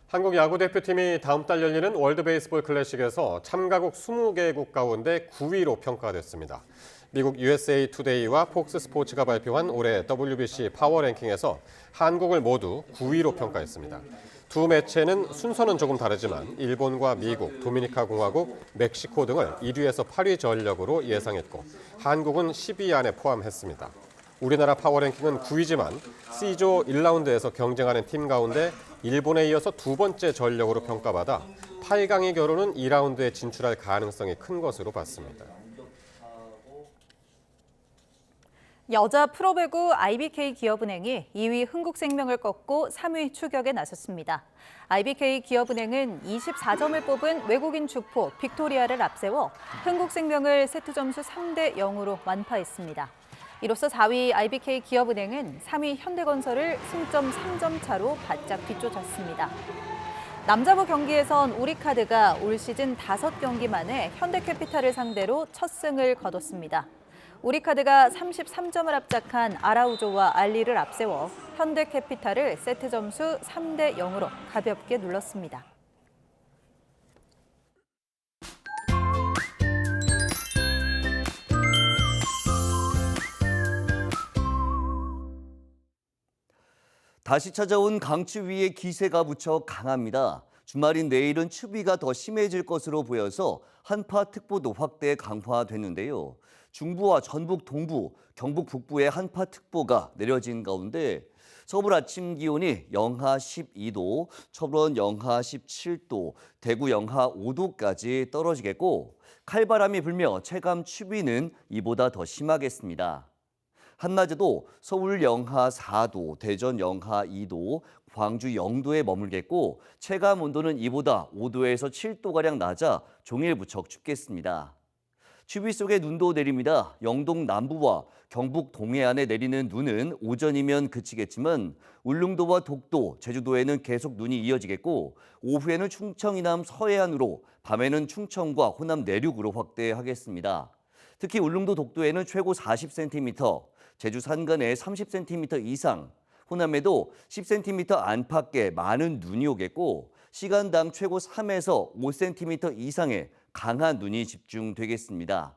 한국 야구대표팀이 다음 달 열리는 월드베이스볼 클래식에서 참가국 20개국 가운데 9위로 평가됐습니다. 미국 USA 투데이와 폭스 스포츠가 발표한 올해 WBC 파워 랭킹에서 한국을 모두 9위로 평가했습니다. 두 매체는 순서는 조금 다르지만 일본과 미국, 도미니카 공화국, 멕시코 등을 1위에서 8위 전력으로 예상했고 한국은 10위 안에 포함했습니다. 우리나라 파워랭킹은 9위지만 C조 1라운드에서 경쟁하는 팀 가운데 일본에 이어서 두 번째 전력으로 평가받아 8강에 겨루는 2라운드에 진출할 가능성이 큰 것으로 봤습니다. 여자 프로배구 IBK 기업은행이 2위 흥국생명을 꺾고 3위 추격에 나섰습니다. IBK 기업은행은 24점을 뽑은 외국인 주포 빅토리아를 앞세워 흥국생명을 세트 점수 3대 0으로 완파했습니다. 이로써 4위 IBK 기업은행은 3위 현대건설을 승점 3점 차로 바짝 뒤쫓았습니다. 남자부 경기에선 우리카드가 올 시즌 5경기 만에 현대캐피탈을 상대로 첫 승을 거뒀습니다. 우리카드가 33점을 압착한 아라우조와 알리를 앞세워 현대캐피탈을 세트 점수 3대 0으로 가볍게 눌렀습니다. 다시 찾아온 강추위의 기세가 무척 강합니다. 주말인 내일은 추위가 더 심해질 것으로 보여서 한파특보도 확대 강화됐는데요. 중부와 전북 동부, 경북 북부에 한파특보가 내려진 가운데 서울 아침 기온이 영하 12도, 철원 영하 17도, 대구 영하 5도까지 떨어지겠고 칼바람이 불며 체감 추위는 이보다 더 심하겠습니다. 한낮에도 서울 영하 4도, 대전 영하 2도, 광주 0도에 머물겠고 체감 온도는 이보다 5도에서 7도가량 낮아 종일 무척 춥겠습니다. 추위 속에 눈도 내립니다. 영동 남부와 경북 동해안에 내리는 눈은 오전이면 그치겠지만 울릉도와 독도, 제주도에는 계속 눈이 이어지겠고 오후에는 충청 이남 서해안으로 밤에는 충청과 호남 내륙으로 확대하겠습니다. 특히 울릉도 독도에는 최고 40cm, 제주 산간에 30cm 이상, 호남에도 10cm 안팎의 많은 눈이 오겠고 시간당 최고 3에서 5cm 이상의 강한 눈이 집중되겠습니다.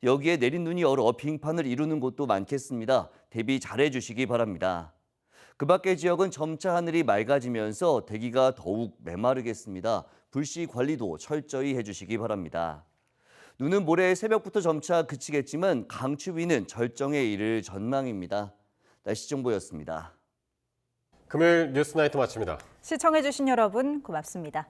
여기에 내린 눈이 여러 빙판을 이루는 곳도 많겠습니다. 대비 잘해 주시기 바랍니다. 그 밖의 지역은 점차 하늘이 맑아지면서 대기가 더욱 메마르겠습니다. 불씨 관리도 철저히 해주시기 바랍니다. 눈은 모레 새벽부터 점차 그치겠지만 강추위는 절정에 이를 전망입니다. 날씨 정보였습니다. 금요일 뉴스나이트 마칩니다. 시청해주신 여러분 고맙습니다.